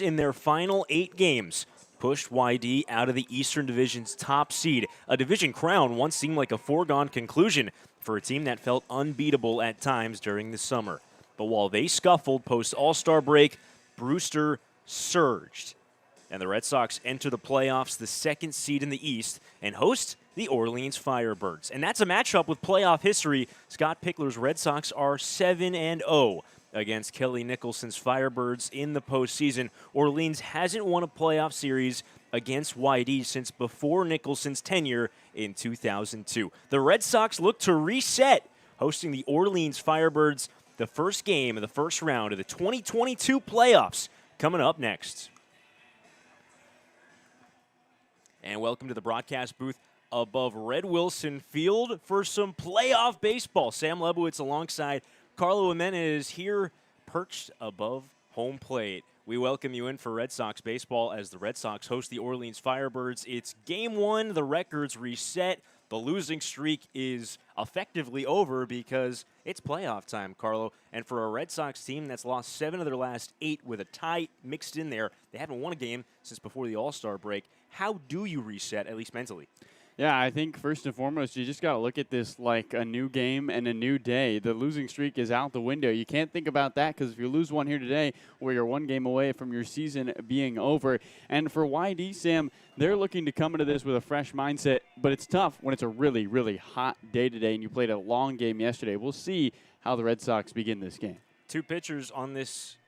in their final 8 games pushed YD out of the Eastern Division's top seed. A division crown once seemed like a foregone conclusion for a team that felt unbeatable at times during the summer. But while they scuffled post-All-Star break, Brewster surged. And the Red Sox enter the playoffs, the 2nd seed in the East, and host the Orleans Firebirds. And that's a matchup with playoff history. Scott Pickler's Red Sox are 7-0 against Kelly Nicholson's Firebirds in the postseason. Orleans hasn't won a playoff series against YD since before Nicholson's tenure in 2002. The Red Sox look to reset, hosting the Orleans Firebirds, the first game of the first round of the 2022 playoffs coming up next. And welcome to the broadcast booth above Red Wilson Field for some playoff baseball. Sam Lebowitz alongside Carlo Jimenez here perched above home plate. We welcome you in for Red Sox baseball as the Red Sox host the Orleans Firebirds. It's game 1. The record's reset. The losing streak is effectively over because it's playoff time, Carlo. And for a Red Sox team that's lost 7 of their last 8 with a tie mixed in there, they haven't won a game since before the All-Star break. How do you reset, at least mentally? Yeah, I think first and foremost, you just got to look at this like a new game and a new day. The losing streak is out the window. You can't think about that because if you lose one here today, well, you're 1 game away from your season being over. And for YD, Sam, they're looking to come into this with a fresh mindset, but it's tough when it's a really, really hot day today and you played a long game yesterday. We'll see how the Red Sox begin this game. 2 pitchers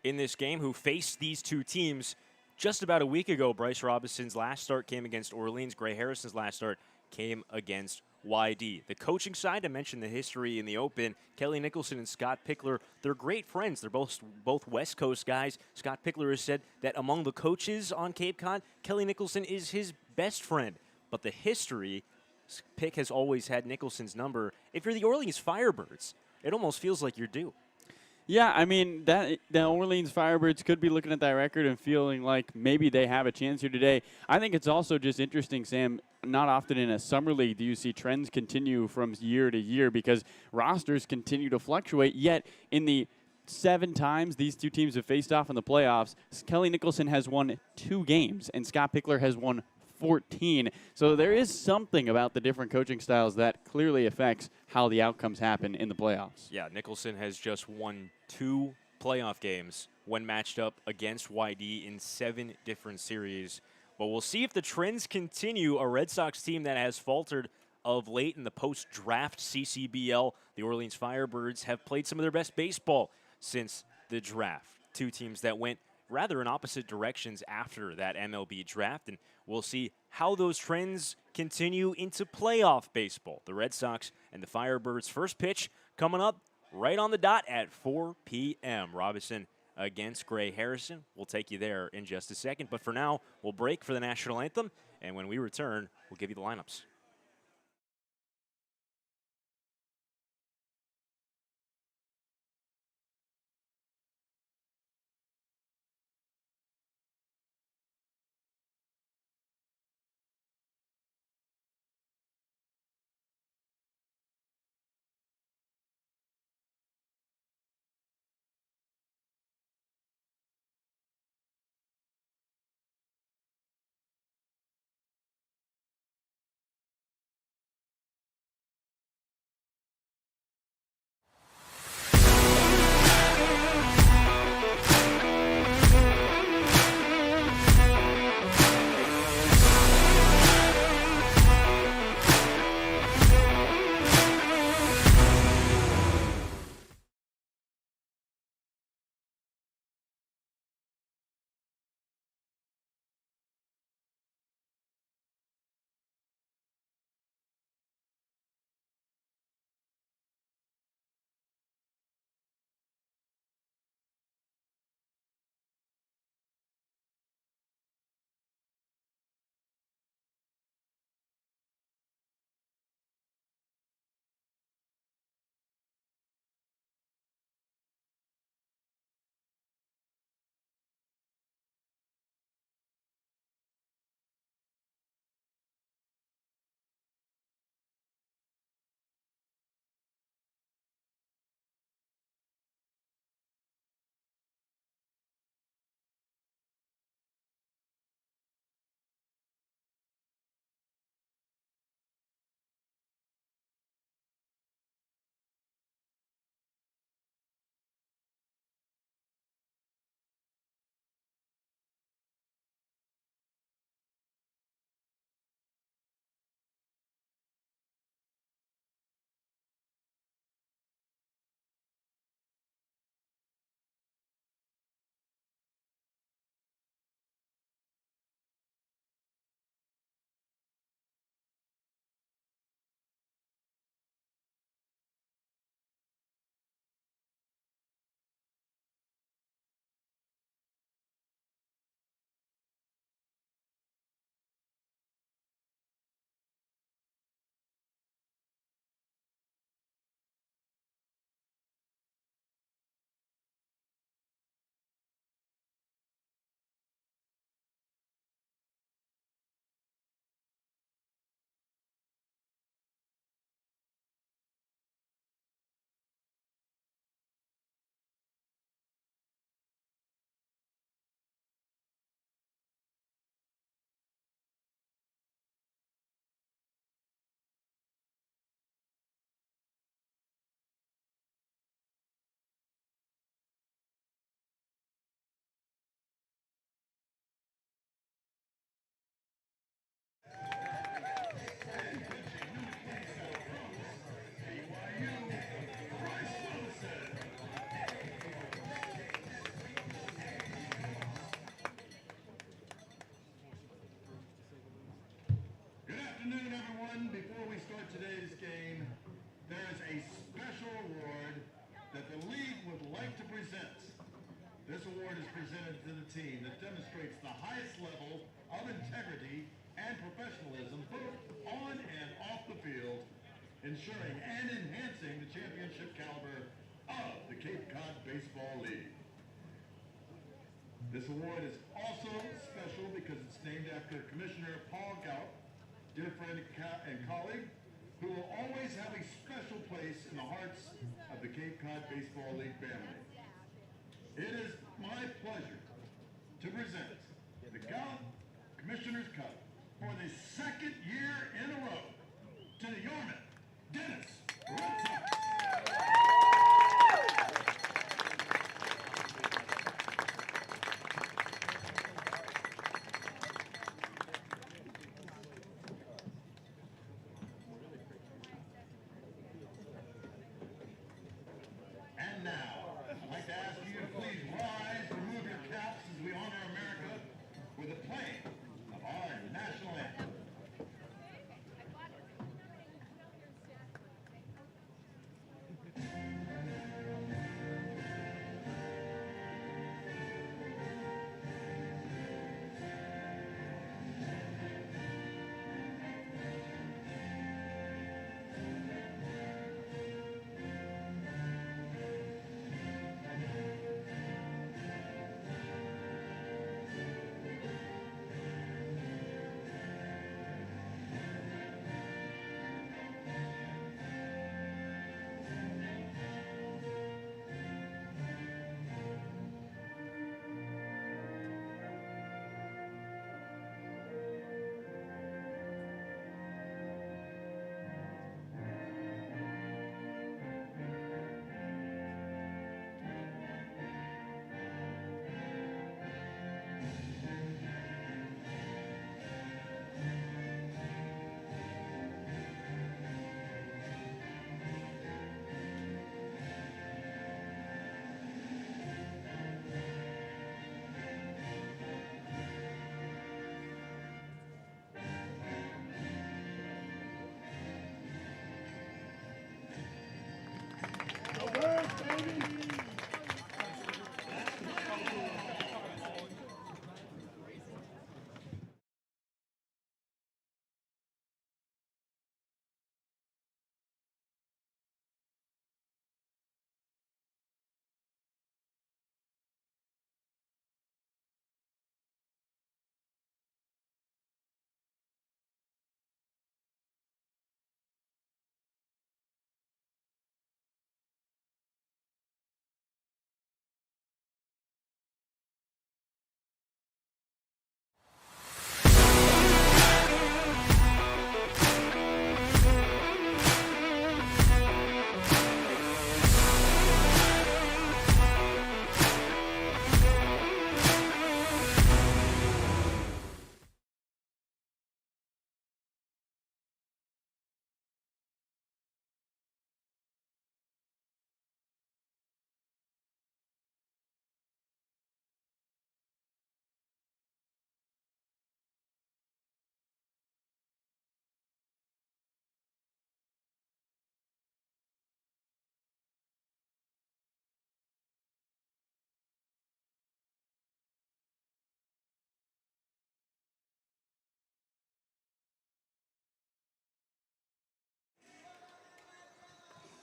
in this game who faced these 2 teams just about a week ago. Bryce Robinson's last start came against Orleans. Gray Harrison's last start came against YD. The coaching side, I mentioned the history in the open. Kelly Nicholson and Scott Pickler, they're great friends. They're both West Coast guys. Scott Pickler has said that among the coaches on Cape Cod, Kelly Nicholson is his best friend. But the history, Pick has always had Nicholson's number. If you're the Orleans Firebirds, it almost feels like you're due. Yeah, I mean, the Orleans Firebirds could be looking at that record and feeling like maybe they have a chance here today. I think it's also just interesting, Sam, not often in a summer league do you see trends continue from year to year because rosters continue to fluctuate, yet in the 7 times these 2 teams have faced off in the playoffs, Kelly Nicholson has won 2 games and Scott Pickler has won 14. So there is something about the different coaching styles that clearly affects how the outcomes happen in the playoffs. Yeah, Nicholson has just won 2 playoff games when matched up against YD in 7 different series. But we'll see if the trends continue. A Red Sox team that has faltered of late in the post-draft CCBL. The Orleans Firebirds have played some of their best baseball since the draft. 2 teams that went rather in opposite directions after that MLB draft, and we'll see how those trends continue into playoff baseball. The Red Sox and the Firebirds' first pitch coming up right on the dot at 4 p.m. Robinson against Gray Harrison. We'll take you there in just a second, but for now, we'll break for the national anthem, and when we return, we'll give you the lineups. before we start today's game, there is a special award that the league would like to present. This award is presented to the team that demonstrates the highest level of integrity and professionalism both on and off the field, ensuring and enhancing the championship caliber of the Cape Cod Baseball League. This award is also special because it's named after Commissioner Paul Gallup, dear friend and colleague, who will always have a special place in the hearts of the Cape Cod Baseball League family. It is my pleasure to present the Gallup Commissioner's Cup for the second year in a row to the Yarmouth Dennis Red Sox. And now, I'd like to ask you to please rise, remove your caps as we honor America with the playing of our national anthem.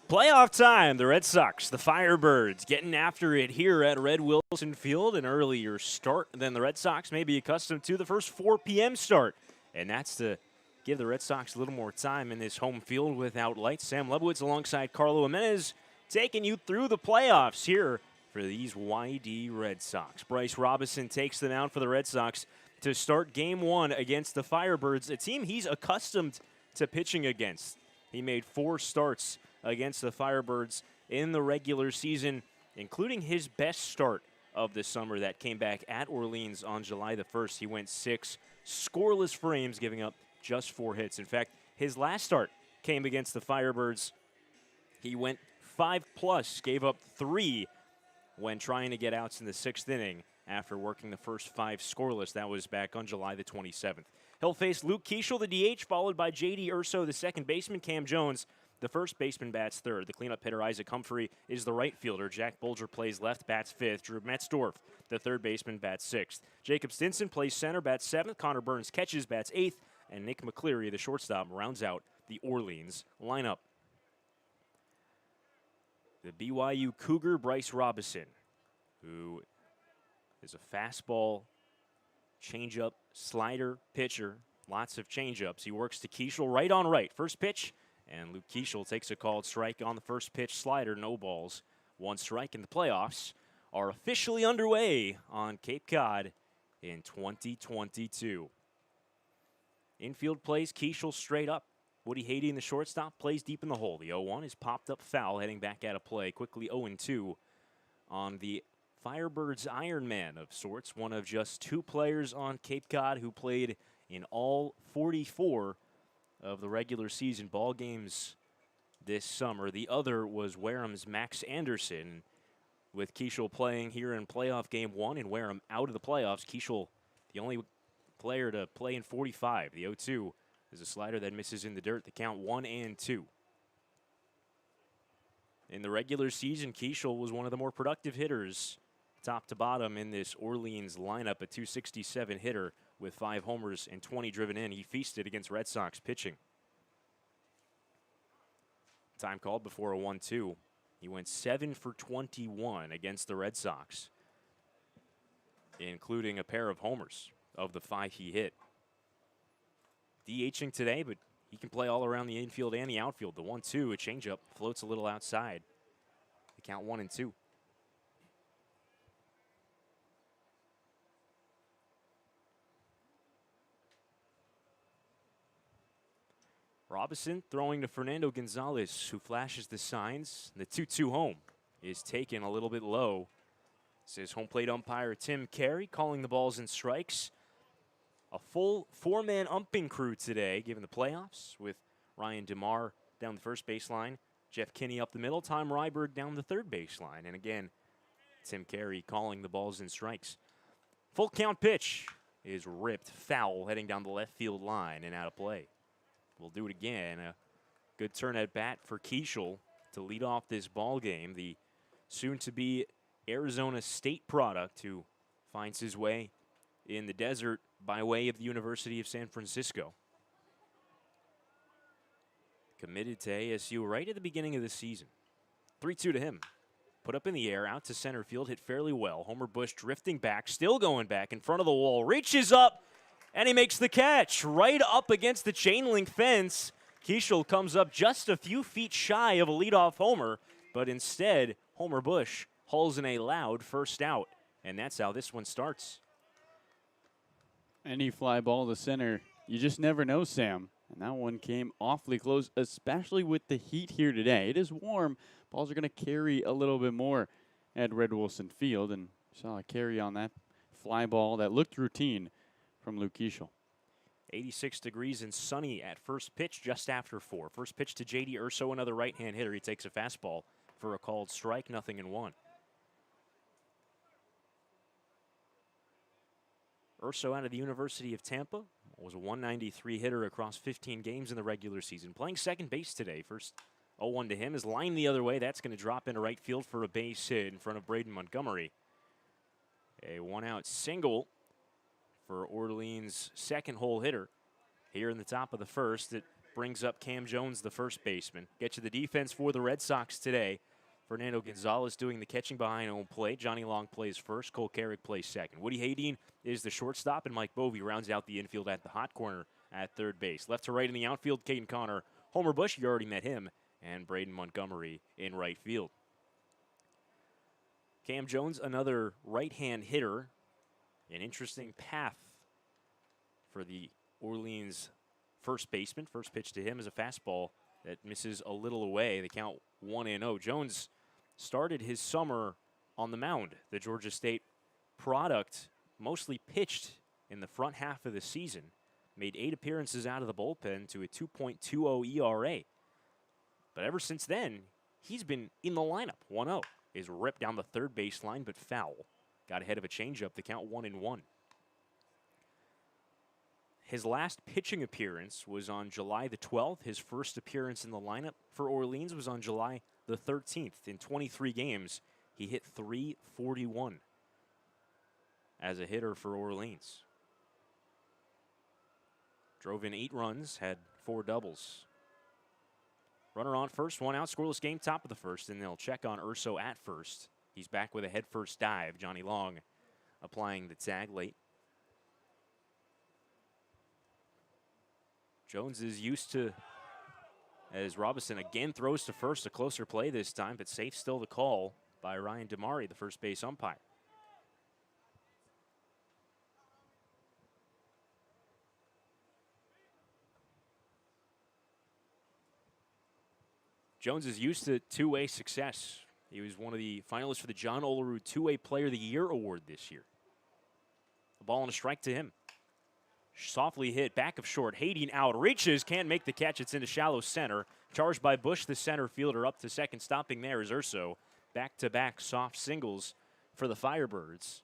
Playoff time. The Red Sox, the Firebirds, getting after it here at Red Wilson Field. An earlier start than the Red Sox may be accustomed to. The first 4 p.m. start. And that's to give the Red Sox a little more time in this home field without lights. Sam Lebowitz alongside Carlo Jimenez taking you through the playoffs here for these YD Red Sox. Bryce Robinson takes them out for the Red Sox to start Game 1 against the Firebirds, a team he's accustomed to pitching against. He made 4 starts against the Firebirds in the regular season, including his best start of the summer that came back at Orleans on July the 1st. He went 6 scoreless frames, giving up just 4 hits. In fact, his last start came against the Firebirds. He went 5+, gave up 3 when trying to get outs in the 6th inning. after working the first 5 scoreless. That was back on July the 27th. He'll face Luke Keischel, the DH, followed by J.D. Urso, the second baseman. Cam Jones, the first baseman, bats third. The cleanup hitter, Isaac Humphrey, is the right fielder. Jack Bolger plays left, bats fifth. Drew Metzdorf, the third baseman, bats sixth. Jacob Stinson plays center, bats seventh. Connor Burns catches, bats eighth. And Nick McCleary, the shortstop, rounds out the Orleans lineup. The BYU Cougar, Bryce Robison, who is a fastball, changeup, slider pitcher. Lots of changeups. He works to Keischel right on right. First pitch, and Luke Keischel takes a called strike on the first pitch. Slider, no balls. 1 strike, and the playoffs are officially underway on Cape Cod in 2022. Infield plays Keischel straight up. Woody Haiti in the shortstop plays deep in the hole. The 0-1 is popped up foul, heading back out of play. Quickly 0-2 on the Firebirds Ironman of sorts. One of just 2 players on Cape Cod who played in all 44 of the regular season ball games this summer. The other was Wareham's Max Anderson, with Keischel playing here in playoff game 1 and Wareham out of the playoffs. Keischel, the only player to play in 45. The 0-2 is a slider that misses in the dirt. The count 1-2. In the regular season, Keischel was one of the more productive hitters, top to bottom, in this Orleans lineup. A .267 hitter with 5 homers and 20 driven in. He feasted against Red Sox pitching. Time called before a 1-2. He went 7 for 21 against the Red Sox, including a pair of homers of the 5 he hit. DHing today, but he can play all around the infield and the outfield. The 1-2, a changeup, floats a little outside. The count 1-2. Robinson throwing to Fernando Gonzalez, who flashes the signs. The 2-2 home is taken a little bit low. This is home plate umpire Tim Carey calling the balls and strikes. A full 4-man umping crew today, given the playoffs, with Ryan DeMar down the first baseline, Jeff Kinney up the middle, Tom Ryberg down the third baseline. And again, Tim Carey calling the balls and strikes. Full count pitch is ripped foul, heading down the left field line and out of play. We'll do it again. A good turn at bat for Keischel to lead off this ball game. The soon-to-be Arizona State product who finds his way in the desert by way of the University of San Francisco. Committed to ASU right at the beginning of the season. 3-2 to him. Put up in the air, out to center field, hit fairly well. Homer Bush drifting back, still going back in front of the wall. Reaches up, and he makes the catch right up against the chain link fence. Keischel comes up just a few feet shy of a leadoff homer, but instead, Homer Bush hauls in a loud first out. And that's how this one starts. Any fly ball to center, you just never know, Sam. And that one came awfully close, especially with the heat here today. It is warm. Balls are going to carry a little bit more at Red Wilson Field. And saw a carry on that fly ball that looked routine from Luke Keischel. 86 degrees and sunny at first pitch just after 4. First pitch to J.D. Urso, another right-hand hitter. He takes a fastball for a called strike, 0-1. Urso out of the University of Tampa was a 193 hitter across 15 games in the regular season. Playing second base today. First 0-1 to him is lined the other way. That's going to drop into right field for a base hit in front of Braden Montgomery. A one-out single for Orleans' second hole hitter here in the top of the first. It brings up Cam Jones, the first baseman. Get to the defense for the Red Sox today. Fernando Gonzalez doing the catching behind home plate. Johnny Long plays first. Cole Carrick plays second. Woody Haydeen is the shortstop, and Mike Bovey rounds out the infield at the hot corner at third base. Left to right in the outfield, Caden Connor. Homer Bush, you already met him, and Braden Montgomery in right field. Cam Jones, another right-hand hitter. An interesting path for the Orleans first baseman. First pitch to him is a fastball that misses a little away. The count 1-0. Jones started his summer on the mound. The Georgia State product mostly pitched in the front half of the season. Made 8 appearances out of the bullpen to a 2.20 ERA. But ever since then, he's been in the lineup. 1-0 is ripped down the third baseline, but foul. got ahead of a changeup. The count 1-1. His last pitching appearance was on July the 12th. His first appearance in the lineup for Orleans was on July the 13th. In 23 games, he hit .341 as a hitter for Orleans. Drove in 8 runs, had 4 doubles. Runner on first, 1 out, scoreless game, top of the first, and they'll check on Urso at first. He's back with a head-first dive. Johnny Long applying the tag late. Jones is used to, as Robinson again throws to first, a closer play this time, but safe still the call by Ryan Damari, the first base umpire. Jones is used to two-way success. He was one of the finalists for the John Olerud Two-Way Player of the Year award this year. A ball and a strike to him. Softly hit, back of short. Hading out, reaches, can't make the catch. It's into shallow center. Charged by Bush, the center fielder, up to second. Stopping there is Urso. Back-to-back soft singles for the Firebirds,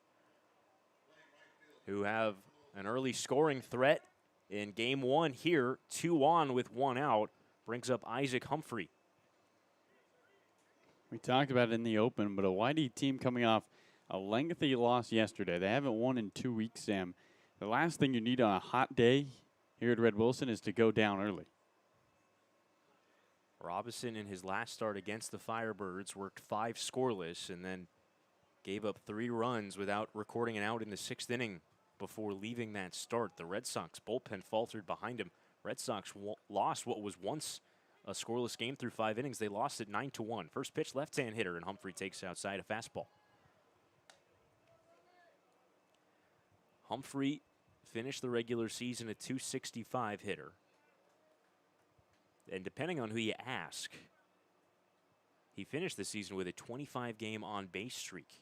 who have an early scoring threat in game 1 here. 2 on with 1 out. Brings up Isaac Humphrey. We talked about it in the open, but a YD team coming off a lengthy loss yesterday. They haven't won in 2 weeks, Sam. The last thing you need on a hot day here at Red Wilson is to go down early. Robinson, in his last start against the Firebirds, worked 5 scoreless and then gave up 3 runs without recording an out in the 6th inning before leaving that start. The Red Sox bullpen faltered behind him. Red Sox lost what was once a scoreless game through 5 innings. They lost it 9-1. First pitch, left-hand hitter, and Humphrey takes outside a fastball. Humphrey finished the regular season a .265 hitter. And depending on who you ask, he finished the season with a 25-game on-base streak.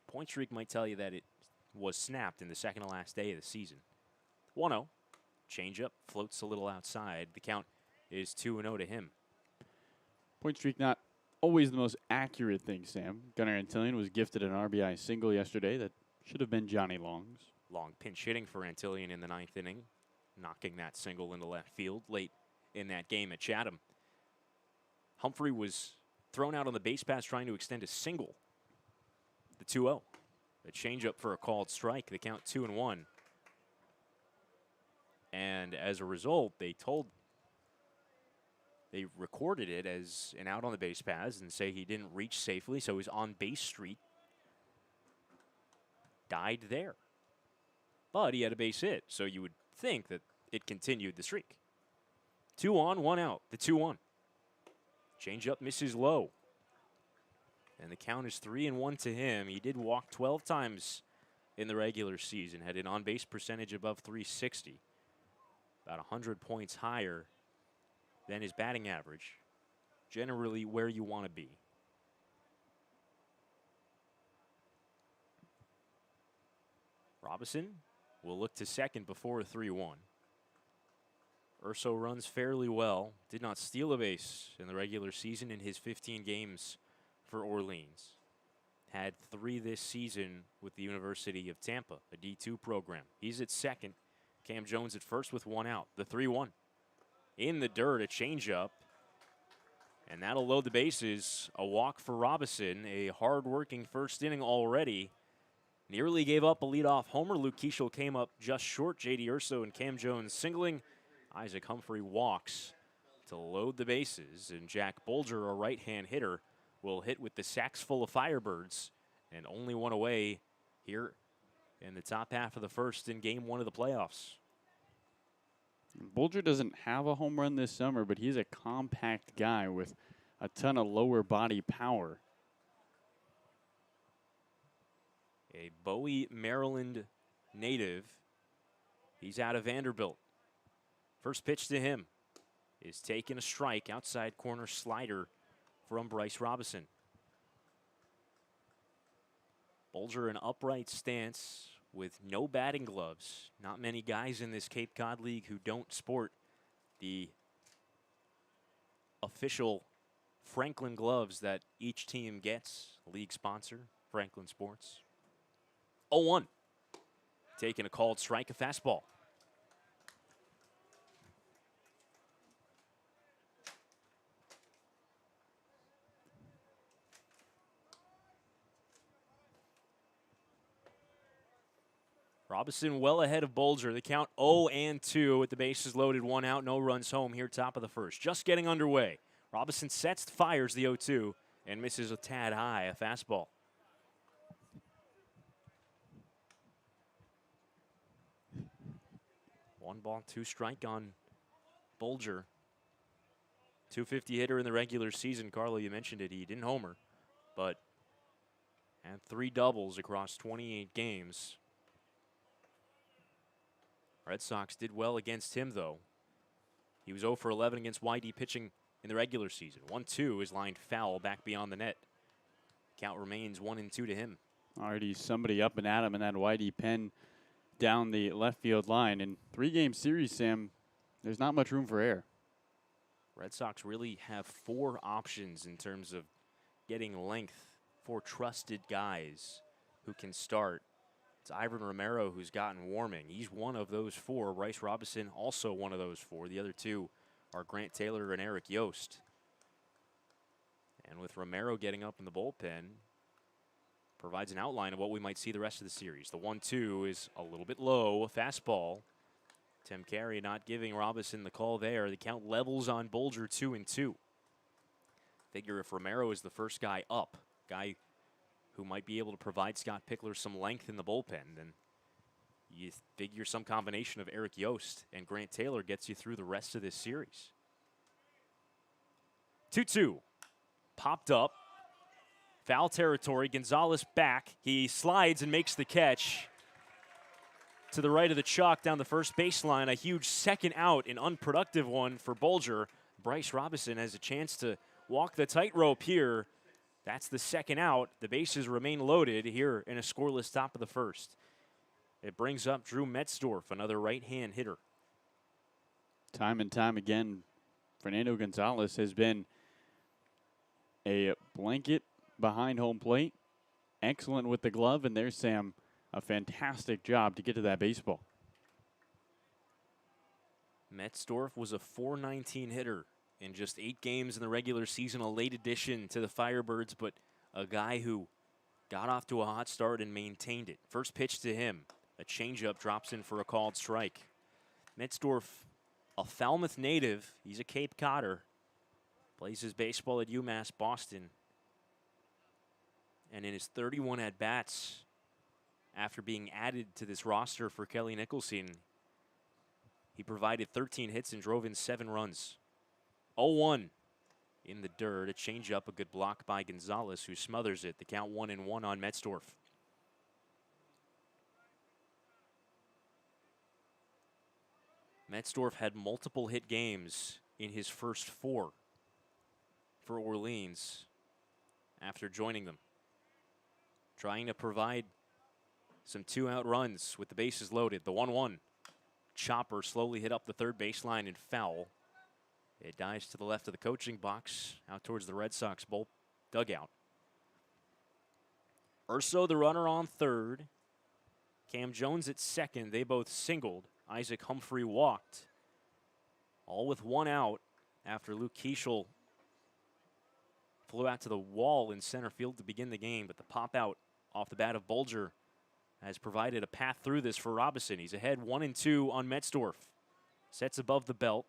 Point streak might tell you that it was snapped in the second to last day of the season. 1-0. Changeup floats a little outside. The count is 2-0 to him. Point streak not always the most accurate thing, Sam. Gunnar Antillion was gifted an RBI single yesterday that should have been Johnny Long's. Long pinch hitting for Antillion in the 9th inning, knocking that single into left field late in that game at Chatham. Humphrey was thrown out on the base paths trying to extend a single. The 2-0. A changeup for a called strike. The count 2-1. And as a result, they recorded it as an out on the base paths and say he didn't reach safely, so his on-base streak died there. But he had a base hit, so you would think that it continued the streak. 2 on, 1 out, the 2-1. Changeup misses low. And the count is 3-1 to him. He did walk 12 times in the regular season, had an on-base percentage above .360. About 100 points higher than his batting average. Generally where you want to be. Robinson will look to second before a 3-1. Urso runs fairly well. Did not steal a base in the regular season in his 15 games for Orleans. Had 3 this season with the University of Tampa, a D2 program. He's at second. Cam Jones at first with 1 out. The 3-1. In the dirt, a changeup. And that'll load the bases. A walk for Robinson. A hard-working first inning already. Nearly gave up a leadoff homer. Luke Keishel came up just short. J.D. Urso and Cam Jones singling. Isaac Humphrey walks to load the bases. And Jack Bolger, a right-hand hitter, will hit with the sacks full of Firebirds. And only one away here in the top half of the first in game 1 of the playoffs. Bolger doesn't have a home run this summer, but he's a compact guy with a ton of lower body power. A Bowie, Maryland native. He's out of Vanderbilt. First pitch to him is taking a strike, outside corner slider from Bryce Robinson. Bolger an upright stance with no batting gloves. Not many guys in this Cape Cod League who don't sport the official Franklin gloves that each team gets, league sponsor. Franklin Sports. 0-1. Taking a called strike, a fastball. Robinson well ahead of Bulger. The count 0-2 with the bases loaded, 1 out, no runs home here top of the first. Just getting underway. Robinson sets, fires the 0-2, and misses a tad high, a fastball. One ball, 2 strike on Bulger. 250 hitter in the regular season. Carlo, you mentioned it. He didn't homer, but had 3 doubles across 28 games. Red Sox did well against him, though. He was 0 for 11 against YD pitching in the regular season. 1-2 is lined foul back beyond the net. Count remains 1-2 to him. Already somebody up and at him in that YD pen down the left field line. In 3-game series, Sam, there's not much room for error. Red Sox really have 4 options in terms of getting length, 4 trusted guys who can start. It's Ivan Romero who's gotten warming. He's one of those 4. Bryce Robinson also one of those 4. The other 2 are Grant Taylor and Eric Yost. And with Romero getting up in the bullpen, provides an outline of what we might see the rest of the series. The 1-2 is a little bit low, a fastball. Tim Carey not giving Robinson the call there. The count levels on Bulger, 2-2. Figure if Romero is the first guy up, guy who might be able to provide Scott Pickler some length in the bullpen, then you figure some combination of Eric Yost and Grant Taylor gets you through the rest of this series. 2-2. Popped up. Foul territory. Gonzalez back. He slides and makes the catch. To the right of the chalk down the first baseline. A huge second out, an unproductive one for Bulger. Bryce Robinson has a chance to walk the tightrope here. That's the second out. The bases remain loaded here in a scoreless top of the first. It brings up Drew Metzdorf, another right-hand hitter. Time and time again, Fernando Gonzalez has been a blanket behind home plate. Excellent with the glove, and there's Sam, a fantastic job to get to that baseball. Metzdorf was a .419 hitter in just 8 games in the regular season, a late addition to the Firebirds, but a guy who got off to a hot start and maintained it. First pitch to him, a changeup drops in for a called strike. Metzdorf, a Falmouth native, he's a Cape Codder, plays his baseball at UMass Boston. And in his 31 at-bats, after being added to this roster for Kelly Nicholson, he provided 13 hits and drove in 7 runs. 0-1 in the dirt. A changeup, a good block by Gonzalez, who smothers it. The count 1-1 on Metzdorf. Metzdorf had multiple hit games in his first 4 for Orleans after joining them. Trying to provide some 2-out runs with the bases loaded. The 1-1. Chopper slowly hit up the third baseline and foul. It dives to the left of the coaching box, out towards the Red Sox dugout. Urso, the runner, on third. Cam Jones at second. They both singled. Isaac Humphrey walked. All with 1 out after Luke Keeschel flew out to the wall in center field to begin the game, but the pop out off the bat of Bulger has provided a path through this for Robinson. He's ahead 1-2 on Metzdorf. Sets above the belt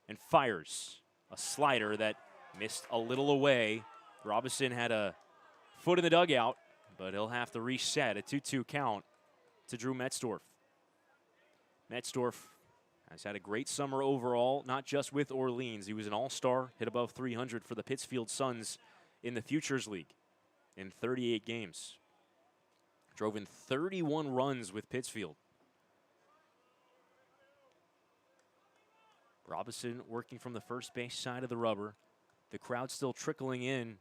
and fires a slider that missed a little away. Robinson had a foot in the dugout, but he'll have to reset. A 2-2 count to Drew Metzdorf. Metzdorf has had a great summer overall, not just with Orleans. He was an all-star, hit above 300 for the Pittsfield Suns in the Futures League in 38 games. Drove in 31 runs with Pittsfield. Robinson working from the first base side of the rubber. The crowd still trickling in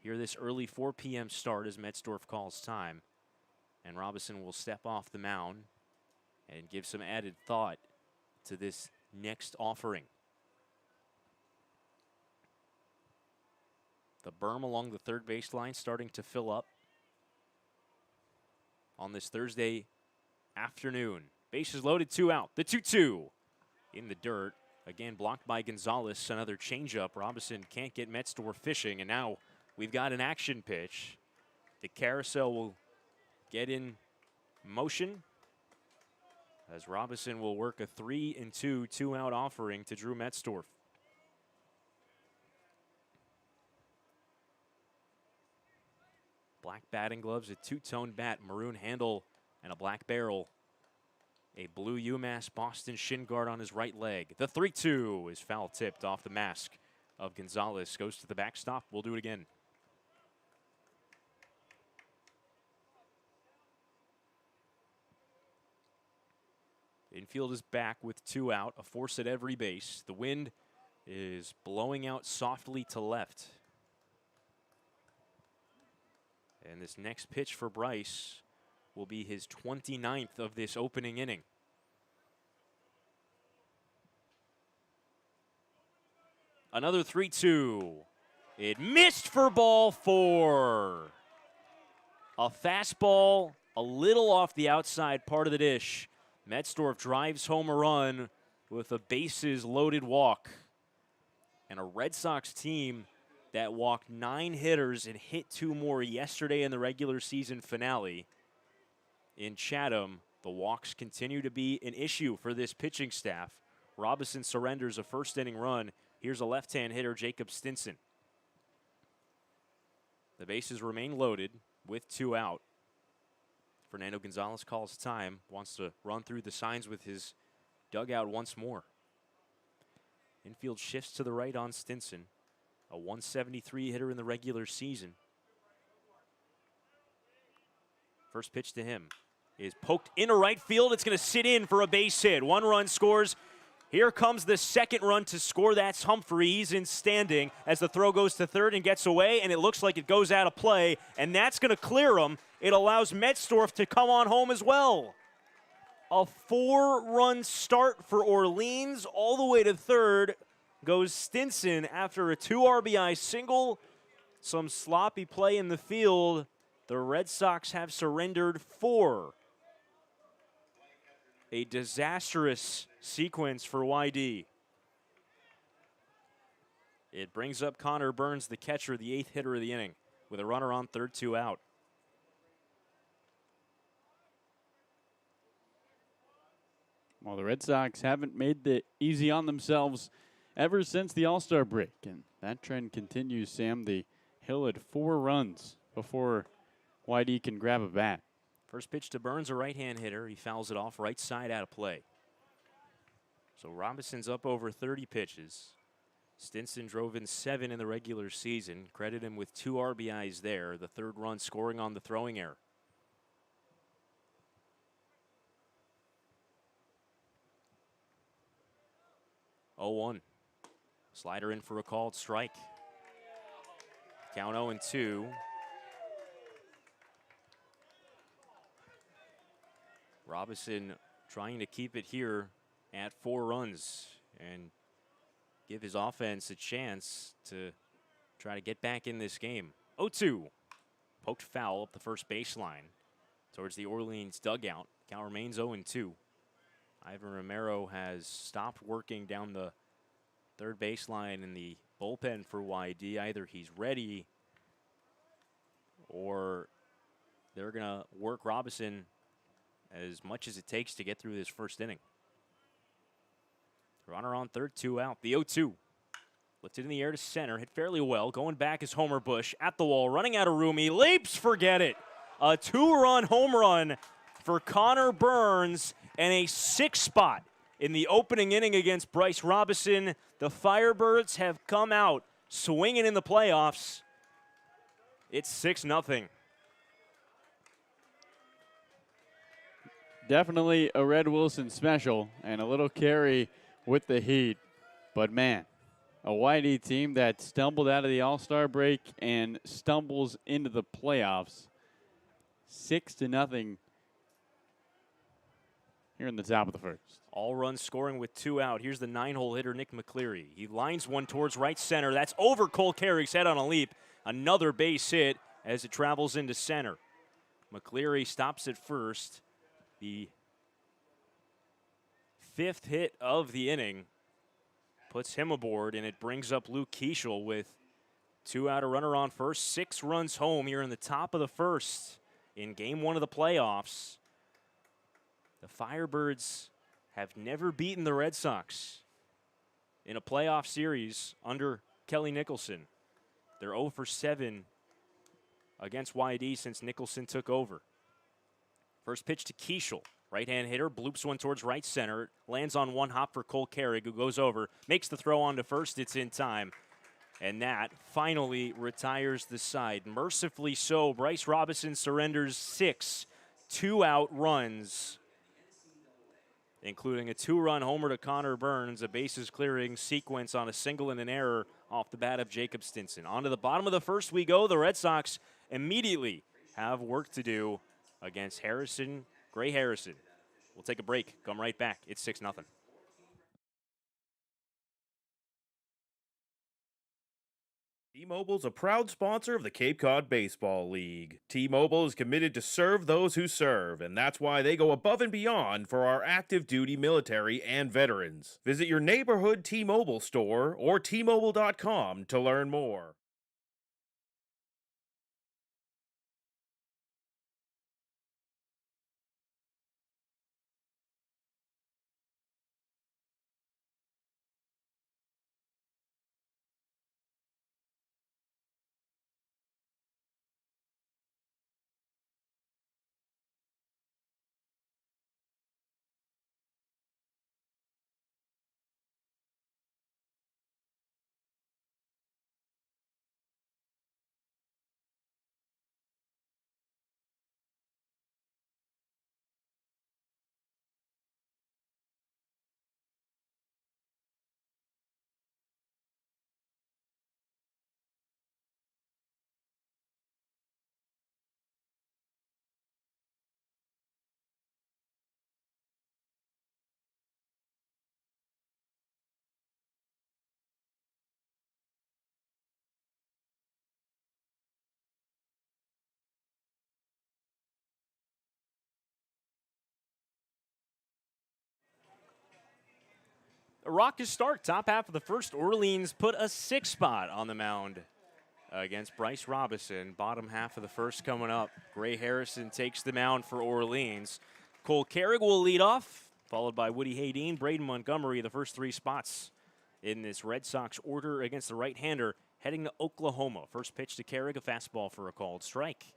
here this early 4 p.m. start as Metzdorf calls time. And Robinson will step off the mound and give some added thought to this next offering. The berm along the third baseline starting to fill up. on this Thursday afternoon. Bases loaded, 2 out. The 2-2 in the dirt. Again, blocked by Gonzalez. Another changeup. Robinson can't get Metzdorf fishing, and now we've got an action pitch. The carousel will get in motion as Robinson will work a 3-2, 2-out offering to Drew Metzdorf. Black batting gloves, a two-tone bat, maroon handle, and a black barrel. A blue UMass Boston shin guard on his right leg. The 3-2 is foul tipped off the mask of Gonzalez. Goes to the backstop. We'll do it again. Infield is back with 2 out, a force at every base. The wind is blowing out softly to left. And this next pitch for Bryce will be his 29th of this opening inning. Another 3-2. It missed for ball 4. A fastball a little off the outside part of the dish. Metzdorf drives home a run with a bases loaded walk. And a Red Sox team that walked 9 hitters and hit 2 more yesterday in the regular season finale. In Chatham, the walks continue to be an issue for this pitching staff. Robinson surrenders a first inning run. Here's a left-hand hitter, Jacob Stinson. The bases remain loaded with 2 out. Fernando Gonzalez calls time, wants to run through the signs with his dugout once more. Infield shifts to the right on Stinson, a 173 hitter in the regular season. First pitch to him is poked into right field. It's going to sit in for a base hit. 1 run scores. Here comes the second run to score. That's Humphrey. He's in standing as the throw goes to third and gets away, and it looks like it goes out of play, and that's going to clear him. It allows Metzdorf to come on home as well. A 4-run start for Orleans. All the way to third goes Stinson after a 2 RBI single. Some sloppy play in the field. The Red Sox have surrendered 4. A disastrous sequence for YD. It brings up Connor Burns, the catcher, the 8th hitter of the inning, with a runner on third, 2 out. Well, the Red Sox haven't made it easy on themselves ever since the All-Star break, and that trend continues, Sam. The Hill had 4 runs before YD can grab a bat. First pitch to Burns, a right-hand hitter. He fouls it off right side out of play. So Robinson's up over 30 pitches. Stinson drove in 7 in the regular season. Credit him with 2 RBIs there. The 3rd run scoring on the throwing error. Oh, 1. Slider in for a called strike. Count 0-2. Robinson trying to keep it here at 4 runs and give his offense a chance to try to get back in this game. 0-2. Poked foul up the first baseline towards the Orleans dugout. Count remains 0-2. Ivan Romero has stopped working down the third baseline in the bullpen for YD. Either he's ready or they're going to work Robinson as much as it takes to get through this first inning. Runner on third, 2 out. The 0-2. Lifted in the air to center. Hit fairly well. Going back is Homer Bush at the wall. Running out of room. He leaps. Forget it. A 2-run home run for Connor Burns and a 6 spot in the opening inning against Bryce Robinson. The Firebirds have come out swinging in the playoffs. It's 6-0. Definitely a Red Wilson special and a little carry with the heat. But, man, a YD team that stumbled out of the All-Star break and stumbles into the playoffs. 6-0 here in the top of the first. All runs scoring with 2 out. Here's the 9-hole hitter, Nick McCleary. He lines one towards right center. That's over Cole Carrick's head on a leap. Another base hit as it travels into center. McCleary stops at first. The 5th hit of the inning puts him aboard, and it brings up Luke Keeschel with 2 out, a runner on first. 6 runs home here in the top of the first in game 1 of the playoffs. The Firebirds have never beaten the Red Sox in a playoff series under Kelly Nicholson. They're 0 for 7 against YD since Nicholson took over. First pitch to Keeschel. Right-hand hitter, bloops one towards right center. Lands on one hop for Cole Carrig, who goes over. Makes the throw on to first. It's in time. And that finally retires the side. Mercifully so, Bryce Robinson surrenders 6 2-out runs, including a 2-run homer to Connor Burns, a bases-clearing sequence on a single and an error off the bat of Jacob Stinson. On to the bottom of the first we go. The Red Sox immediately have work to do against Gray Harrison. We'll take a break. Come right back. It's 6-0. T-Mobile's a proud sponsor of the Cape Cod Baseball League. T-Mobile is committed to serve those who serve, and that's why they go above and beyond for our active duty military and veterans. Visit your neighborhood T-Mobile store or T-Mobile.com to learn more. A raucous start. Top half of the first, Orleans put a 6 spot on the mound against Bryce Robinson. Bottom half of the first coming up. Gray Harrison takes the mound for Orleans. Cole Carrig will lead off, followed by Woody Hayden, Braden Montgomery, the first 3 spots in this Red Sox order against the right-hander heading to Oklahoma. First pitch to Carrig, a fastball for a called strike.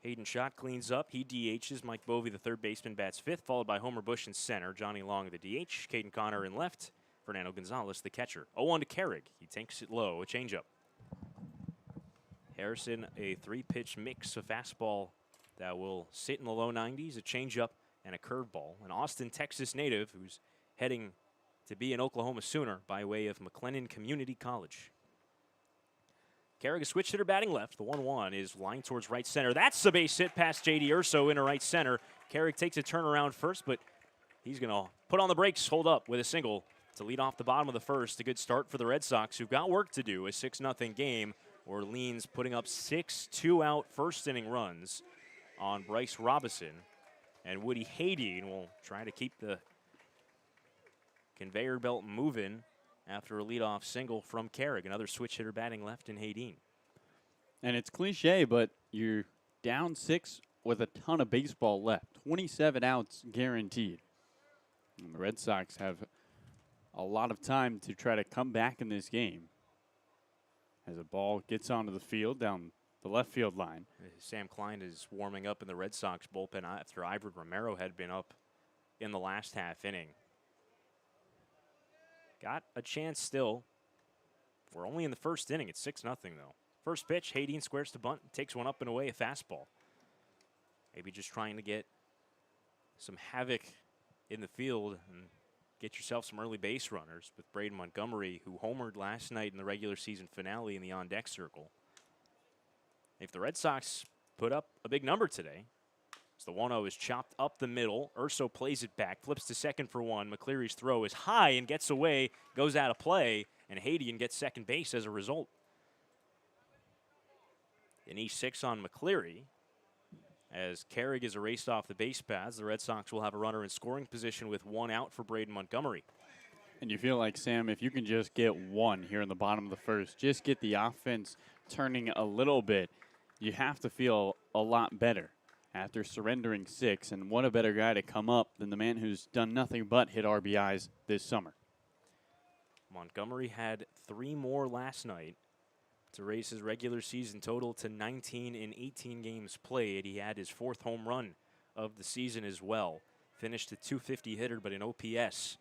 Hayden shot, cleans up. He DHs. Mike Bovey, the third baseman, bats 5th, followed by Homer Bush in center. Johnny Long, the DH. Caden Connor in left. Fernando Gonzalez, the catcher. 0-1 to Carrig. He takes it low, a changeup. Harrison, a 3-pitch mix, a fastball that will sit in the low 90s, a changeup, and a curveball. An Austin, Texas native who's heading to be an Oklahoma Sooner by way of McLennan Community College. Carrig, a switch hitter batting left. The 1-1 is lined towards right center. That's a base hit past J.D. Urso into right center. Carrig takes a turnaround first, but he's going to put on the brakes, hold up with a single to lead off the bottom of the first. A good start for the Red Sox, who've got work to do. A 6-0 game. Orleans putting up 6 2-out first-inning runs on Bryce Robinson. And Woody Hayden will try to keep the conveyor belt moving after a leadoff single from Carrig. Another switch hitter batting left in Hayden. And it's cliche, but you're down 6 with a ton of baseball left. 27 outs guaranteed. And the Red Sox have a lot of time to try to come back in this game. As a ball gets onto the field down the left field line. Sam Klein is warming up in the Red Sox bullpen after Ivan Romero had been up in the last half inning. Got a chance still. We're only in the first inning. It's 6-0 though. First pitch, Hayden squares to bunt, takes one up and away, a fastball. Maybe just trying to get some havoc in the field and get yourself some early base runners with Braden Montgomery, who homered last night in the regular season finale in the on-deck circle. If the Red Sox put up a big number today, as the 1-0 is chopped up the middle, Urso plays it back, flips to second for one. McCleary's throw is high and gets away, goes out of play, and Hayden gets second base as a result. An E6 on McCleary. As Carrick is erased off the base paths, the Red Sox will have a runner in scoring position with 1 out for Braden Montgomery. And you feel like, Sam, if you can just get 1 here in the bottom of the first, just get the offense turning a little bit, you have to feel a lot better after surrendering 6. And what a better guy to come up than the man who's done nothing but hit RBIs this summer. Montgomery had 3 more last night to raise his regular season total to 19 in 18 games played. He had his 4th home run of the season as well. Finished a .250 hitter, but an OPS.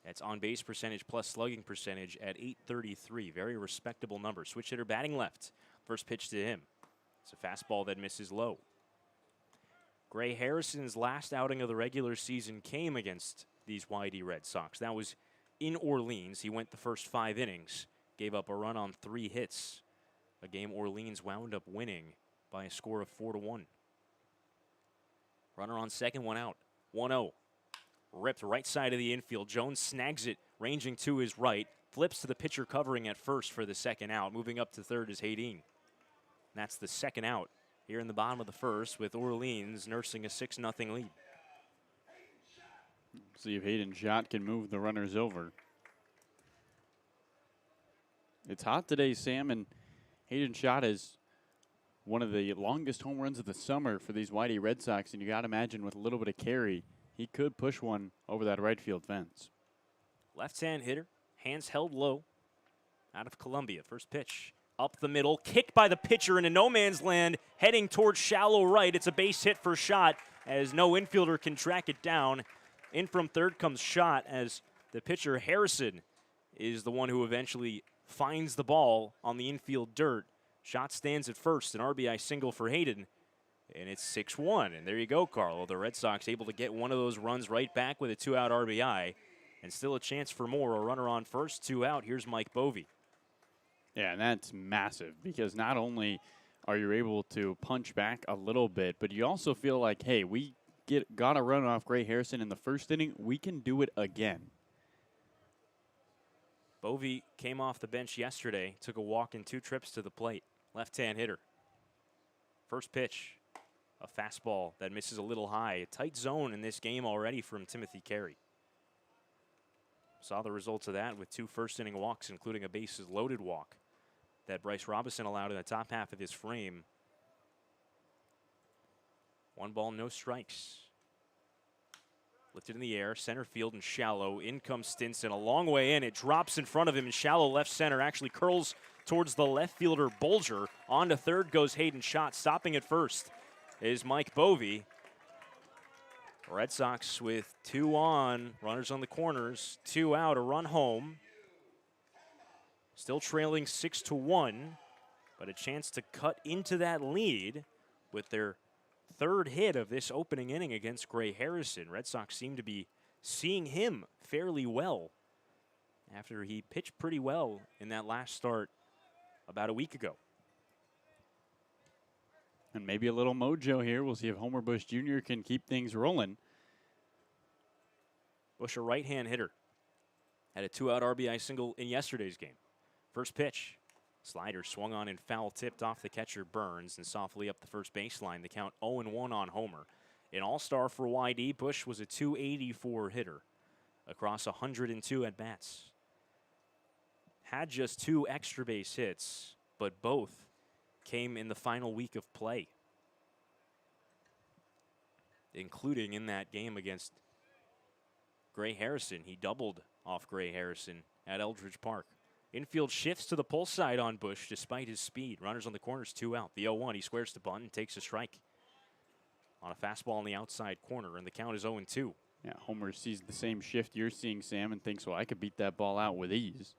That's on-base percentage plus slugging percentage at .833. Very respectable number. Switch hitter batting left. First pitch to him. It's a fastball that misses low. Gray Harrison's last outing of the regular season came against these YD Red Sox. That was in Orleans. He went the first 5 innings, gave up a run on 3 hits. A game Orleans wound up winning by a score of 4-1. Runner on second, 1 out. 1-0. Ripped right side of the infield. Jones snags it, ranging to his right. Flips to the pitcher covering at first for the second out. Moving up to third is Hayden. That's the second out here in the bottom of the first, with Orleans nursing a 6-0 lead. See if Hayden Schott can move the runners over. It's hot today, Sam, and Hayden Schott is one of the longest home runs of the summer for these YD Red Sox, and you got to imagine with a little bit of carry, he could push one over that right field fence. Left-hand hitter, hands held low, out of Columbia. First pitch, up the middle, kicked by the pitcher into no man's land, heading towards shallow right. It's a base hit for Schott as no infielder can track it down. In from third comes Schott as the pitcher Harrison is the one who eventually finds the ball on the infield dirt. Schott stands at first, an RBI single for Hayden, and it's 6-1. And there you go, Carlo. The Red Sox able to get one of those runs right back with a 2-out RBI, and still a chance for more. A runner on first, 2 out. Here's Mike Bovee. Yeah, and that's massive because not only are you able to punch back a little bit, but you also feel like, hey, we got a run off Gray Harrison in the first inning. We can do it again. Bovee came off the bench yesterday, took a walk and 2 trips to the plate. Left-hand hitter. First pitch, a fastball that misses a little high. A tight zone in this game already from Timothy Carey. Saw the results of that with 2 first-inning walks, including a bases-loaded walk that Bryce Robinson allowed in the top half of his frame. 1 ball, no strikes. Lifted in the air, center field and shallow. In comes Stinson, a long way in. It drops in front of him in shallow left center. Actually curls towards the left fielder Bolger. On to third goes Hayden Schott. Stopping at first is Mike Bovee. Red Sox with 2 on, runners on the corners, 2 out, a run home. Still trailing 6-1, but a chance to cut into that lead with their 3rd hit of this opening inning against Gray Harrison. Red Sox seem to be seeing him fairly well after he pitched pretty well in that last start about a week ago. And maybe a little mojo here. We'll see if Homer Bush Jr. can keep things rolling. Bush, a right-hand hitter, had a 2-out RBI single in yesterday's game. First pitch, slider swung on and foul tipped off the catcher Burns and softly up the first baseline. The count 0-1 on Homer. An all-star for YD, Bush was a .284 hitter across 102 at-bats. Had just 2 extra base hits, but both came in the final week of play, including in that game against Gray Harrison. He doubled off Gray Harrison at Eldridge Park. Infield shifts to the pull side on Bush despite his speed. Runners on the corners, 2 out. The 0-1, he squares to bunt and takes a strike on a fastball on the outside corner, and the count is 0-2. Yeah, Homer sees the same shift you're seeing, Sam, and thinks, well, I could beat that ball out with ease.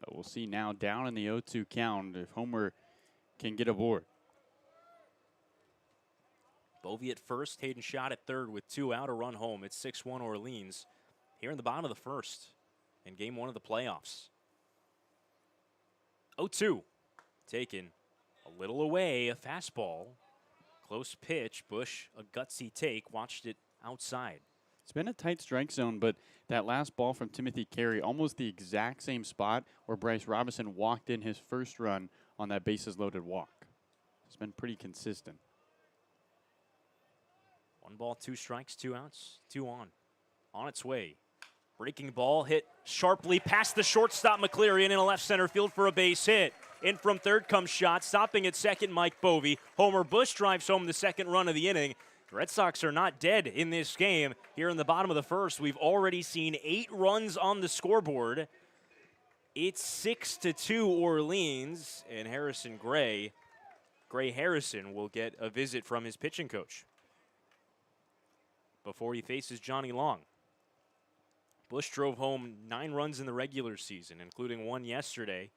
But we'll see now down in the 0-2 count if Homer can get aboard. Bovee at first, Hayden Schott at third with 2 out, a run home. It's 6-1 Orleans here in the bottom of the first in game 1 of the playoffs. 0-2, taken a little away, a fastball. Close pitch, Bush, a gutsy take, watched it outside. It's been a tight strike zone, but that last ball from Timothy Carey, almost the exact same spot where Bryce Robinson walked in his first run on that bases-loaded walk. It's been pretty consistent. 1 ball, 2 strikes, 2 outs, 2 on. On its way. Breaking ball hit sharply past the shortstop McCleary and in a left center field for a base hit. In from third comes Schott, stopping at second Mike Bovee. Homer Bush drives home the second run of the inning. The Red Sox are not dead in this game. Here in the bottom of the first, we've already seen 8 runs on the scoreboard. It's 6-2 Orleans, and Gray Harrison will get a visit from his pitching coach before he faces Johnny Long. Bush drove home 9 runs in the regular season, including 1 yesterday,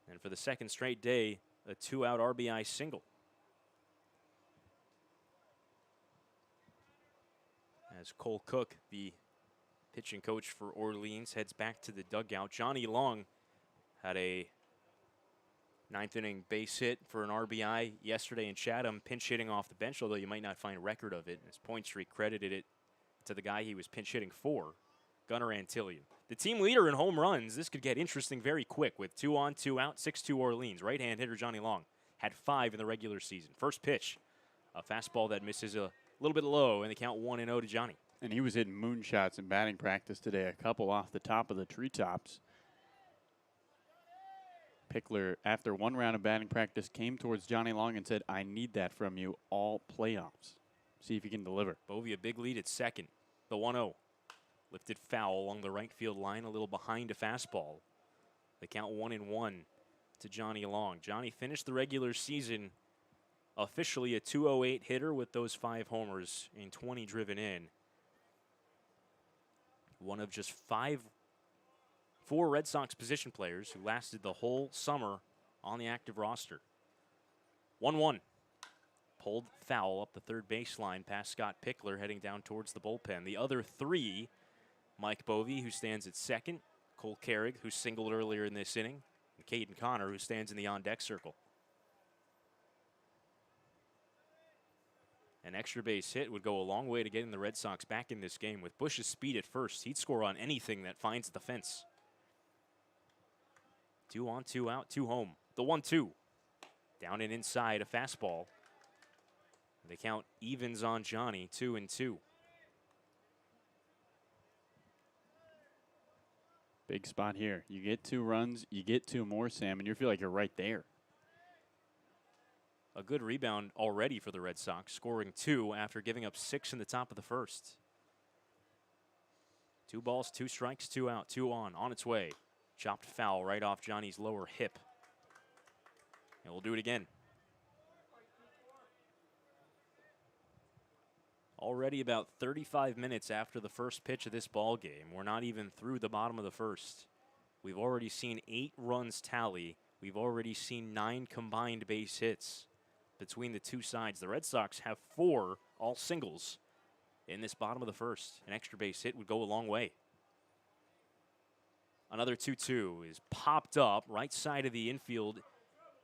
and for the second straight day, a 2-out RBI single. As Cole Cook, the pitching coach for Orleans, heads back to the dugout. Johnny Long had a 9th inning base hit for an RBI yesterday in Chatham, pinch hitting off the bench, although you might not find record of it. His point streak credited it to the guy he was pinch hitting for, Gunnar Antillion. The team leader in home runs. This could get interesting very quick with 2 on, 2 out, 6-2 Orleans. Right-hand hitter Johnny Long had 5 in the regular season. First pitch, a fastball that misses a little bit low, and the count 1-0 to Johnny. And he was hitting moonshots in batting practice today, a couple off the top of the treetops. Pickler, after 1 round of batting practice, came towards Johnny Long and said, "I need that from you all playoffs. See if you can deliver." Bovee a big lead at second. The 1-0. Lifted foul along the right field line, a little behind a fastball. The count 1-1 to Johnny Long. Johnny finished the regular season officially a .208 hitter with those 5 homers and 20 driven in. One of just 4 Red Sox position players who lasted the whole summer on the active roster. 1-1. Pulled foul up the third baseline past Scott Pickler, heading down towards the bullpen. The other 3, Mike Bovee, who stands at second, Cole Carrig, who singled earlier in this inning, and Caden Connor, who stands in the on-deck circle. An extra base hit would go a long way to getting the Red Sox back in this game. With Bush's speed at first, he'd score on anything that finds the fence. 2 on, 2 out, 2 home. The 1-2. Down and inside, a fastball. The count evens on Johnny, 2-2. Big spot here. You get 2 runs, you get 2 more, Sam, and you feel like you're right there. A good rebound already for the Red Sox, scoring 2 after giving up 6 in the top of the first. 2 balls, 2 strikes, 2 out, 2 on its way. Chopped foul right off Johnny's lower hip. And we'll do it again. Already about 35 minutes after the first pitch of this ball game. We're not even through the bottom of the first. We've already seen 8 runs tally. We've already seen 9 combined base hits between the 2 sides. The Red Sox have 4 all singles in this bottom of the first. An extra base hit would go a long way. Another 2-2 is popped up right side of the infield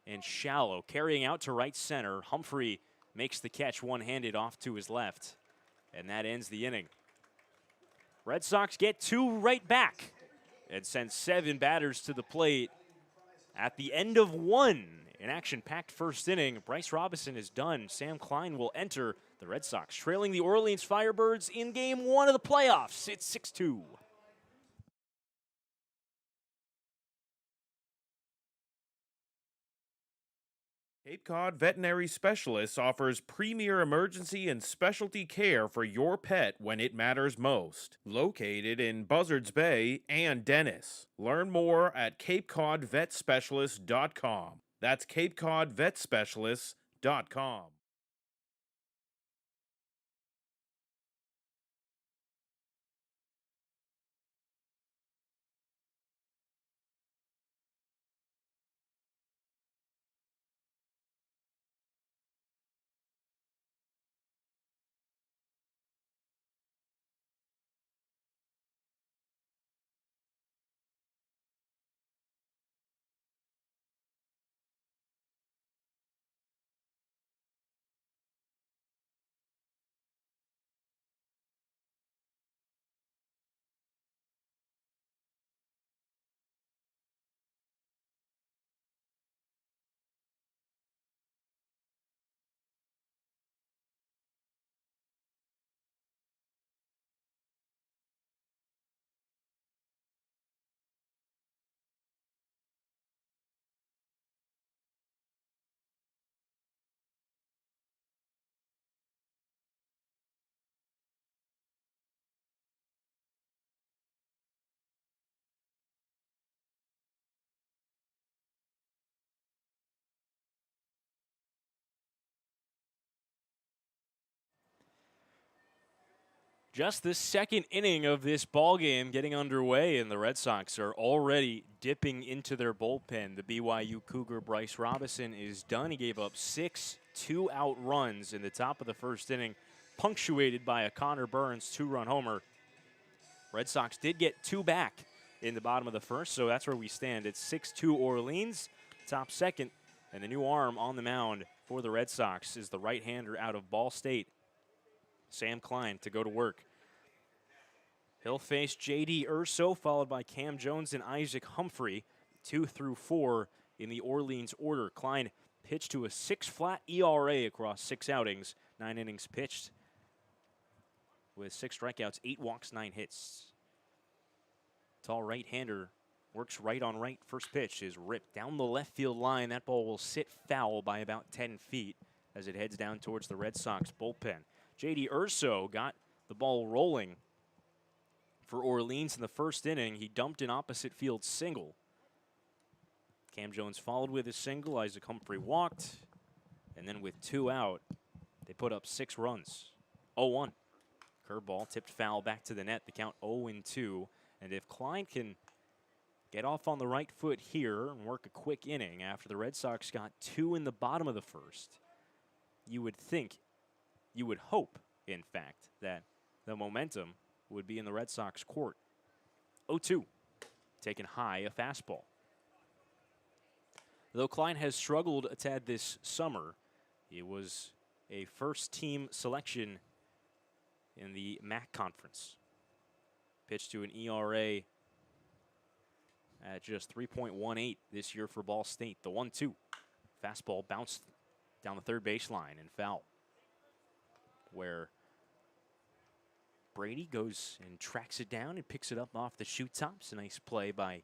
and shallow. Carrying out to right center. Humphrey makes the catch one-handed off to his left. And that ends the inning. Red Sox get 2 right back and send 7 batters to the plate at the end of 1. An action-packed first inning. Bryce Robinson is done. Sam Klein will enter. The Red Sox trailing the Orleans Firebirds in Game 1 of the playoffs. It's 6-2. Cape Cod Veterinary Specialists offers premier emergency and specialty care for your pet when it matters most. Located in Buzzards Bay and Dennis. Learn more at CapeCodVetSpecialists.com. That's CapeCodVetSpecialists.com. Just the second inning of this ball game getting underway, and the Red Sox are already dipping into their bullpen. The BYU Cougar Bryce Robinson is done. He gave up 6 two-out runs in the top of the first inning, punctuated by a Connor Burns 2-run homer. Red Sox did get 2 back in the bottom of the first, so that's where we stand. It's 6-2 Orleans, top second, and the new arm on the mound for the Red Sox is the right-hander out of Ball State, Sam Klein, to go to work. He'll face J.D. Urso, followed by Cam Jones and Isaac Humphrey, 2 through 4 in the Orleans order. Klein pitched to a 6-flat ERA across 6 outings, 9 innings pitched, with 6 strikeouts, 8 walks, 9 hits. Tall right-hander works right on right. First pitch is ripped down the left field line. That ball will sit foul by about 10 feet as it heads down towards the Red Sox bullpen. J.D. Urso got the ball rolling for Orleans in the first inning. He dumped an opposite field single. Cam Jones followed with a single. Isaac Humphrey walked. And then with 2 out, they put up 6 runs. 0-1. Curveball tipped foul back to the net. The count 0-2. And if Klein can get off on the right foot here and work a quick inning after the Red Sox got 2 in the bottom of the first, you would think, you would hope, in fact, that the momentum would be in the Red Sox court. 0-2, taken high, a fastball. Though Klein has struggled a tad this summer, he was a first-team selection in the MAC conference. Pitched to an ERA at just 3.18 this year for Ball State. The 1-2. Fastball bounced down the third baseline and foul, where Brady goes and tracks it down and picks it up off the shoot tops. A nice play by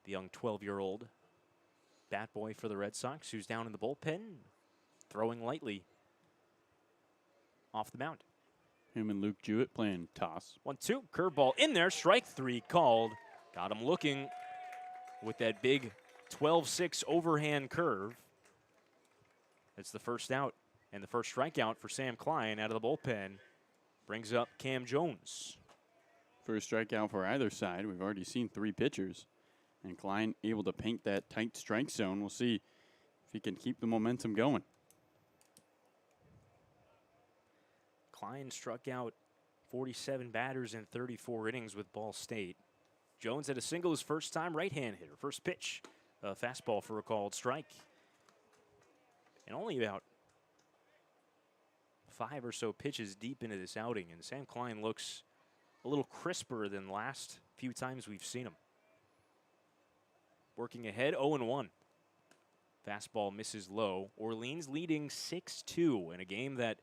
the young 12-year-old bat boy for the Red Sox, who's down in the bullpen, throwing lightly off the mound. Him and Luke Jewett playing toss. 1-2, curveball in there, strike 3 called. Got him looking with that big 12-6 overhand curve. That's the first out and the first strikeout for Sam Klein out of the bullpen. Brings up Cam Jones. First strikeout for either side. We've already seen 3 pitchers. And Klein able to paint that tight strike zone. We'll see if he can keep the momentum going. Klein struck out 47 batters in 34 innings with Ball State. Jones had a single his first time, right-hand hitter. First pitch, a fastball for a called strike. And only about 5 or so pitches deep into this outing, and Sam Klein looks a little crisper than last few times we've seen him. Working ahead, 0-1. Fastball misses low. Orleans leading 6-2 in a game that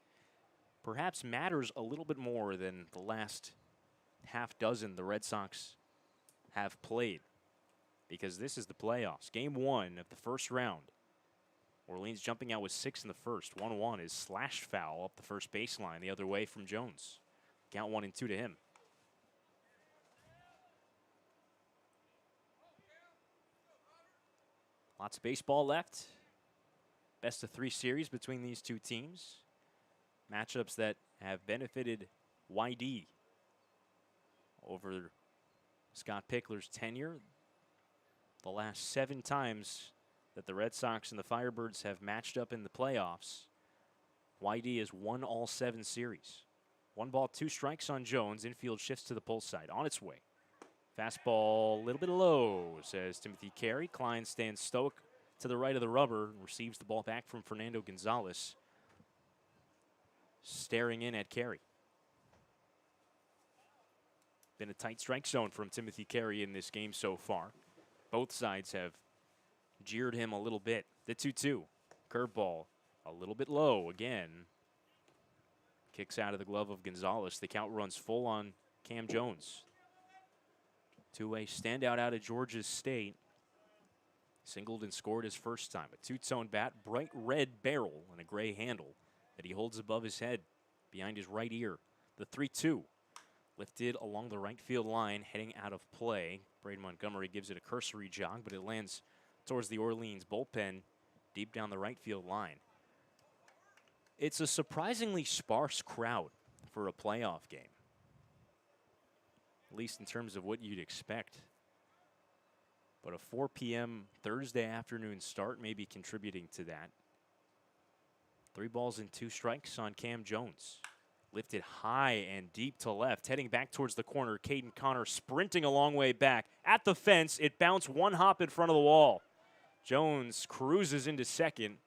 perhaps matters a little bit more than the last half dozen the Red Sox have played, because this is the playoffs. Game 1 of the first round. Orleans jumping out with 6 in the first. 1-1 is slashed foul up the first baseline the other way from Jones. Count 1-2 to him. Lots of baseball left. Best of 3 series between these two teams. Matchups that have benefited YD over Scott Pickler's tenure. The last 7 times that the Red Sox and the Firebirds have matched up in the playoffs, YD has won all 7 series. 1 ball, 2 strikes on Jones. Infield shifts to the pull side. On its way. Fastball a little bit low, says Timothy Carey. Klein stands stoic to the right of the rubber and receives the ball back from Fernando Gonzalez, staring in at Carey. Been a tight strike zone from Timothy Carey in this game so far. Both sides have jeered him a little bit. The 2-2. Curveball a little bit low again. Kicks out of the glove of Gonzalez. The count runs full on Cam Jones. Two-way standout out of Georgia State. Singled and scored his first time. A 2-tone bat, bright red barrel, and a gray handle that he holds above his head behind his right ear. The 3-2. Lifted along the right field line, heading out of play. Braden Montgomery gives it a cursory jog, but it lands towards the Orleans bullpen, deep down the right field line. It's a surprisingly sparse crowd for a playoff game, at least in terms of what you'd expect. But a 4 p.m. Thursday afternoon start may be contributing to that. 3 balls and 2 strikes on Cam Jones. Lifted high and deep to left, heading back towards the corner. Caden Connor sprinting a long way back. At the fence, it bounced 1 hop in front of the wall. Jones cruises into second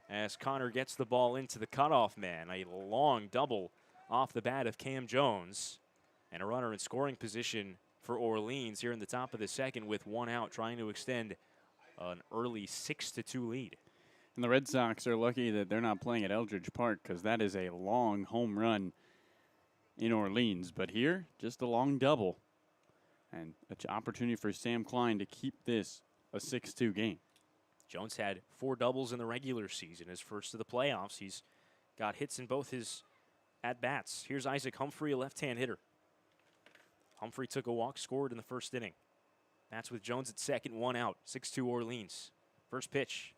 as Connor gets the ball into the cutoff man. A long double off the bat of Cam Jones. And a runner in scoring position for Orleans here in the top of the second with 1 out, trying to extend an early 6-2 lead. And the Red Sox are lucky that they're not playing at Eldridge Park, because that is a long home run in Orleans. But here, just a long double. And an opportunity for Sam Klein to keep this a 6-2 game. Jones had 4 doubles in the regular season, his first of the playoffs. He's got hits in both his at-bats. Here's Isaac Humphrey, a left-hand hitter. Humphrey took a walk, scored in the first inning. That's with Jones at second, 1 out, 6-2 Orleans. First pitch.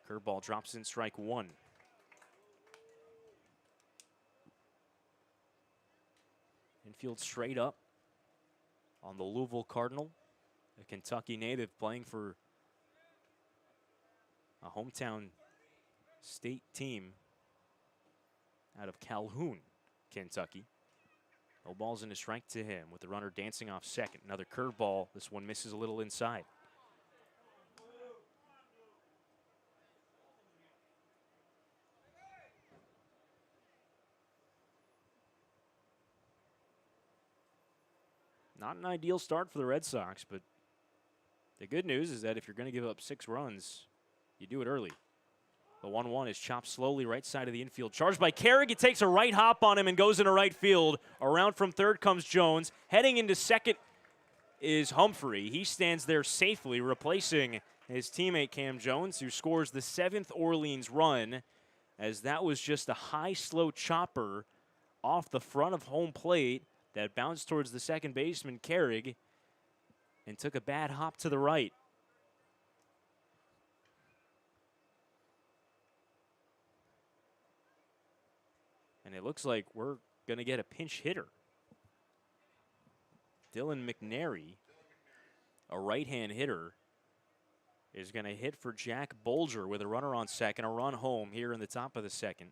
Curveball drops in, strike 1. Infield straight up on the Louisville Cardinal, a Kentucky native playing for a hometown state team out of Calhoun, Kentucky. No balls and a strike to him with the runner dancing off second. Another curveball. This one misses a little inside. Not an ideal start for the Red Sox, but the good news is that if you're going to give up 6 runs, you do it early. The 1-1 is chopped slowly right side of the infield. Charged by Carrick. It takes a right hop on him and goes into right field. Around from third comes Jones. Heading into second is Humphrey. He stands there safely, replacing his teammate Cam Jones, who scores the 7th Orleans run, as that was just a high, slow chopper off the front of home plate that bounced towards the second baseman, Carrick, and took a bad hop to the right. And it looks like we're going to get a pinch hitter. Dylan McNary, a right-hand hitter, is going to hit for Jack Bolger with a runner on second, a run home here in the top of the second.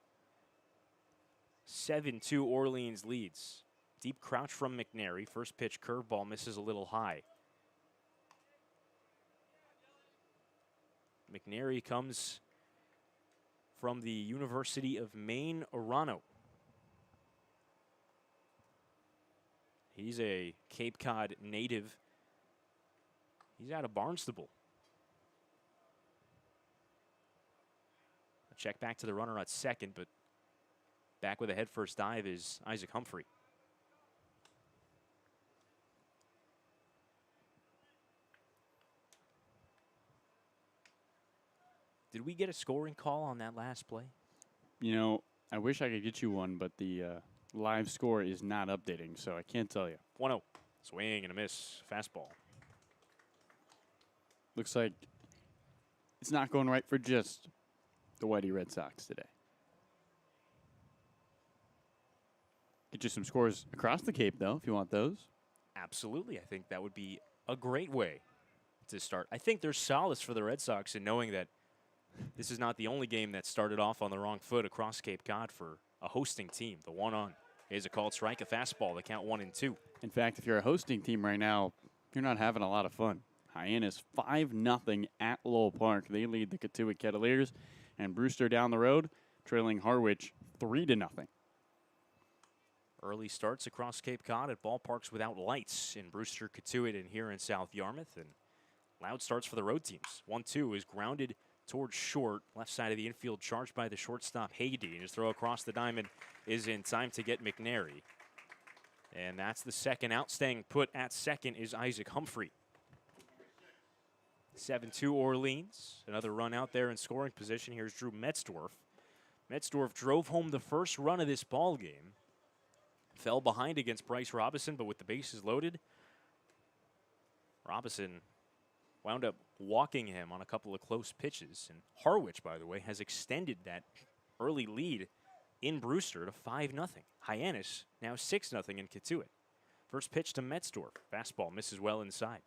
7-2 Orleans leads. Deep crouch from McNary. First pitch curveball misses a little high. McNary comes from the University of Maine, Orono. He's a Cape Cod native. He's out of Barnstable. A check back to the runner at second, but back with a head-first dive is Isaac Humphrey. Did we get a scoring call on that last play? You know, I wish I could get you one, but the live score is not updating, so I can't tell you. 1-0. Swing and a miss. Fastball. Looks like it's not going right for just the Whitey Red Sox today. Get you some scores across the Cape, though, if you want those. Absolutely. I think that would be a great way to start. I think there's solace for the Red Sox in knowing that this is not the only game that started off on the wrong foot across Cape Cod for a hosting team. The 1-on is a called strike, a fastball. The count 1-2. In fact, if you're a hosting team right now, you're not having a lot of fun. Hyenas 5-0 at Lowell Park. They lead the Katuitt Kettleers, and Brewster down the road, trailing Harwich 3-0. Early starts across Cape Cod at ballparks without lights in Brewster, Katuitt, and here in South Yarmouth. And loud starts for the road teams. 1-2 is grounded towards short, left side of the infield, charged by the shortstop Hagedy. And his throw across the diamond is in time to get McNary. And that's the second out. Staying put at second is Isaac Humphrey. 7-2 Orleans. Another run out there in scoring position. Here's Drew Metzdorf. Metzdorf drove home the first run of this ball game. Fell behind against Bryce Robinson, but with the bases loaded, Robinson wound up walking him on a couple of close pitches. And Harwich, by the way, has extended that early lead in Brewster to 5-0. Hyannis now 6-0 in Katuitt. First pitch to Metzdorf. Fastball misses well inside.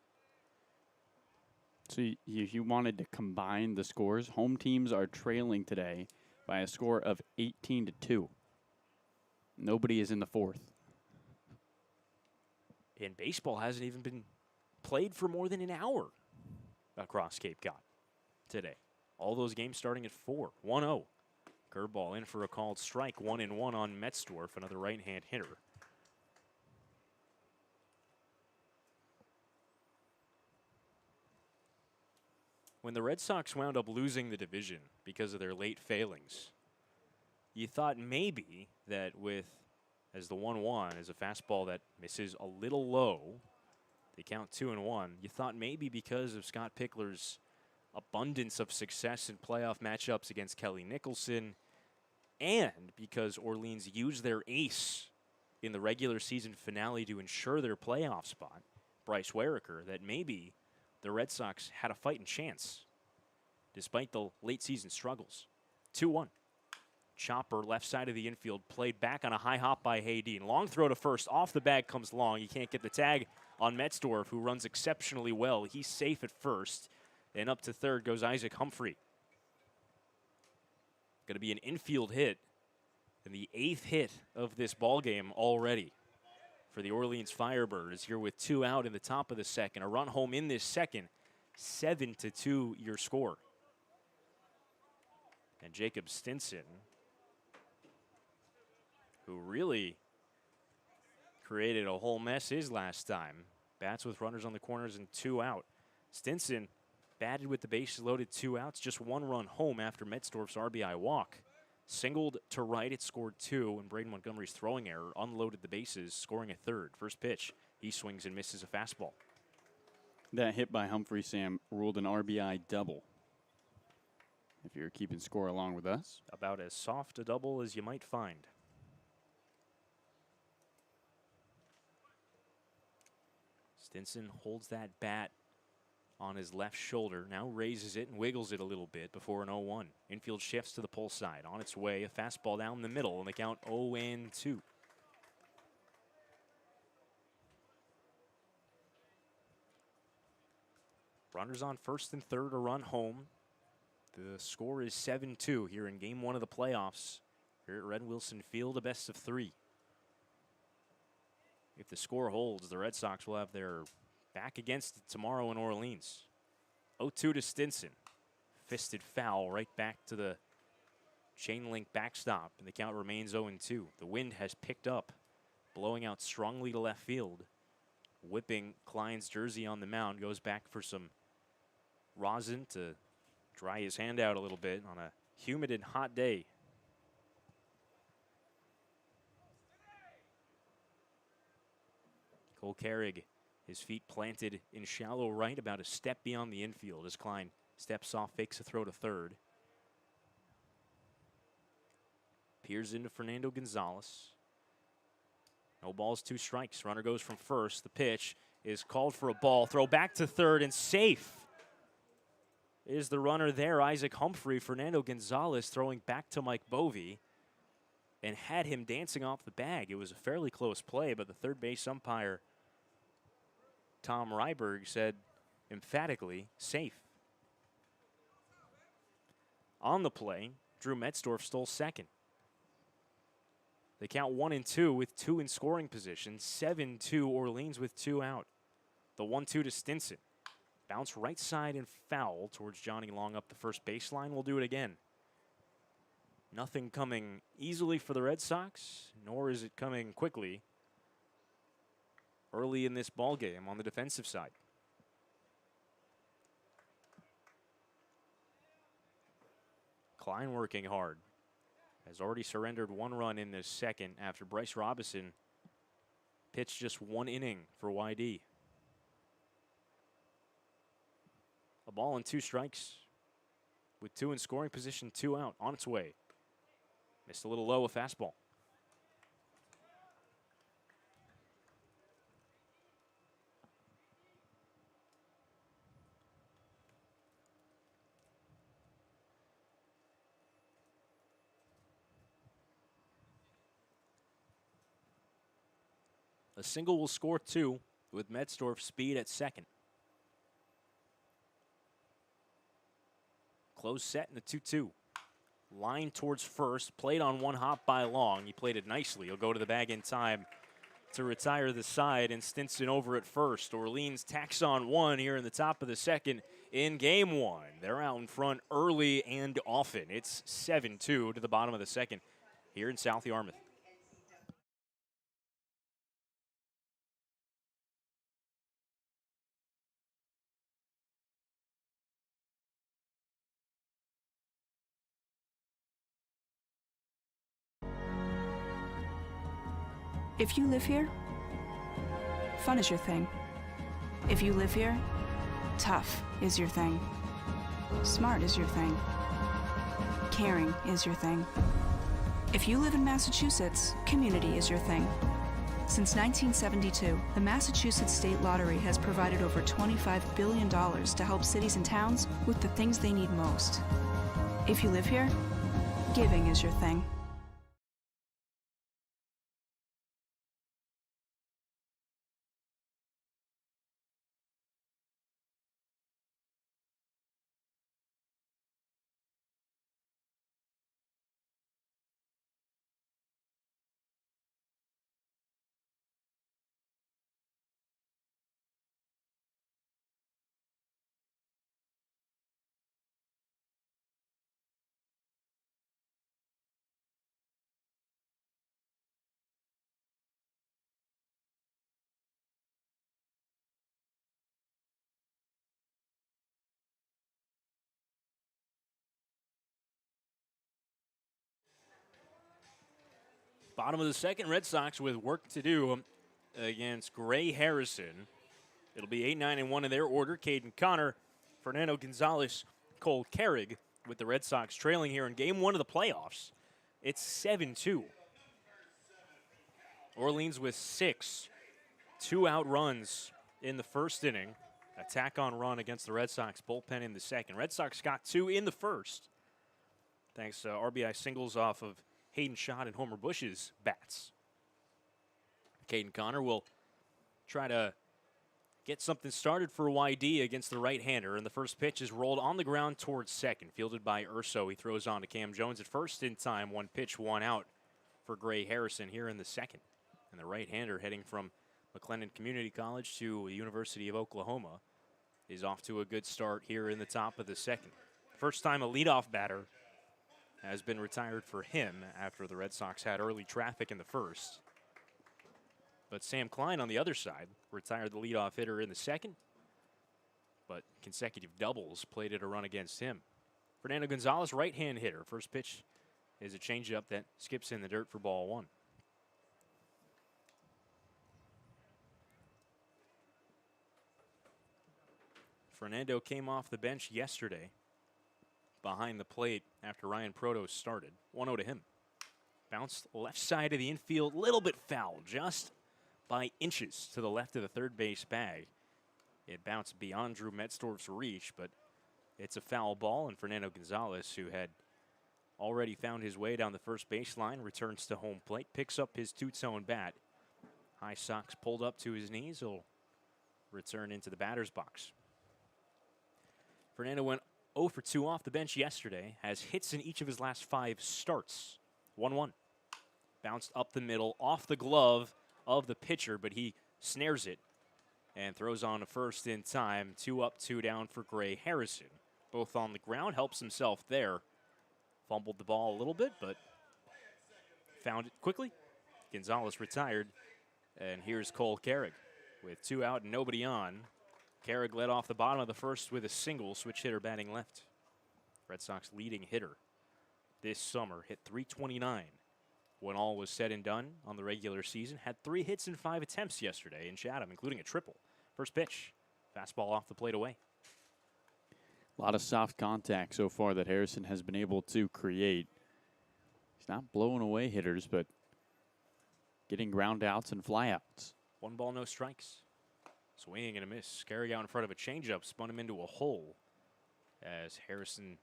So you wanted to combine the scores. Home teams are trailing today by a score of 18-2. Nobody is in the fourth. And baseball hasn't even been played for more than an hour across Cape Cod today. All those games starting at 4. 1-0. Curveball in for a called strike. 1-1 on Metzdorf, another right-hand hitter. When the Red Sox wound up losing the division because of their late failings, you thought maybe that with, as the 1-1 is a fastball that misses a little low, they count 2-1. You thought maybe because of Scott Pickler's abundance of success in playoff matchups against Kelly Nicholson, and because Orleans used their ace in the regular season finale to ensure their playoff spot, Bryce Weriker, that maybe the Red Sox had a fighting chance despite the late season struggles. 2-1. Chopper left side of the infield, played back on a high hop by Haydeen. Long throw to first, off the bag comes long. You can't get the tag on Metzdorf, who runs exceptionally well. He's safe at first, and up to third goes Isaac Humphrey. Going to be an infield hit, and the 8th hit of this ball game already for the Orleans Firebirds. Here with 2 out in the top of the second. A run home in this second. 7-2 your score. And Jacob Stinson, who really created a whole mess his last time. Bats with runners on the corners and 2 out. Stinson batted with the bases loaded, 2 outs, just 1 run home after Metzdorf's RBI walk. Singled to right, it scored 2, and Braden Montgomery's throwing error unloaded the bases, scoring a third. First pitch, he swings and misses a fastball. That hit by Humphrey, Sam, ruled an RBI double. If you're keeping score along with us. About as soft a double as you might find. Stinson holds that bat on his left shoulder, now raises it and wiggles it a little bit before an 0-1. Infield shifts to the pull side. On its way, a fastball down the middle, and the count 0-2. Runners on first and third, a run home. The score is 7-2 here in Game 1 of the playoffs here at Red Wilson Field, a best of 3. If the score holds, the Red Sox will have their back against it tomorrow in Orleans. 0-2 to Stinson. Fisted foul right back to the chain link backstop, and the count remains 0-2. The wind has picked up, blowing out strongly to left field. Whipping Klein's jersey on the mound, goes back for some rosin to dry his hand out a little bit on a humid and hot day. Cole Carrig, his feet planted in shallow right, about a step beyond the infield as Klein steps off, fakes a throw to third. Peers into Fernando Gonzalez. No balls, 2 strikes. Runner goes from first. The pitch is called for a ball. Throw back to third and safe. Is the runner there, Isaac Humphrey. Fernando Gonzalez throwing back to Mike Bovee and had him dancing off the bag. It was a fairly close play, but the third base umpire, Tom Ryberg, said emphatically, safe. On the play, Drew Metzdorf stole second. They count 1-2 with 2 in scoring position. 7-2 Orleans with 2 out. The 1-2 to Stinson. Bounce right side and foul towards Johnny Long up the first baseline. We'll do it again. Nothing coming easily for the Red Sox, nor is it coming quickly early in this ball game on the defensive side. Klein working hard. Has already surrendered 1 run in this second after Bryce Robinson pitched just 1 inning for YD. A ball and 2 strikes with 2 in scoring position, 2 out, on its way. Missed a little low, a fastball. single will score 2 with Metzdorf speed at second. Close set in the 2-2. Line towards first, played on one hop by Long. He played it nicely. He'll go to the bag in time to retire the side, and Stinson over at first. Orleans tacks on 1 here in the top of the second in game 1. They're out in front early and often. It's 7-2 to the bottom of the second here in South Yarmouth. If you live here, fun is your thing. If you live here, tough is your thing. Smart is your thing. Caring is your thing. If you live in Massachusetts, community is your thing. Since 1972, the Massachusetts State Lottery has provided over $25 billion to help cities and towns with the things they need most. If you live here, giving is your thing. Bottom of the second, Red Sox with work to do against Gray Harrison. It'll be 8-9-1 in their order. Caden Connor, Fernando Gonzalez, Cole Carrig with the Red Sox trailing here in game 1 of the playoffs. It's 7-2. Orleans with 6 2-out runs in the first inning. Attack on run against the Red Sox bullpen in the second. Red Sox got 2 in the first, thanks to RBI singles off of Hayden Schott and Homer Bush's bats. Caden Connor will try to get something started for YD against the right-hander, and the first pitch is rolled on the ground towards second, fielded by Urso. He throws on to Cam Jones at first in time. 1 pitch, 1 out for Gray Harrison here in the second. And the right-hander heading from McLennan Community College to the University of Oklahoma is off to a good start here in the top of the second. First time a leadoff batter has been retired for him after the Red Sox had early traffic in the first. But Sam Klein on the other side retired the leadoff hitter in the second, but consecutive doubles plated a run against him. Fernando Gonzalez, right-hand hitter. First pitch is a changeup that skips in the dirt for ball 1. Fernando came off the bench yesterday behind the plate after Ryan Proto started. 1-0 to him. Bounced left side of the infield, little bit foul, just by inches to the left of the third base bag. It bounced beyond Drew Metzdorf's reach, but it's a foul ball, and Fernando Gonzalez, who had already found his way down the first baseline, returns to home plate, picks up his two-tone bat. High socks pulled up to his knees. He'll return into the batter's box. Fernando went 0 for 2 off the bench yesterday, has hits in each of his last 5 starts. 1-1. Bounced up the middle, off the glove of the pitcher, but he snares it and throws on to first in time. 2 up, 2 down for Gray Harrison. Both on the ground, helps himself there. Fumbled the ball a little bit, but found it quickly. Gonzalez retired, and here's Cole Carrig with 2 out and nobody on. Carrig led off the bottom of the first with a single, switch hitter batting left. Red Sox leading hitter this summer hit .329 when all was said and done on the regular season. Had 3 hits in 5 attempts yesterday in Chatham, including a triple. First pitch, fastball off the plate away. A lot of soft contact so far that Harrison has been able to create. He's not blowing away hitters, but getting ground outs and flyouts. 1 ball, no strikes. Swing and a miss. Carrig out in front of a changeup, spun him into a hole as Harrison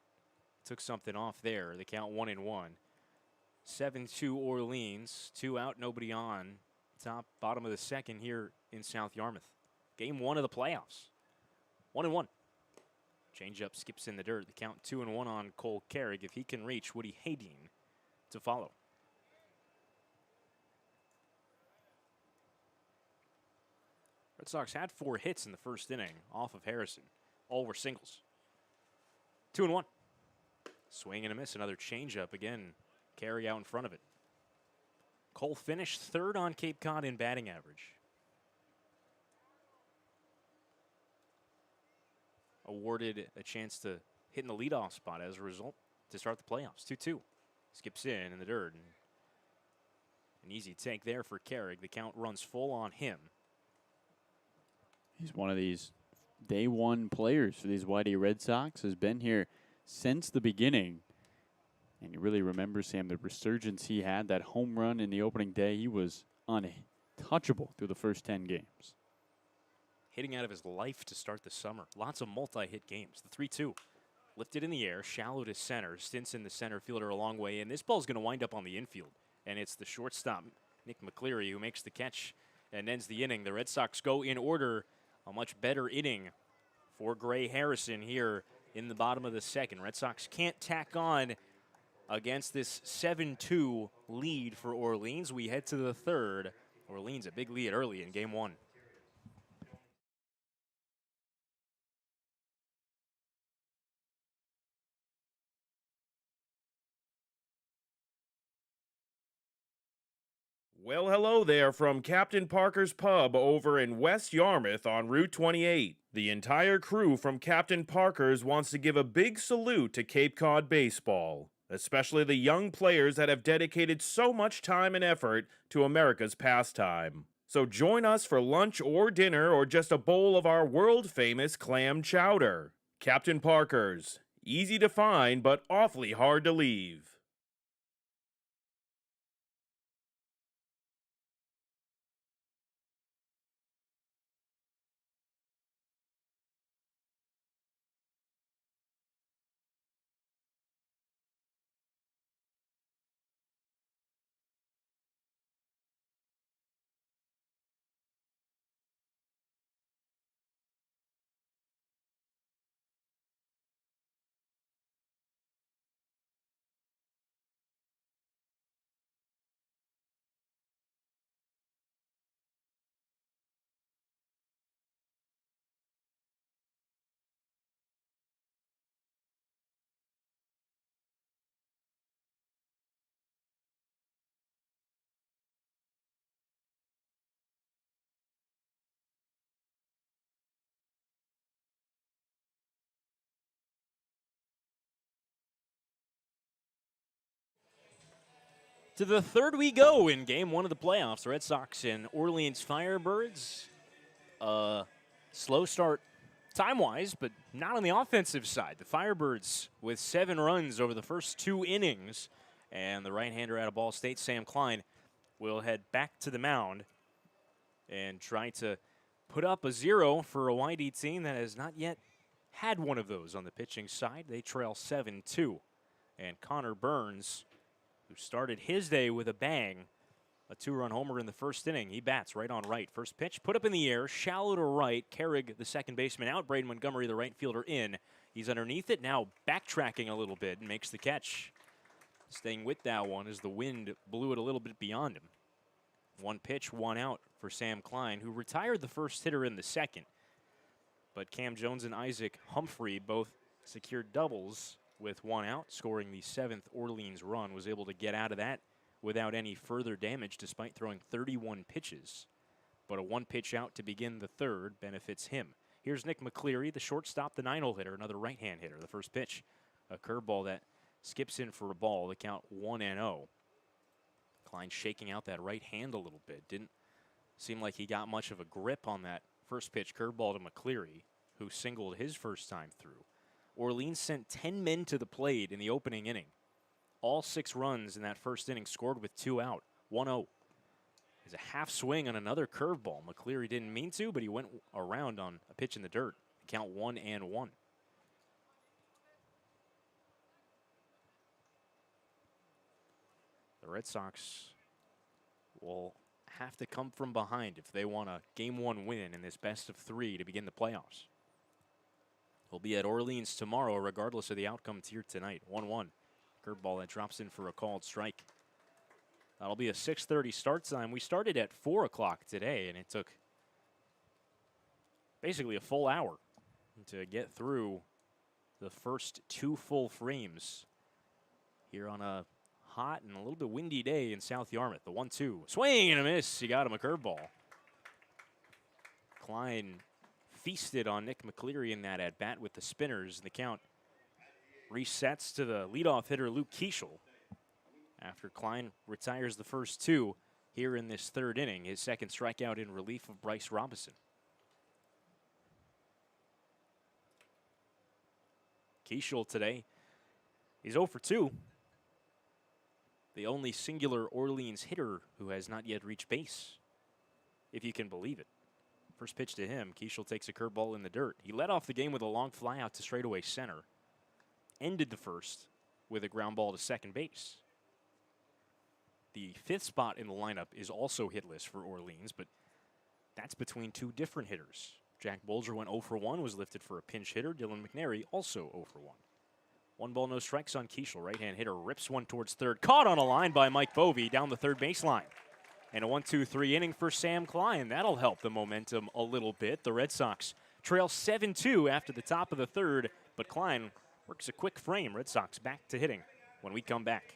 took something off there. The count 1-1. 7-2 Orleans. 2 out, nobody on. Bottom of the second here in South Yarmouth. Game 1 of the playoffs. 1-1. Changeup skips in the dirt. The count 2-1 on Cole Carrick. If he can reach Woody Hadeen to follow. Red Sox had 4 hits in the first inning off of Harrison. All were singles. 2-1. Swing and a miss. Another changeup. Again, Carey out in front of it. Cole finished 3rd on Cape Cod in batting average. Awarded a chance to hit in the leadoff spot as a result to start the playoffs. 2-2. Skips in the dirt. An easy take there for Carrick. The count runs full on him. He's one of these day one players for these Whitey Red Sox. Has been here since the beginning. And you really remember, Sam, the resurgence he had, that home run in the opening day. He was untouchable through the first 10 games. Hitting out of his life to start the summer. Lots of multi-hit games. The 3-2. Lifted in the air, shallow to center. Stinson, the center fielder, a long way in. This ball's going to wind up on the infield. And it's the shortstop, Nick McCleary, who makes the catch and ends the inning. The Red Sox go in order. A much better inning for Gray Harrison here in the bottom of the second. Red Sox can't tack on against this 7-2 lead for Orleans. We head to the third. Orleans a big lead early in game 1. Well, hello there from Captain Parker's Pub over in West Yarmouth on Route 28. The entire crew from Captain Parker's wants to give a big salute to Cape Cod baseball, especially the young players that have dedicated so much time and effort to America's pastime. So join us for lunch or dinner or just a bowl of our world-famous clam chowder. Captain Parker's. Easy to find, but awfully hard to leave. To the third we go in game 1 of the playoffs. The Red Sox and Orleans Firebirds. Slow start time-wise, but not on the offensive side. The Firebirds with 7 runs over the first 2 innings. And the right-hander out of Ball State, Sam Klein, will head back to the mound and try to put up a 0 for a YD team that has not yet had one of those on the pitching side. They trail 7-2. And Connor Burns, who started his day with a bang, a 2-run homer in the first inning. He bats right on right. First pitch, put up in the air, shallow to right. Carrig, the second baseman, out. Braden Montgomery, the right fielder, in. He's underneath it, now backtracking a little bit and makes the catch. Staying with that one as the wind blew it a little bit beyond him. 1 pitch, 1 out for Sam Klein, who retired the first hitter in the second. But Cam Jones and Isaac Humphrey both secured doubles with 1 out, scoring the 7th Orleans run. Was able to get out of that without any further damage despite throwing 31 pitches. But a 1-pitch out to begin the third benefits him. Here's Nick McCleary, the shortstop, the 9-hole hitter, another right-hand hitter. The first pitch, a curveball that skips in for a ball. The count 1-0. Klein shaking out that right hand a little bit. Didn't seem like he got much of a grip on that first pitch curveball to McCleary, who singled his first time through. Orleans sent 10 men to the plate in the opening inning. All 6 runs in that first inning scored with 2 out. 1-0. There's a half swing on another curveball. McCleary didn't mean to, but he went around on a pitch in the dirt. Count 1-1. The Red Sox will have to come from behind if they want a Game 1 win in this best of 3 to begin the playoffs. We'll be at Orleans tomorrow, regardless of the outcomes here tonight. 1-1. Curveball that drops in for a called strike. That'll be a 6:30 start time. We started at 4 o'clock today, and it took basically a full hour to get through the first 2 full frames here on a hot and a little bit windy day in South Yarmouth. The 1-2. Swing and a miss. You got him a curveball. Klein feasted on Nick McCleary in that at-bat with the spinners. The count resets to the leadoff hitter, Luke Keeschel, after Klein retires the first 2 here in this 3rd inning. His second strikeout in relief of Bryce Robinson. Keeschel today, he's 0 for 2. The only singular Orleans hitter who has not yet reached base, if you can believe it. First pitch to him, Keeschel takes a curveball in the dirt. He led off the game with a long fly out to straightaway center. Ended the first with a ground ball to second base. The 5th spot in the lineup is also hitless for Orleans, but that's between 2 different hitters. Jack Bolger went 0 for 1, was lifted for a pinch hitter. Dylan McNary also 0 for 1. 1 ball, no strikes on Keeschel. Right-hand hitter rips one towards third. Caught on a line by Mike Bovey down the third baseline. And a 1-2-3 inning for Sam Klein. That'll help the momentum a little bit. The Red Sox trail 7-2 after the top of the 3rd, but Klein works a quick frame. Red Sox back to hitting when we come back.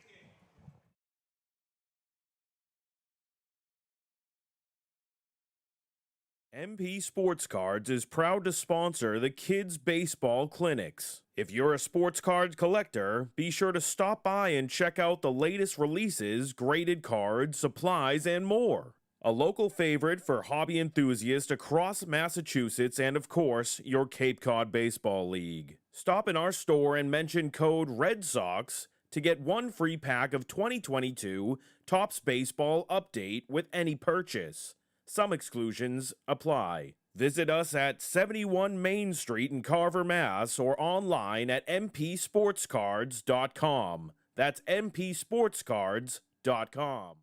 MP Sports Cards is proud to sponsor the Kids Baseball Clinics. If you're a sports card collector, be sure to stop by and check out the latest releases, graded cards, supplies, and more. A local favorite for hobby enthusiasts across Massachusetts and, of course, your Cape Cod Baseball League. Stop in our store and mention code REDSOX to get 1 free pack of 2022 Topps Baseball Update with any purchase. Some exclusions apply. Visit us at 71 Main Street in Carver, Mass. or online at mpsportscards.com. That's mpsportscards.com.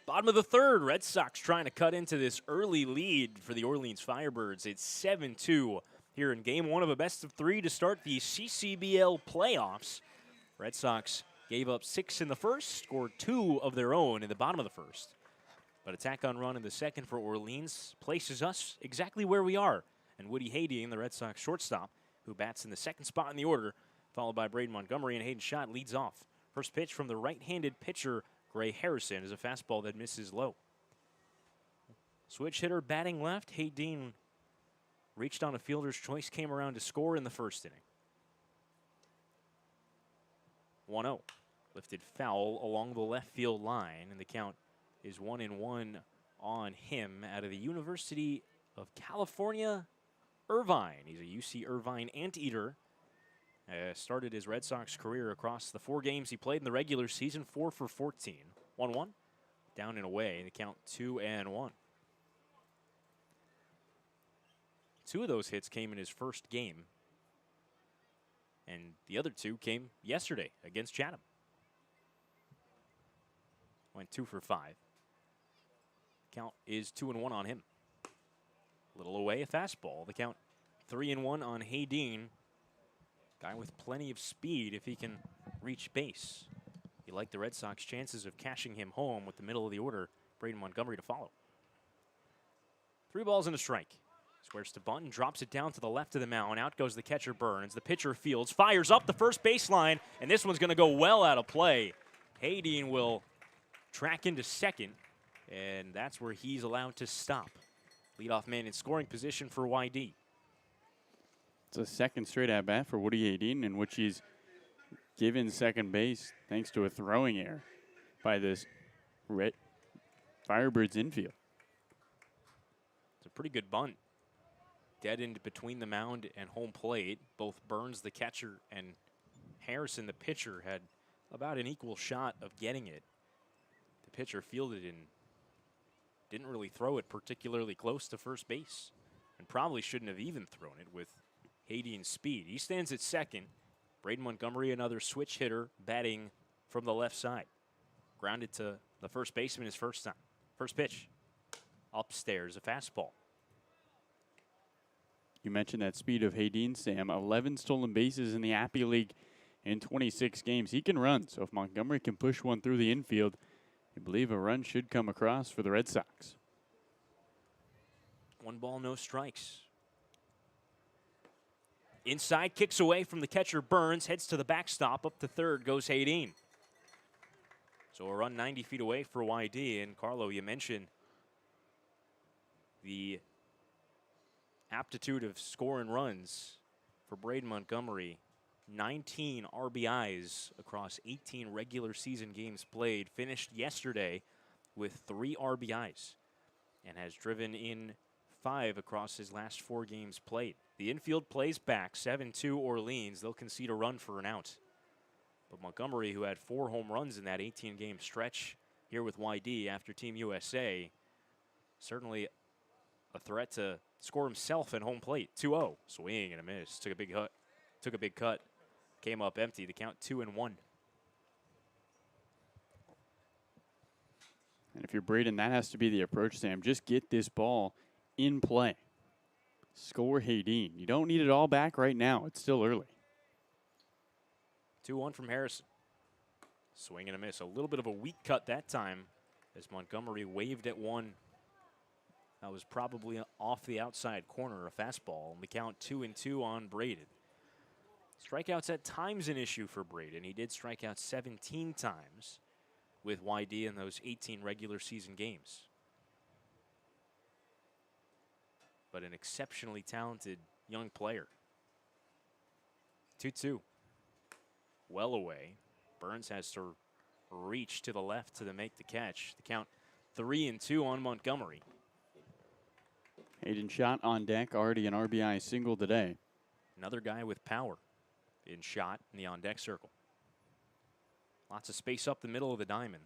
Bottom of the 3rd, Red Sox trying to cut into this early lead for the Orleans Firebirds. It's 7-2 here in Game 1 of a best of 3 to start the CCBL playoffs. Red Sox gave up 6 in the first, scored 2 of their own in the bottom of the first. But a tack-on run in the second for Orleans places us exactly where we are. And Woody Hayden, the Red Sox shortstop, who bats in the 2nd spot in the order, followed by Braden Montgomery, and Hayden's shot leads off. First pitch from the right-handed pitcher, Gray Harrison, is a fastball that misses low. Switch hitter batting left. Hayden reached on a fielder's choice, came around to score in the first inning. 1-0. Lifted foul along the left field line, and the count is 1-1 on him out of the University of California, Irvine. He's a UC Irvine anteater. Started his Red Sox career across the 4 games he played in the regular season, 4 for 14. 1-1, down and away, the count 2-1. 2 of those hits came in his first game, and the other 2 came yesterday against Chatham. Went 2 for 5. Count is 2-1 on him. Little away, a fastball. The count 3-1 on Hayden. Guy with plenty of speed if he can reach base. You like the Red Sox chances of cashing him home with the middle of the order, Braden Montgomery to follow. 3 balls and a strike. Squares to bunt and drops it down to the left of the mound. Out goes the catcher Burns. The pitcher fields, fires up the first baseline, and this one's going to go well out of play. Hayden will track into second, and that's where he's allowed to stop. Leadoff man in scoring position for YD. It's a second straight at bat for Woody Hayden, in which he's given second base thanks to a throwing error by this Firebirds infield. It's a pretty good bunt. deadened between the mound and home plate. Both Burns, the catcher, and Harrison, the pitcher, had about an equal shot of getting it. The pitcher fielded and didn't really throw it particularly close to first base, and probably shouldn't have even thrown it with Hadine's speed. He stands at second. Braden Montgomery, another switch hitter, batting from the left side. Grounded to the first baseman his first time. First pitch, upstairs, a fastball. You mentioned that speed of Hadine, Sam. 11 stolen bases in the Appy League in 26 games. He can run, so if Montgomery can push one through the infield, I believe a run should come across for the Red Sox. 1 ball, no strikes. Inside, kicks away from the catcher Burns, heads to the backstop, up to third goes Hadine. So a run 90 feet away for YD. And Carlo, you mentioned the aptitude of scoring runs for Braden Montgomery. 19 RBIs across 18 regular season games played. Finished yesterday with 3 RBIs and has driven in 5 across his last 4 games played. The infield plays back, 7-2 Orleans. They'll concede a run for an out. But Montgomery, who had 4 home runs in that 18-game stretch here with YD after Team USA, certainly a threat to score himself at home plate. 2-0, swing and a miss. Took a big cut. Came up empty. The count 2-1. And if you're Braden, that has to be the approach, Sam. Just get this ball in play. Score Hadine. You don't need it all back right now. It's still early. 2-1 from Harrison. Swing and a miss. A little bit of a weak cut that time as Montgomery waved at one. That was probably off the outside corner, a fastball. And the count 2-2 on Braden. Strikeouts at times an issue for Braden. He did strike out 17 times with YD in those 18 regular season games. But an exceptionally talented young player. 2-2. Well away. Burns has to reach to the left to make the catch. The count 3-2 on Montgomery. Hayden Schott on deck, already an RBI single today. Another guy with power in Schott in the on-deck circle. Lots of space up the middle of the diamond.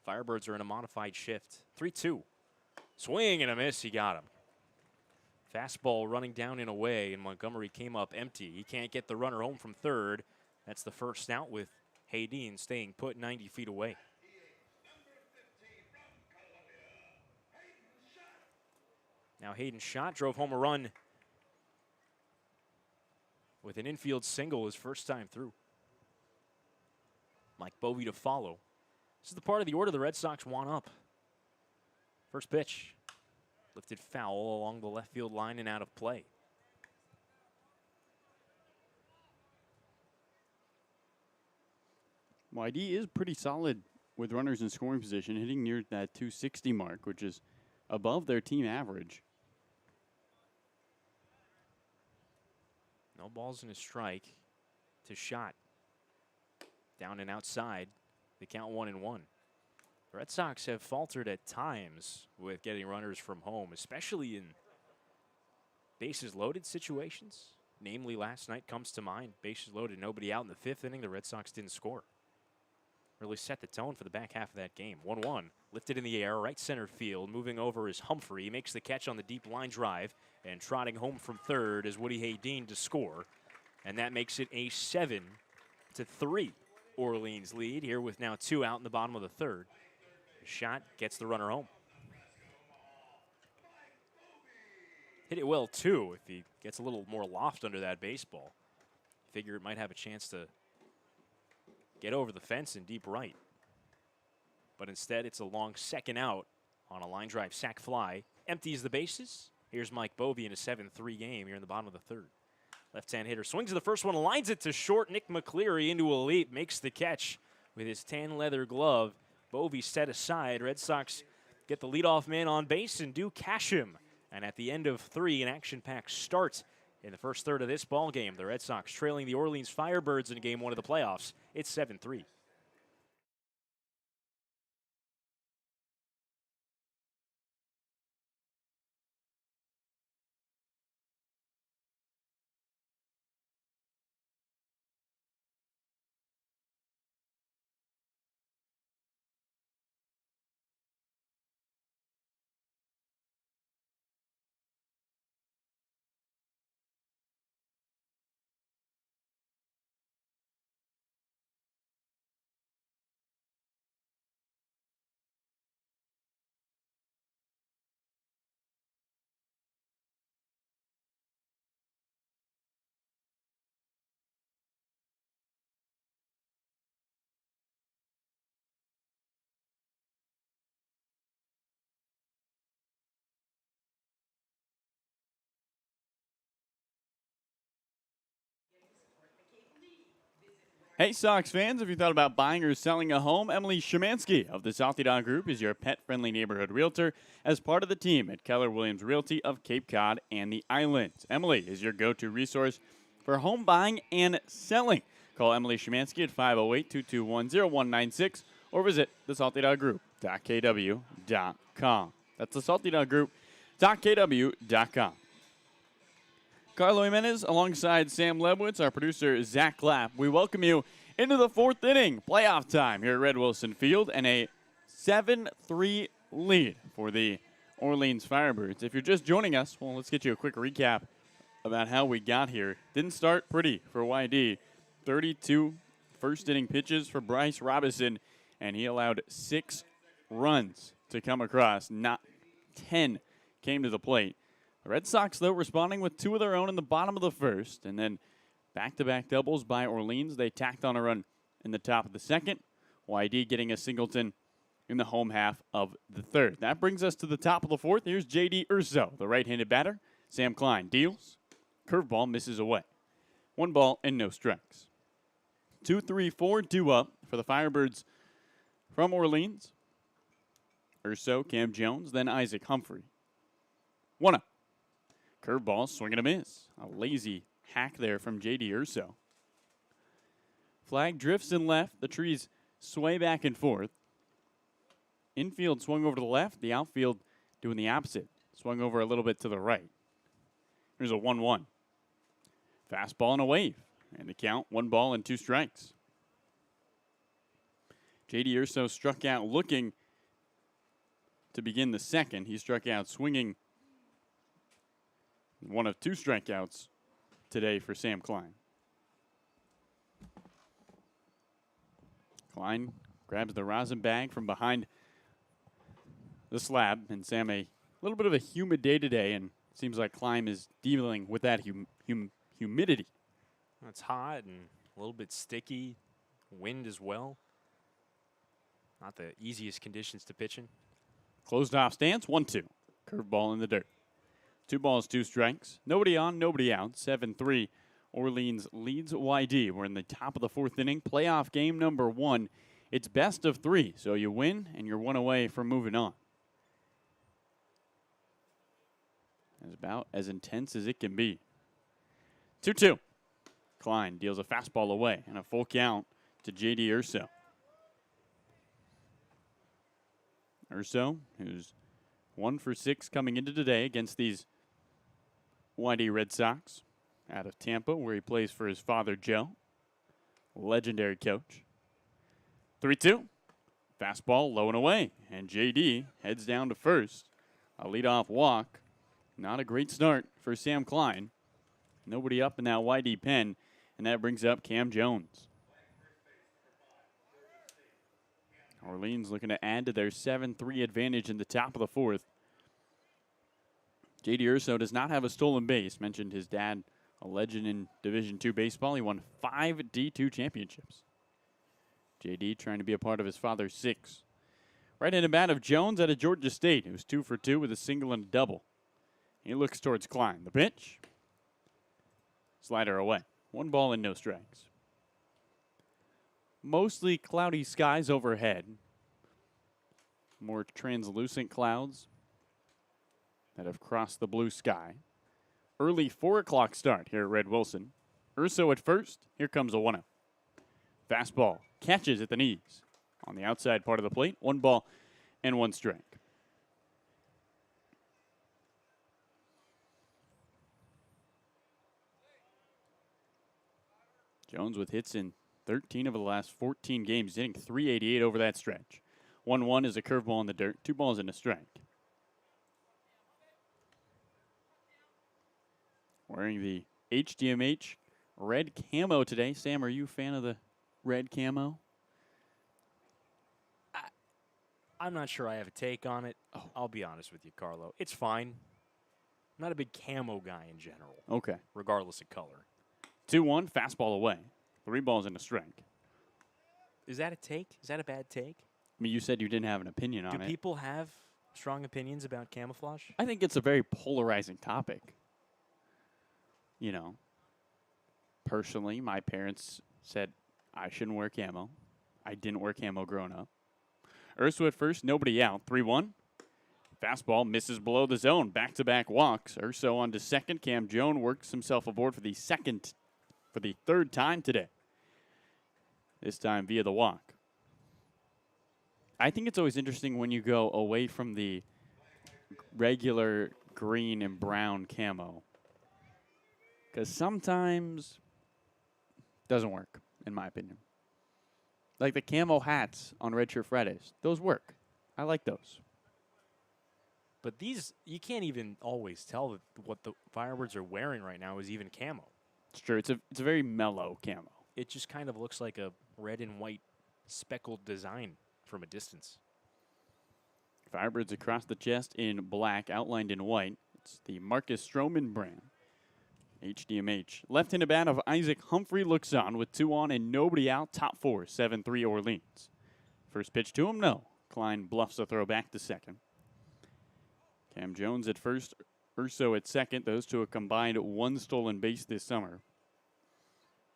Firebirds are in a modified shift. 3-2. Swing and a miss. He got him. Fastball running down and away, and Montgomery came up empty. He can't get the runner home from third. That's the first out with Hadine staying put 90 feet away. Now Hayden Schott drove home a run with an infield single his first time through. Mike Bovey to follow. This is the part of the order the Red Sox want up. First pitch. Lifted foul along the left field line and out of play. YD is pretty solid with runners in scoring position, hitting near that 260 mark, which is above their team average. No balls in a strike to Schott. Down and outside. The count 1-1. The Red Sox have faltered at times with getting runners from home, especially in bases loaded situations. Namely, last night comes to mind. Bases loaded, nobody out in the 5th inning. The Red Sox didn't score. Really set the tone for the back half of that game. 1-1, lifted in the air, right center field. Moving over is Humphrey. He makes the catch on the deep line drive. And trotting home from third is Woody Hadine to score. And that makes it a 7-3 Orleans lead here with now 2 out in the bottom of the 3rd. Schott gets the runner home. Hit it well, too, if he gets a little more loft under that baseball. Figure it might have a chance to get over the fence in deep right. But instead, it's a long second out on a line drive sac fly. Empties the bases. Here's Mike Bovey in a 7-3 game here in the bottom of the 3rd. Left-hand hitter swings to the first one, lines it to short. Nick McCleary into a leap, makes the catch with his tan leather glove. Bovey set aside. Red Sox get the leadoff man on base and do cash him. And at the end of 3, an action-packed start in the first third of this ball game. The Red Sox trailing the Orleans Firebirds in Game 1 of the playoffs. It's 7-3. Hey, Sox fans, if you thought about buying or selling a home, Emily Szymanski of the Saltydog Group is your pet-friendly neighborhood realtor as part of the team at Keller Williams Realty of Cape Cod and the Islands. Emily is your go-to resource for home buying and selling. Call Emily Szymanski at 508-221-0196 or visit thesaltydoggroup.kw.com. That's thesaltydoggroup.kw.com. Carlo Jimenez alongside Sam Lebowitz, our producer Zack Clapp. We welcome you into the fourth inning, playoff time here at Red Wilson Field, and a 7-3 lead for the Orleans Firebirds. If you're just joining us, well, let's get you a quick recap about how we got here. Didn't start pretty for YD. 32 first inning pitches for Bryce Robinson, and he allowed 6 runs to come across. Not 10 came to the plate. The Red Sox, though, responding with 2 of their own in the bottom of the first, and then back-to-back doubles by Orleans. They tacked on a run in the top of the second. YD getting a singleton in the home half of the third. That brings us to the top of the fourth. Here's J.D. Urso, the right-handed batter. Sam Klein deals. Curveball misses away. 1 ball and no strikes. 2-3-4 due up for the Firebirds from Orleans. Urso, Cam Jones, then Isaac Humphrey. 1-up. Curveball, swing and a miss. A lazy hack there from J.D. Urso. Flag drifts in left. The trees sway back and forth. Infield swung over to the left. The outfield doing the opposite. Swung over a little bit to the right. Here's a 1-1. Fastball and a wave. And the count, 1 ball and 2 strikes. J.D. Urso struck out looking to begin the second. He struck out swinging. 1 of 2 strikeouts today for Sam Klein. Klein grabs the rosin bag from behind the slab. And Sam, a little bit of a humid day today, and it seems like Klein is dealing with that humidity. It's hot and a little bit sticky. Wind as well. Not the easiest conditions to pitch in. Closed off stance, 1-2. Curveball in the dirt. 2 balls, 2 strikes. Nobody on, nobody out. 7-3. Orleans leads YD. We're in the top of the fourth inning. Playoff game number 1. It's best of 3, so you win and you're 1 away from moving on. It's about as intense as it can be. 2-2. Klein deals a fastball away and a full count to J.D. Urso. Urso, who's 1 for 6 coming into today against these YD Red Sox out of Tampa, where he plays for his father, Joe, legendary coach. 3-2. Fastball low and away, and J.D. heads down to first. A leadoff walk. Not a great start for Sam Klein. Nobody up in that YD pen, and that brings up Cam Jones. Orleans looking to add to their 7-3 advantage in the top of the fourth. J.D. Urso does not have a stolen base. Mentioned his dad, a legend in Division II baseball. He won 5 D2 championships. J.D. trying to be a part of his father's 6. Right-handed bat of Jones out of Georgia State, who's 2 for 2 with a single and a double. He looks towards Klein. The pitch. Slider away. 1 ball and no strikes. Mostly cloudy skies overhead. More translucent clouds that have crossed the blue sky. Early 4 o'clock start here at Red Wilson. Urso at first. Here comes a 1-0. Fastball catches at the knees on the outside part of the plate. 1 ball and 1 strike. Jones with hits in 13 of the last 14 games, hitting .388 over that stretch. 1-1 is a curveball in the dirt. 2 balls and a strike. Wearing the HDMH red camo today. Sam, are you a fan of the red camo? I'm not sure I have a take on it. Oh. I'll be honest with you, Carlo. It's fine. I'm not a big camo guy in general, Okay. regardless of color. 2-1, fastball away. 3 balls and a strike. Is that a take? Is that a bad take? I mean, you said you didn't have an opinion on Do it. people have strong opinions about camouflage? I think it's a very polarizing topic. You know, personally, my parents said I shouldn't wear camo. I didn't wear camo growing up. Urso at first, nobody out. 3-1. Fastball misses below the zone. Back-to-back walks. Urso on to second. Cam Jones works himself aboard for the third time today. This time via the walk. I think it's always interesting when you go away from the regular green and brown camo. Because sometimes it doesn't work, in my opinion. Like the camo hats on Redshirt Fridays. Those work. I like those. But these, you can't even always tell that what the Firebirds are wearing right now is even camo. It's true. It's a very mellow camo. It just kind of looks like a red and white speckled design from a distance. Firebirds across the chest in black, outlined in white. It's the Marcus Stroman brand. HDMH. Left-handed bat of Isaac Humphrey looks on with 2 on and nobody out. Top 4, 7-3 Orleans. First pitch to him, no. Klein bluffs a throw back to second. Cam Jones at first, Urso at second. Those two have combined 1 stolen base this summer.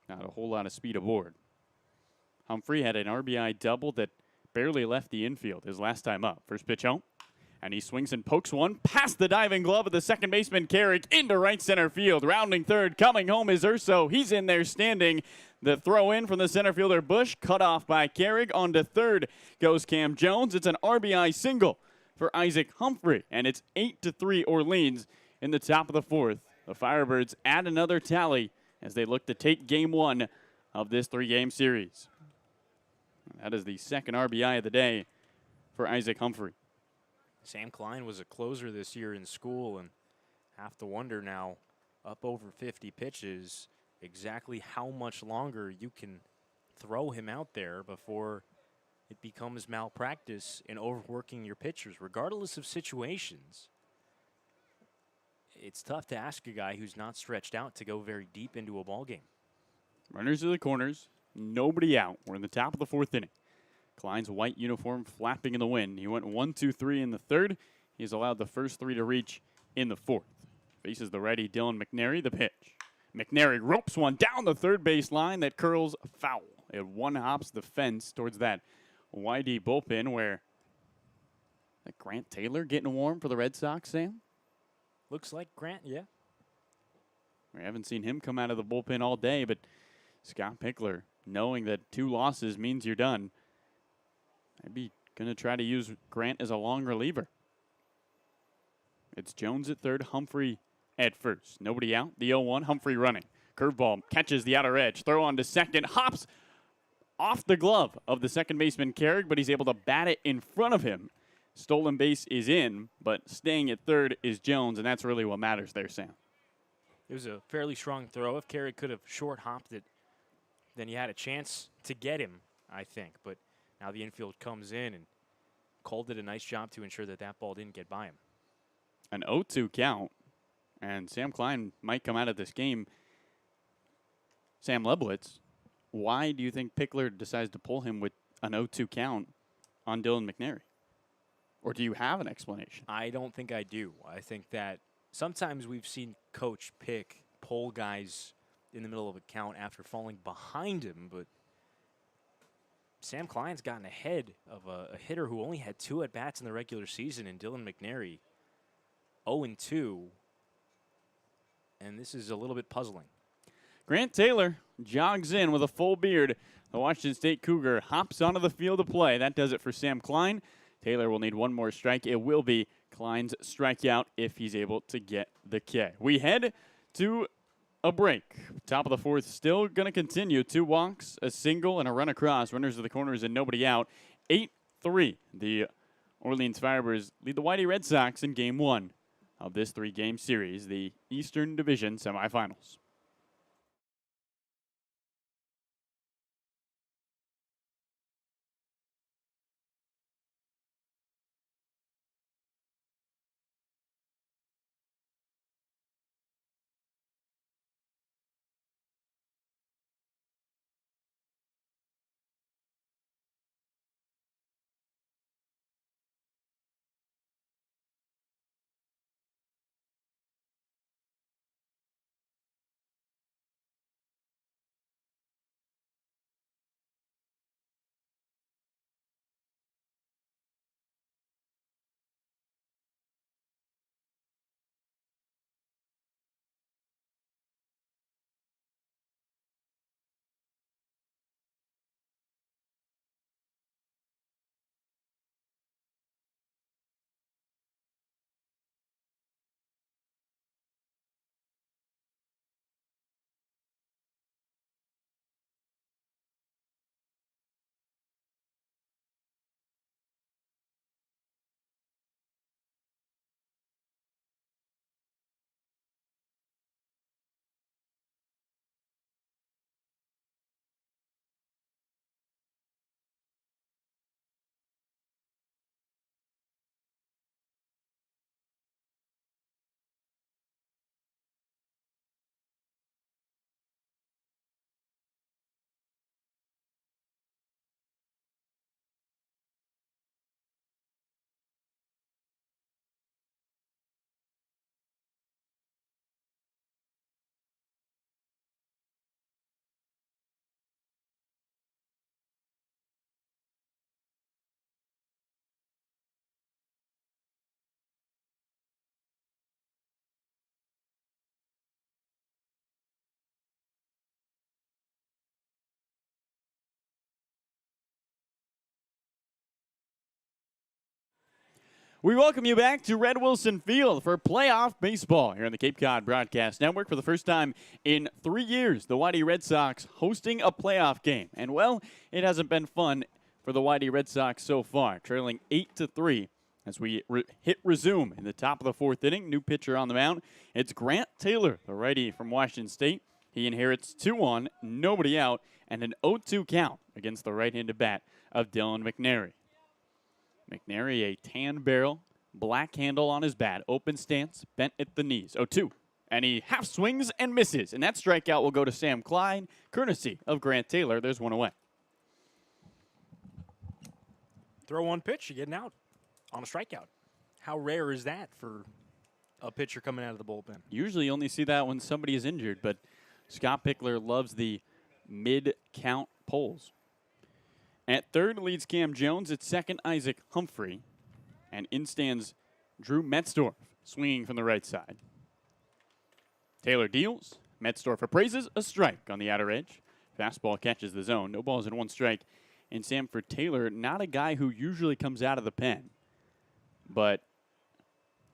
Not a whole lot of speed aboard. Humphrey had an RBI double that barely left the infield his last time up. First pitch home. And he swings and pokes one past the diving glove of the second baseman, Carrick, into right center field. Rounding third, coming home is Urso. He's in there standing. The throw in from the center fielder, Bush, cut off by Carrick. On to third goes Cam Jones. It's an RBI single for Isaac Humphrey. And it's 8-3 Orleans in the top of the 4th. The Firebirds add another tally as they look to take game 1 of this 3-game series. That is the second RBI of the day for Isaac Humphrey. Sam Klein was a closer this year in school, and have to wonder now, up over 50 pitches, exactly how much longer you can throw him out there before it becomes malpractice and overworking your pitchers, regardless of situations. It's tough to ask a guy who's not stretched out to go very deep into a ball game. Runners to the corners, nobody out. We're in the top of the 4th inning. Klein's white uniform flapping in the wind. He went 1-2-3 in the 3rd. He's allowed the first 3 to reach in the 4th. Faces the righty Dylan McNary, the pitch. McNary ropes one down the third base line that curls foul. It one-hops the fence towards that YD bullpen where Grant Taylor getting warm for the Red Sox, Sam? Looks like Grant, yeah. We haven't seen him come out of the bullpen all day, but Scott Pickler, knowing that 2 losses means you're done, maybe going to try to use Grant as a long reliever. It's Jones at third, Humphrey at first. Nobody out. The 0-1, Humphrey running. Curveball catches the outer edge. Throw on to second. Hops off the glove of the second baseman, Carrick, but he's able to bat it in front of him. Stolen base is in, but staying at third is Jones, and that's really what matters there, Sam. It was a fairly strong throw. If Carrick could have short hopped it, then you had a chance to get him, I think. But now the infield comes in, and Cole did a nice job to ensure that that ball didn't get by him. An 0-2 count, and Sam Klein might come out of this game. Sam Lebowitz, why do you think Pickler decides to pull him with an 0-2 count on Dylan McNary? Or do you have an explanation? I don't think I do. I think that sometimes we've seen Coach Pick pull guys in the middle of a count after falling behind him, but Sam Klein's gotten ahead of a hitter who only had 2 at-bats in the regular season, and Dylan McNary 0-2, and this is a little bit puzzling. Grant Taylor jogs in with a full beard. The Washington State Cougar hops onto the field of play. That does it for Sam Klein. Taylor will need one more strike. It will be Klein's strikeout if he's able to get the K. We head to a break. Top of the 4th still going to continue. 2 walks, a single, and a run across. Runners to the corners and nobody out. 8-3. The Orleans Firebirds lead the Whitey Red Sox in Game 1 of this 3-game series, the Eastern Division semifinals. We welcome you back to Red Wilson Field for playoff baseball here on the Cape Cod Broadcast Network. For the first time in 3 years, the YD Red Sox hosting a playoff game. And, well, it hasn't been fun for the YD Red Sox so far, trailing 8-3 as we hit resume in the top of the fourth inning. New pitcher on the mound. It's Grant Taylor, the righty from Washington State. He inherits 2-1, nobody out, and an 0-2 count against the right-handed bat of Dylan McNary. McNary, a tan barrel, black handle on his bat, open stance, bent at the knees. 0-2. And he half swings and misses. And that strikeout will go to Sam Klein, courtesy of Grant Taylor. There's one away. Throw one pitch, you're getting out on a strikeout. How rare is that for a pitcher coming out of the bullpen? Usually you only see that when somebody is injured, but Scott Pickler loves the mid-count pulls. At third leads Cam Jones. At second, Isaac Humphrey. And in stands Drew Metzdorf, swinging from the right side. Taylor deals. Metzdorf appraises a strike on the outer edge. Fastball catches the zone. No balls and one strike. And Sam, for Taylor, not a guy who usually comes out of the pen. But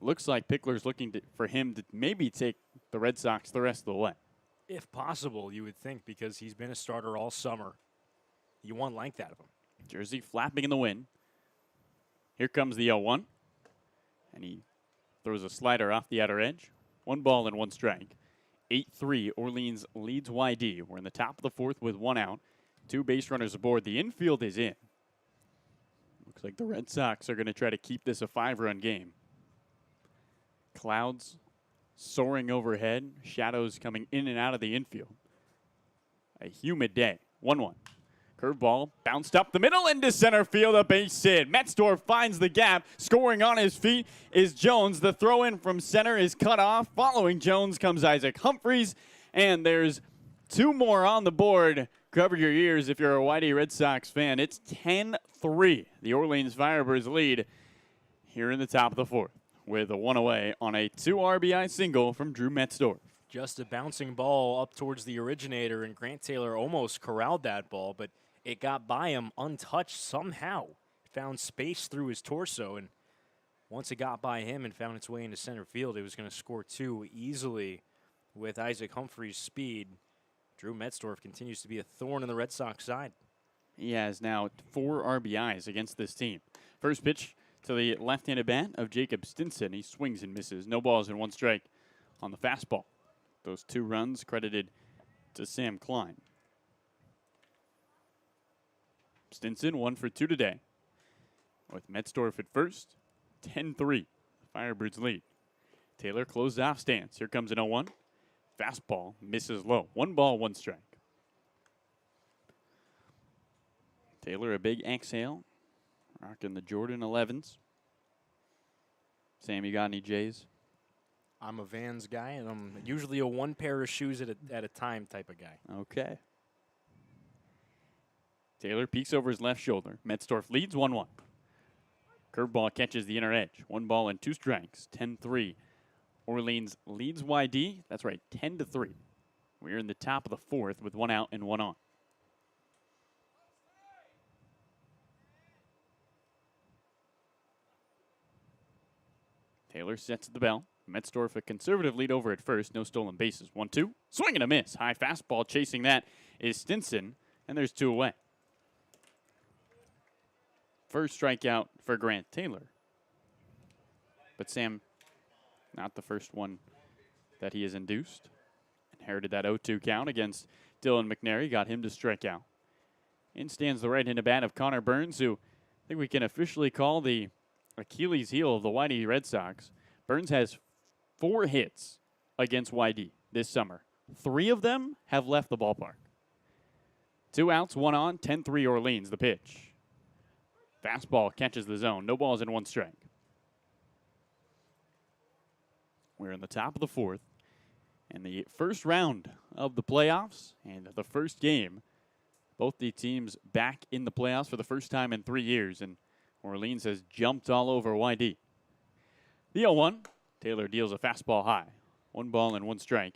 looks like Pickler's looking for him to maybe take the Red Sox the rest of the way. If possible, you would think, because he's been a starter all summer. You want like that of him. Jersey flapping in the wind. Here comes the 0-1. And he throws a slider off the outer edge. 1 ball and 1 strike. 8-3, Orleans leads YD. We're in the top of the fourth with 1 out. 2 base runners aboard. The infield is in. Looks like the Red Sox are going to try to keep this a 5-run game. Clouds soaring overhead. Shadows coming in and out of the infield. A humid day. 1-1. Curveball bounced up the middle into center field, a base hit. Metzdorf finds the gap. Scoring on his feet is Jones. The throw in from center is cut off. Following Jones comes Isaac Humphreys. And there's 2 more on the board. Cover your ears if you're a YD Red Sox fan. It's 10-3. The Orleans Firebirds lead here in the top of the fourth with a 1 away on a 2 RBI single from Drew Metzdorf. Just a bouncing ball up towards the originator, and Grant Taylor almost corralled that ball, but it got by him untouched somehow. Found space through his torso, and once it got by him and found its way into center field, it was going to score 2 easily with Isaac Humphrey's speed. Drew Metzdorf continues to be a thorn in the Red Sox side. He has now 4 RBIs against this team. First pitch to the left-handed bat of Jacob Stinson. He swings and misses. No balls and 1 strike on the fastball. Those 2 runs credited to Sam Klein. Stinson 1 for 2 today. With Metzdorf at first, 10-3. The Firebirds lead. Taylor closed off stance. Here comes an 0-1. Fastball misses low. 1 ball, 1 strike. Taylor a big exhale. Rocking the Jordan 11s. Sam, you got any J's? I'm a Vans guy, and I'm usually a 1 pair of shoes at a time type of guy. Okay. Taylor peeks over his left shoulder. Metzdorf leads 1-1. Curveball catches the inner edge. 1 ball and 2 strikes. 10-3. Orleans leads YD. That's right, 10-3. We're in the top of the fourth with 1 out and 1 on. Taylor sets the bell. Metzdorf a conservative lead over at first. No stolen bases. 1-2. Swing and a miss. High fastball chasing that is Stinson. And there's 2 away. First strikeout for Grant Taylor. But Sam, not the first one that he has induced. Inherited that 0-2 count against Dylan McNary. Got him to strike out. In stands the right-handed bat of Connor Burns, who I think we can officially call the Achilles heel of the YD Red Sox. Burns has 4 hits against YD this summer. 3 of them have left the ballpark. 2 outs, 1 on, 10-3 Orleans, the pitch. Fastball catches the zone. No balls and 1 strike. We're in the top of the fourth. And the first round of the playoffs and the first game. Both the teams back in the playoffs for the first time in 3 years. And Orleans has jumped all over YD. The 0-1. Taylor deals a fastball high. 1 ball and 1 strike.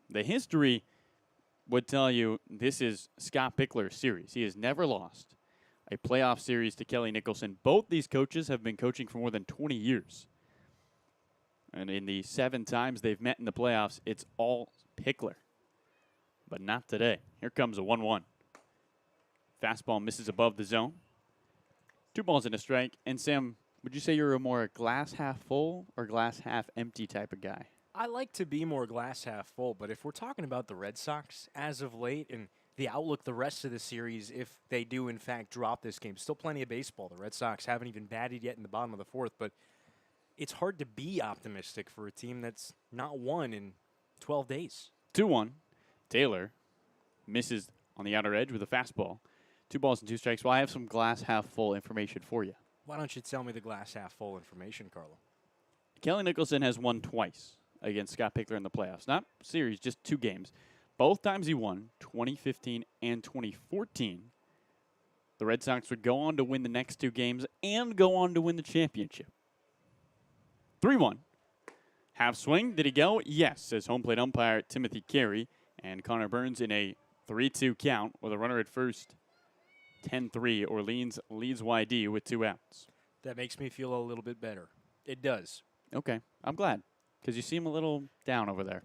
The history would tell you this is Scott Pickler's series. He has never lost a playoff series to Kelly Nicholson. Both these coaches have been coaching for more than 20 years. And in the 7 times they've met in the playoffs, it's all Pickler. But not today. Here comes a 1-1. Fastball misses above the zone. 2 balls and a strike. And Sam, would you say you're a more glass half full or glass half empty type of guy? I like to be more glass half full, but if we're talking about the Red Sox as of late and the outlook the rest of the series, if they do in fact drop this game, still plenty of baseball. The Red Sox haven't even batted yet in the bottom of the 4th, but it's hard to be optimistic for a team that's not won in 12 days. 2-1. Taylor misses on the outer edge with a fastball. 2 balls and 2 strikes. Well, I have some glass half full information for you. Why don't you tell me the glass half full information, Carlo? Kelly Nicholson has won twice against Scott Pickler in the playoffs. Not series, just 2 games. Both times he won, 2015 and 2014. The Red Sox would go on to win the next 2 games and go on to win the championship. 3-1. Half swing. Did he go? Yes, says home plate umpire Timothy Carey. And Connor Burns in a 3-2 count with a runner at first. 10-3. Orleans leads YD with 2 outs. That makes me feel a little bit better. It does. Okay. I'm glad, because you seem a little down over there.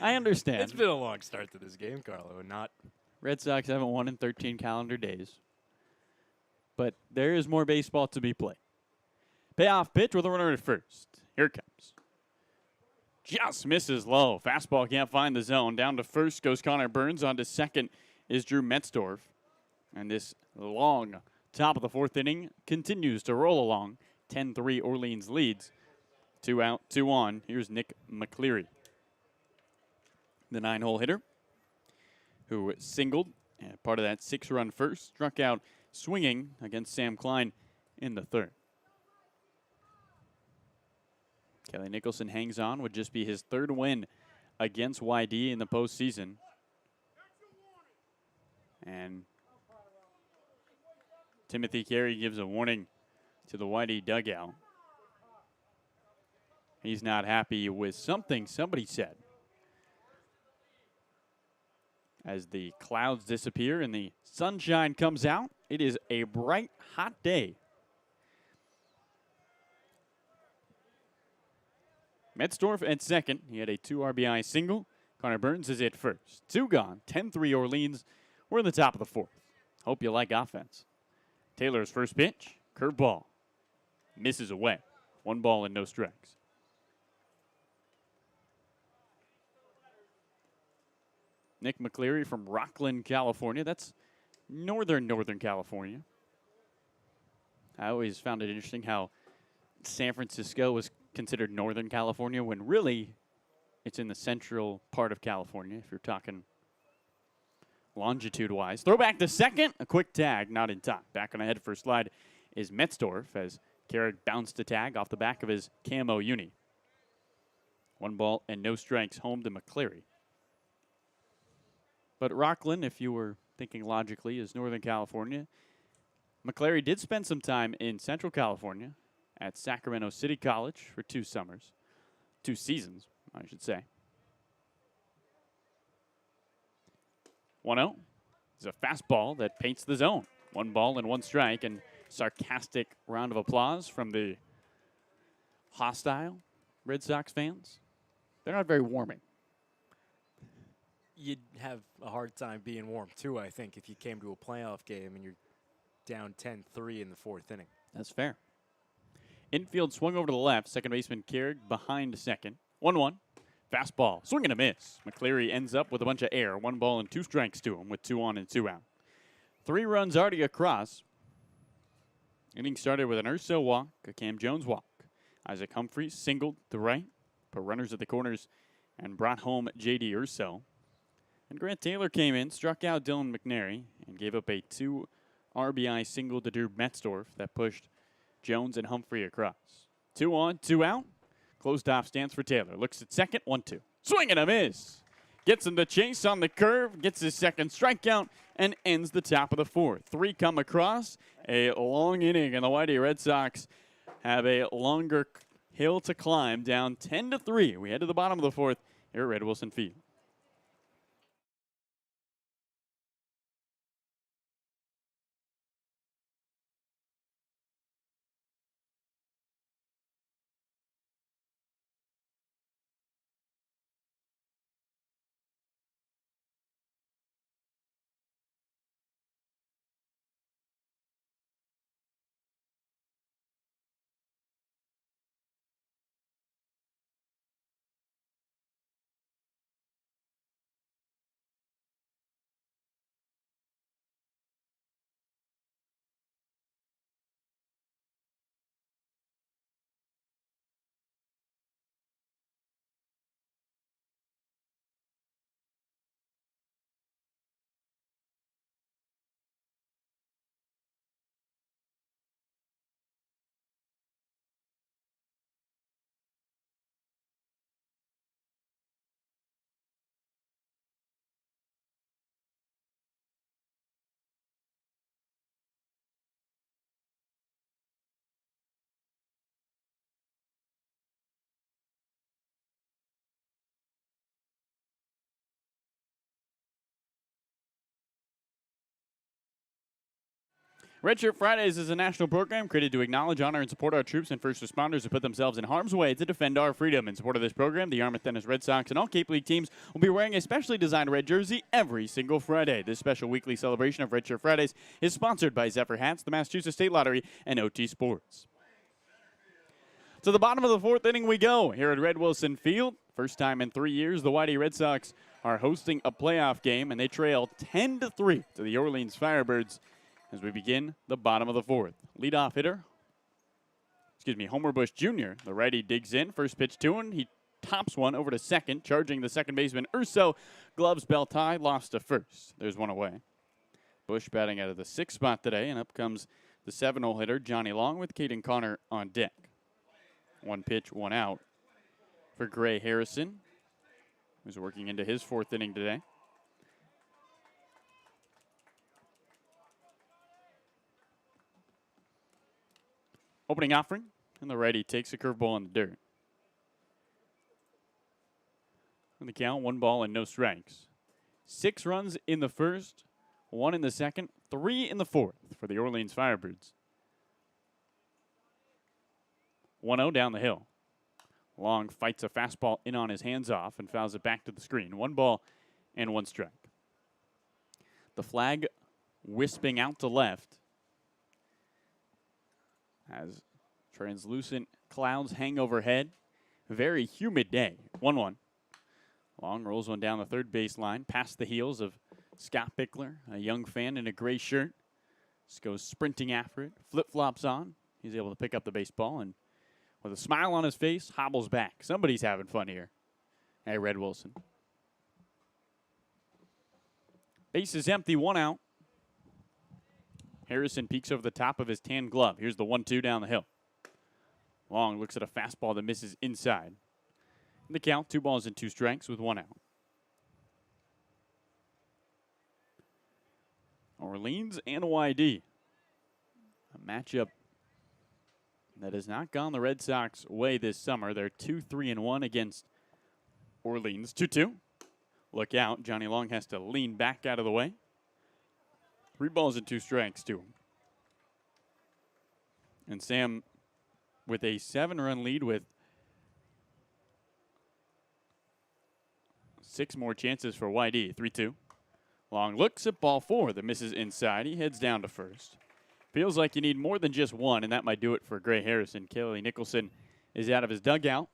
I understand. It's been a long start to this game, Carlo, and not... Red Sox haven't won in 13 calendar days. But there is more baseball to be played. Payoff pitch with a runner at first. Here it comes. Just misses low. Fastball can't find the zone. Down to first goes Connor Burns. On to second is Drew Metzdorf. And this long top of the 4th inning continues to roll along. 10-3 Orleans leads. 2 out, 2 on. Here's Nick McCleary, the 9-hole hitter, who singled and part of that 6-run first. Struck out swinging against Sam Klein in the 3rd. Kelly Nicholson hangs on. Would just be his 3rd win against YD in the postseason. And Timothy Carey gives a warning to the YD dugout. He's not happy with something somebody said. As the clouds disappear and the sunshine comes out, it is a bright, hot day. Metzdorf at second. He had a 2 RBI single. Connor Burns is at first. 2 gone. 10-3 Orleans. We're in the top of the 4th. Hope you like offense. Taylor's first pitch. Curveball. Misses away. 1 ball and no strikes. Nick McCleary from Rockland, California. That's northern California. I always found it interesting how San Francisco was considered Northern California when really it's in the central part of California, if you're talking longitude-wise. Throw back to second. A quick tag, not in time. Back on ahead for slide is Metzdorf as Carrick bounced a tag off the back of his camo uni. 1 ball and no strikes home to McCleary. But Rockland, if you were thinking logically, is Northern California. McCleary did spend some time in Central California at Sacramento City College for 2 summers. 2 seasons, I should say. 1-0 is a fastball that paints the zone. 1 ball and 1 strike, and sarcastic round of applause from the hostile Red Sox fans. They're not very warming. You'd have a hard time being warm, too, I think, if you came to a playoff game and you're down 10-3 in the 4th inning. That's fair. Infield swung over to the left. Second baseman Carrick behind second. 1-1. Fastball. Swing and a miss. McCleary ends up with a bunch of air. 1 ball and 2 strikes to him with 2 on and 2 out. 3 runs already across. Inning started with an Urso walk, a Cam Jones walk. Isaac Humphries singled to right, put runners at the corners, and brought home J.D. Urso. And Grant Taylor came in, struck out Dylan McNary, and gave up a 2 RBI single to Drew Metzdorf that pushed Jones and Humphrey across. 2 on, 2 out. Closed off stance for Taylor. Looks at second, 1-2. Swing and a miss. Gets him to chase on the curve, gets his second strikeout, and ends the top of the 4th. 3 come across. A long inning, and the YD Red Sox have a longer hill to climb, down 10-3. We head to the bottom of the 4th here at Red Wilson Field. Redshirt Fridays is a national program created to acknowledge, honor, and support our troops and first responders who put themselves in harm's way to defend our freedom. In support of this program, the Yarmouth Tennis Red Sox and all Cape League teams will be wearing a specially designed red jersey every single Friday. This special weekly celebration of Redshirt Fridays is sponsored by Zephyr Hats, the Massachusetts State Lottery, and OT Sports. To the bottom of the fourth inning we go here at Red Wilson Field. First time in 3 years, the Whitey Red Sox are hosting a playoff game, and they trail 10-3 to the Orleans Firebirds as we begin the bottom of the fourth. Leadoff hitter, Homer Bush Jr., the righty digs in. First pitch to him. He tops one over to second, charging the second baseman Urso. Gloves belt high, lost to first. There's one away. Bush batting out of the sixth spot today, and up comes the 7-hole hitter, Johnny Long, with Caden Connor on deck. One pitch, one out for Gray Harrison, who's working into his fourth inning today. Opening offering, and the righty takes a curveball in the dirt. On the count, 1 ball and no strikes. 6 runs in the first, 1 in the second, 3 in the fourth for the Orleans Firebirds. 1-0 down the hill. Long fights a fastball in on his hands off and fouls it back to the screen. 1 ball and 1 strike. The flag wisping out to left as translucent clouds hang overhead. Very humid day. 1-1. Long rolls one down the third baseline, past the heels of Scott Pickler, a young fan in a gray shirt. Just goes sprinting after it, flip-flops on. He's able to pick up the baseball and, with a smile on his face, hobbles back. Somebody's having fun here at Red Wilson. Base is empty, 1 out. Harrison peeks over the top of his tan glove. Here's the 1-2 down the hill. Long looks at a fastball that misses inside. In the count, 2 balls and 2 strikes with 1 out. Orleans and YD. A matchup that has not gone the Red Sox way this summer. They're 2-3-1 against Orleans. 2-2. Look out. Johnny Long has to lean back out of the way. 3 balls and 2 strikes to him. And Sam, with a 7-run lead with 6 more chances for YD. 3-2. Long looks at ball 4 that misses inside. He heads down to first. Feels like you need more than just 1, and that might do it for Gray Harrison. Kelly Nicholson is out of his dugout,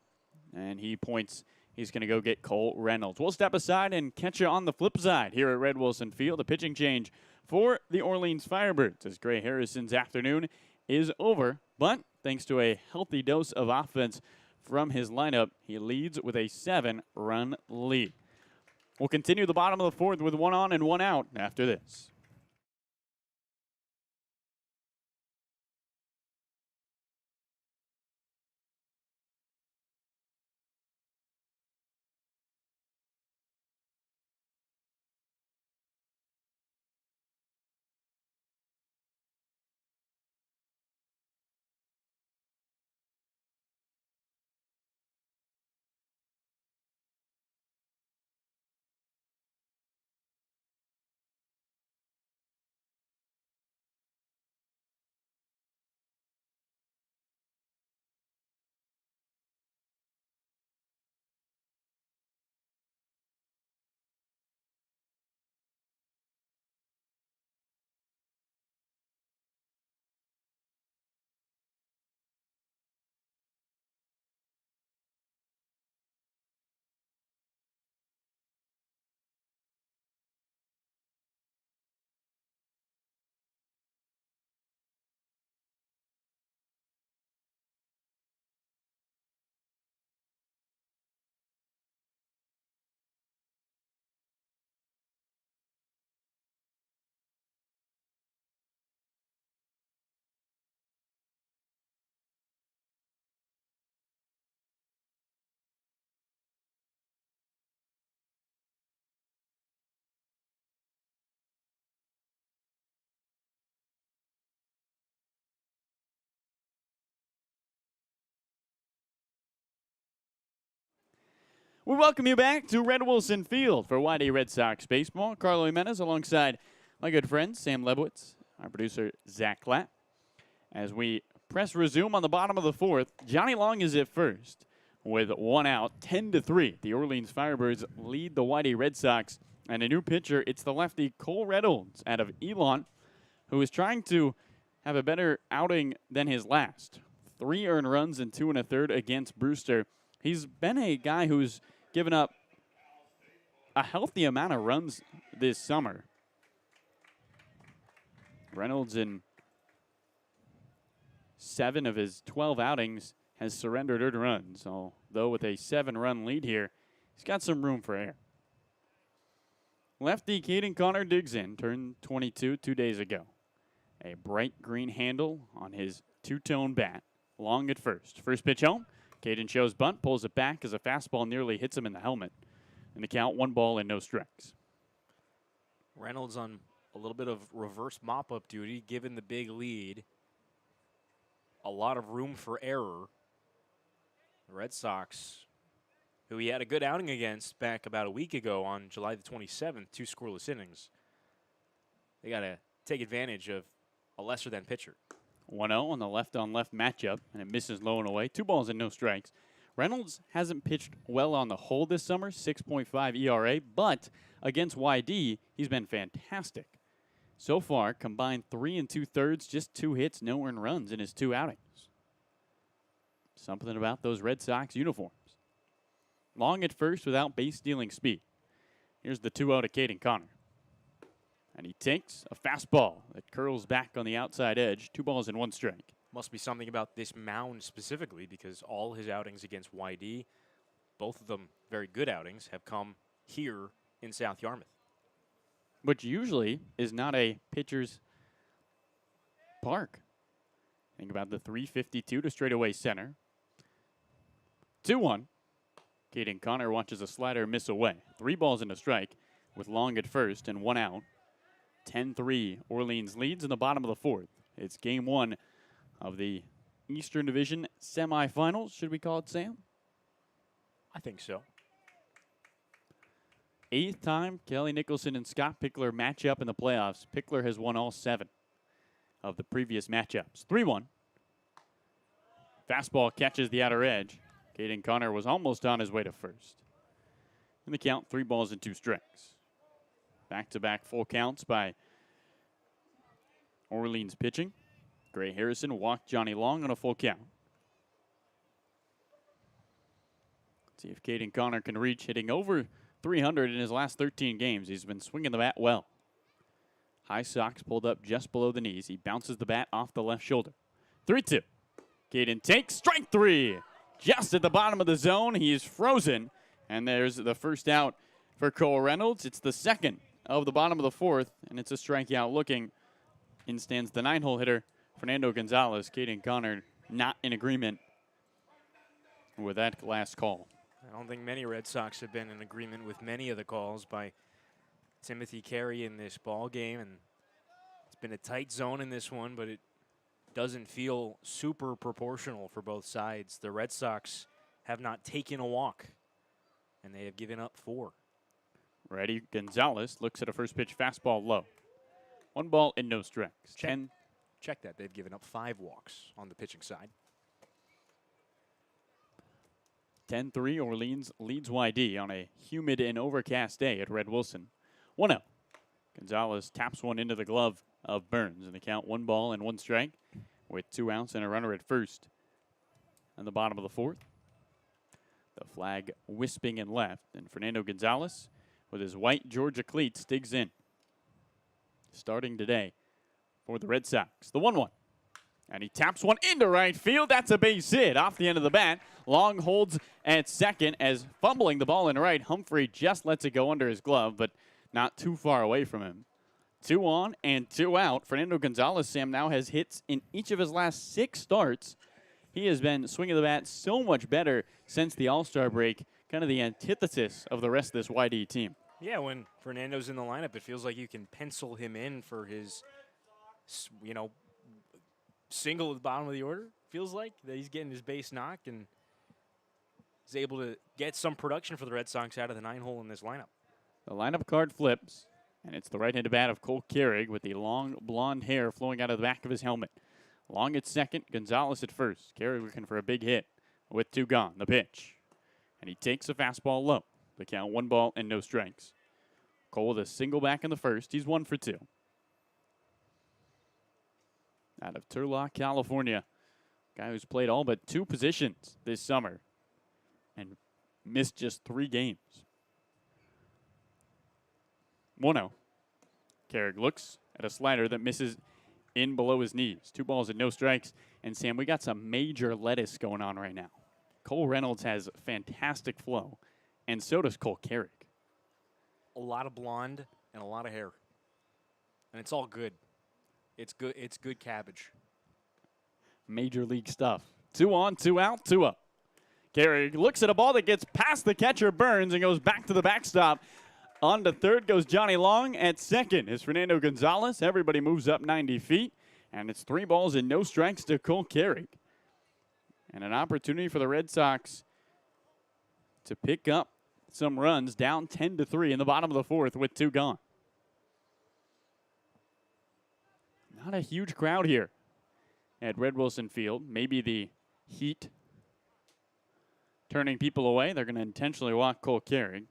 and he points he's going to go get Cole Reynolds. We'll step aside and catch you on the flip side here at Red Wilson Field. A pitching change for the Orleans Firebirds as Gray Harrison's afternoon is over. But thanks to a healthy dose of offense from his lineup, he leads with a 7-run lead. We'll continue the bottom of the fourth with 1 on and 1 out after this. We welcome you back to Red Wilson Field for YD Red Sox baseball. Carlo Jimenez alongside my good friends Sam Lebowitz, our producer, Zack Clapp. As we press resume on the bottom of the fourth, Johnny Long is at first with 1 out, 10-3. The Orleans Firebirds lead the Whitey Red Sox. And a new pitcher, it's the lefty Cole Reynolds out of Elon, who is trying to have a better outing than his last. 3 earned runs and 2 1/3 against Brewster. He's been a guy who's given up a healthy amount of runs this summer. Reynolds, in 7 of his 12 outings, has surrendered earned runs. Although with a 7-run lead here, he's got some room for error. Lefty Caden Connor digs in, turned 22 2 days ago. A bright green handle on his two-tone bat. Long at first. First pitch home. Caden shows bunt, pulls it back as a fastball nearly hits him in the helmet. And the count, 1 ball and no strikes. Reynolds on a little bit of reverse mop-up duty, given the big lead. A lot of room for error. The Red Sox, who he had a good outing against back about a week ago on July the 27th, 2 scoreless innings. They got to take advantage of a lesser-than pitcher. 1-0 on the left-on-left matchup, and it misses low and away. 2 balls and no strikes. Reynolds hasn't pitched well on the whole this summer, 6.5 ERA, but against YD, he's been fantastic. So far, combined 3 2/3, just 2 hits, no earned runs in his 2 outings. Something about those Red Sox uniforms. Long at first without base-stealing speed. Here's the 2-0 to Caden Connor. And he takes a fastball that curls back on the outside edge. 2 balls and 1 strike. Must be something about this mound specifically, because all his outings against YD, both of them very good outings, have come here in South Yarmouth. Which usually is not a pitcher's park. Think about the 352 to straightaway center. 2-1. Caden Connor watches a slider miss away. 3 balls and a strike with Long at first and 1 out. 10-3 Orleans leads in the bottom of the fourth. It's game 1 of the Eastern Division semifinals. Should we call it, Sam? I think so. 8th time Kelly Nicholson and Scott Pickler match up in the playoffs. Pickler has won all 7 of the previous matchups. 3-1. Fastball catches the outer edge. Caden Connor was almost on his way to first. In the count, 3 balls and 2 strikes. Back-to-back full counts by Orleans pitching. Gray Harrison walked Johnny Long on a full count. Let's see if Caden Connor can reach, hitting over 300 in his last 13 games. He's been swinging the bat well. High socks pulled up just below the knees. He bounces the bat off the left shoulder. 3-2. Caden takes strike 3. Just at the bottom of the zone, he is frozen. And there's the first out for Cole Reynolds. It's the second of the bottom of the fourth, and it's a strikeout looking. In stands the 9-hole hitter, Fernando Gonzalez. Caden Connor not in agreement with that last call. I don't think many Red Sox have been in agreement with many of the calls by Timothy Carey in this ball game, and it's been a tight zone in this one, but it doesn't feel super proportional for both sides. The Red Sox have not taken a walk, and they have given up 4. Ready, Gonzalez looks at a first pitch fastball low. 1 ball and no strikes. Check that. They've given up 5 walks on the pitching side. 10-3 Orleans leads YD on a humid and overcast day at Red Wilson. 1-0. Gonzalez taps one into the glove of Burns, and the count 1 ball and 1 strike with 2 outs and a runner at first. On the bottom of the fourth, the flag wisping and left, and Fernando Gonzalez with his white Georgia cleats digs in. Starting today for the Red Sox. The 1-1. And he taps one into right field. That's a base hit off the end of the bat. Long holds at second as fumbling the ball in right. Humphrey just lets it go under his glove, but not too far away from him. 2 on and 2 out. Fernando Gonzalez, Sam, now has hits in each of his last 6 starts. He has been swinging the bat so much better since the All-Star break. Kind of the antithesis of the rest of this YD team. Yeah, when Fernando's in the lineup, it feels like you can pencil him in for his, single at the bottom of the order. Feels like that he's getting his base knocked and is able to get some production for the Red Sox out of the 9-hole in this lineup. The lineup card flips. And it's the right-handed bat of Cole Carrig with the long blonde hair flowing out of the back of his helmet. Long at second, Gonzalez at first. Carrig looking for a big hit with 2 gone. The pitch. And he takes a fastball low. The count 1 ball and no strikes. Cole with a single back in the first. He's 1 for 2. Out of Turlock, California. Guy who's played all but 2 positions this summer and missed just 3 games. 1-0. Carrig looks at a slider that misses in below his knees. 2 balls and no strikes. And Sam, we got some major lettuce going on right now. Cole Reynolds has fantastic flow, and so does Cole Carrig. A lot of blonde and a lot of hair. And it's all good. It's good cabbage. Major league stuff. 2 on, 2 out, 2 up. Carrig looks at a ball that gets past the catcher, Burns, and goes back to the backstop. On to third goes Johnny Long. At second is Fernando Gonzalez. Everybody moves up 90 feet. And it's 3 balls and no strikes to Cole Carrig. And an opportunity for the Red Sox to pick up some runs, down 10-3 in the bottom of the 4th with 2 gone. Not a huge crowd here at Red Wilson Field. Maybe the heat turning people away. They're going to intentionally walk Cole Carrig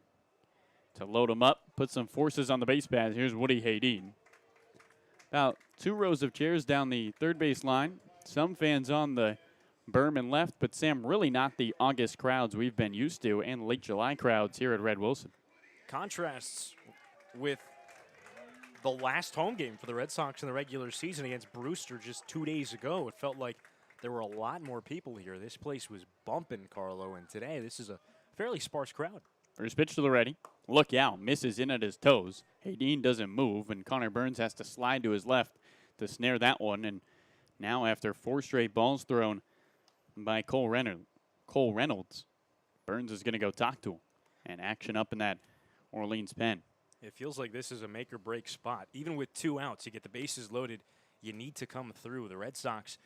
to load him up, put some forces on the base paths. Here's Woody Hadeen. About 2 rows of chairs down the third base line. Some fans on the berm and left, but Sam, really not the August crowds we've been used to and late July crowds here at Red Wilson. Contrasts with the last home game for the Red Sox in the regular season against Brewster just 2 days ago. It felt like there were a lot more people here. This place was bumping, Carlo, and today this is a fairly sparse crowd. First pitch to the ready. Look out, misses in at his toes. Hadeen doesn't move, and Connor Burns has to slide to his left to snare that one. And now after 4 straight balls thrown by Cole Reynolds, Burns is going to go talk to him. And action up in that Orleans pen. It feels like this is a make-or-break spot. Even with 2 outs, you get the bases loaded, you need to come through. The Red Sox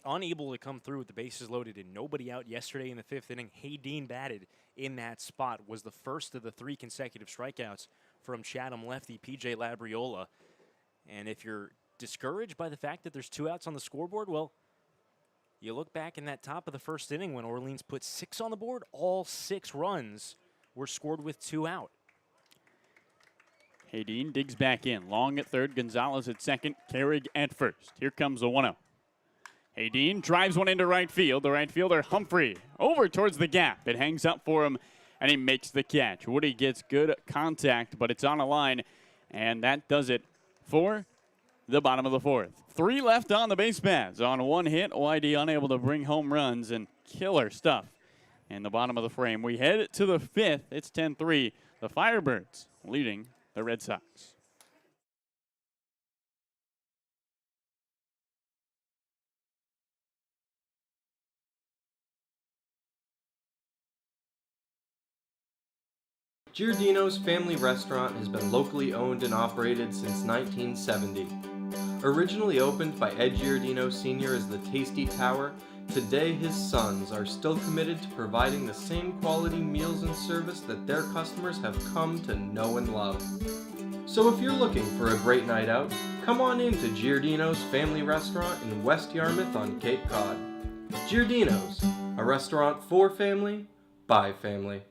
unable to come through with the bases loaded and nobody out yesterday in the 5th inning. Hadeen batted in that spot, was the first of the 3 consecutive strikeouts from Chatham lefty P.J. Labriola. And if you're discouraged by the fact that there's 2 outs on the scoreboard, well, you look back in that top of the 1st inning when Orleans put 6 on the board, all 6 runs were scored with 2 out. Hadeen digs back in. Long at third, Gonzalez at second, Carrig at first. Here comes the 1-0. Hadeen drives one into right field. The right fielder, Humphrey, over towards the gap. It hangs up for him, and he makes the catch. Woody gets good contact, but it's on a line, and that does it for the bottom of the 4th. 3 left on the base paths. On 1 hit, YD unable to bring home runs, and killer stuff in the bottom of the frame. We head to the 5th. It's 10-3. The Firebirds leading the Red Sox. Giardino's Family Restaurant has been locally owned and operated since 1970. Originally opened by Ed Giardino Sr. as the Tasty Tower, today his sons are still committed to providing the same quality meals and service that their customers have come to know and love. So if you're looking for a great night out, come on in to Giardino's Family Restaurant in West Yarmouth on Cape Cod. Giardino's, a restaurant for family, by family.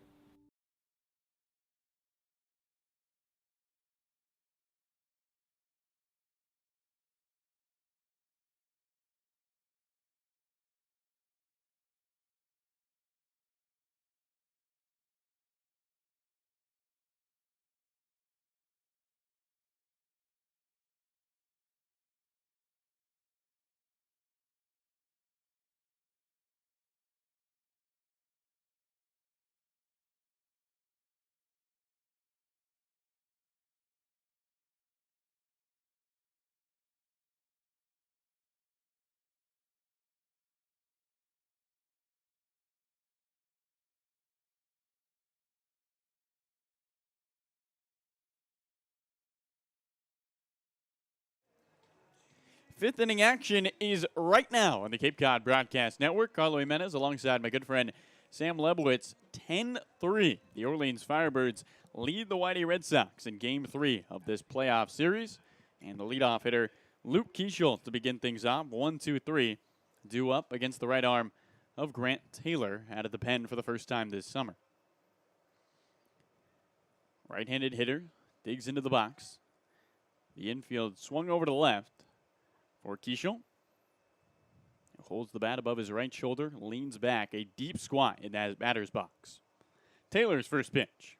Fifth inning action is right now on the Cape Cod Broadcast Network. Carlo Jimenez alongside my good friend Sam Lebowitz, 10-3. The Orleans Firebirds lead the Whitey Red Sox in Game 3 of this playoff series. And the leadoff hitter, Luke Keichel, to begin things off. 1-2-3, due up against the right arm of Grant Taylor out of the pen for the first time this summer. Right-handed hitter digs into the box. The infield swung over to the left for Keichel. Holds the bat above his right shoulder, leans back, a deep squat in that batter's box. Taylor's first pitch.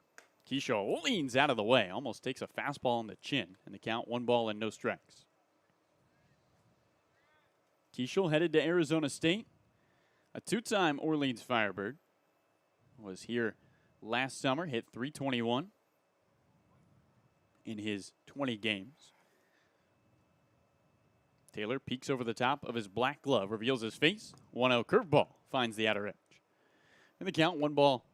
Keichel leans out of the way, almost takes a fastball on the chin, and the count 1 ball and no strikes. Keichel headed to Arizona State, a 2-time Orleans Firebird. Was here last summer, hit .321 in his 20 games. Taylor peeks over the top of his black glove, reveals his face. 1-0 curveball finds the outer edge. And the count 1 ball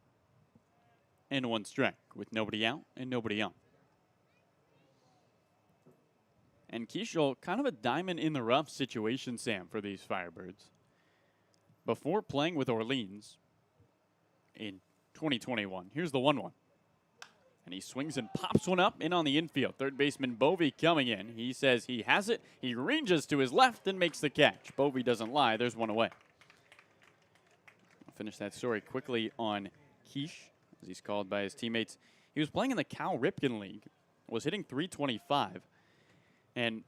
and 1 strike with nobody out and nobody on. And Keichel, kind of a diamond in the rough situation, Sam, for these Firebirds. Before playing with Orleans in 2021, here's the 1-1. And he swings and pops one up in on the infield. Third baseman Bovey coming in. He says he has it. He ranges to his left and makes the catch. Bovey doesn't lie. There's one away. I'll finish that story quickly on Keish, as he's called by his teammates. He was playing in the Cal Ripken League, was hitting .325. And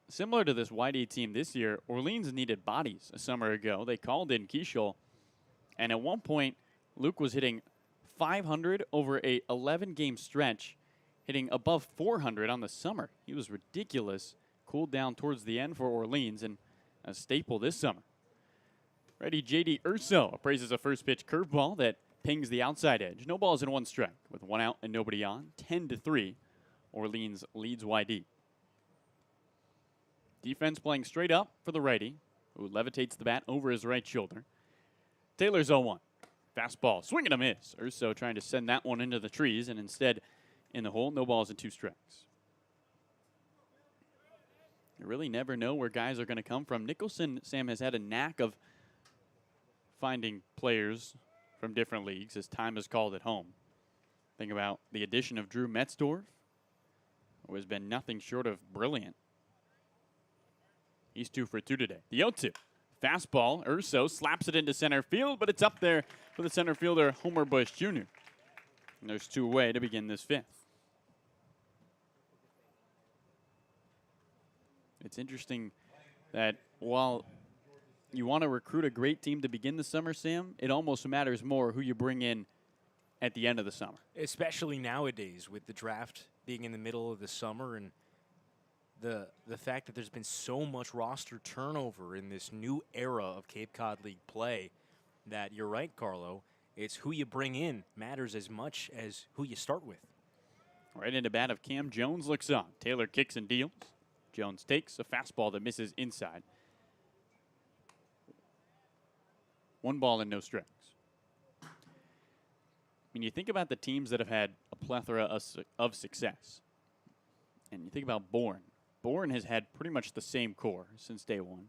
similar to this Whitey team this year, Orleans needed bodies a summer ago. They called in Keichel. And at one point, Luke was hitting .500 over a 11-game stretch, hitting above .400 on the summer. He was ridiculous. Cooled down towards the end for Orleans and a staple this summer. Ready, J.D. Urso appraises a first pitch curveball that pings the outside edge. No balls and 1 strike with 1 out and nobody on. 10-3. Orleans leads YD. Defense playing straight up for the righty, who levitates the bat over his right shoulder. Taylor's 0-1. Fastball, swing and a miss. Urso trying to send that one into the trees, and instead in the hole, no balls and 2 strikes. You really never know where guys are going to come from. Nicholson, Sam, has had a knack of finding players from different leagues as time has called it home. Think about the addition of Drew Metzdorf, who has been nothing short of brilliant. He's 2 for 2 today. The 0-2. Fastball, Urso slaps it into center field, but it's up there for the center fielder, Homer Bush Jr. And there's 2 away to begin this 5th. It's interesting that while you want to recruit a great team to begin the summer, Sam, it almost matters more who you bring in at the end of the summer. Especially nowadays with the draft being in the middle of the summer and the fact that there's been so much roster turnover in this new era of Cape Cod League play that you're right, Carlo. It's who you bring in matters as much as who you start with. Right into bat of Cam Jones looks on. Taylor kicks and deals. Jones takes a fastball that misses inside. 1 ball and no strikes. When you think about the teams that have had a plethora of success, and you think about Bourne has had pretty much the same core since day one.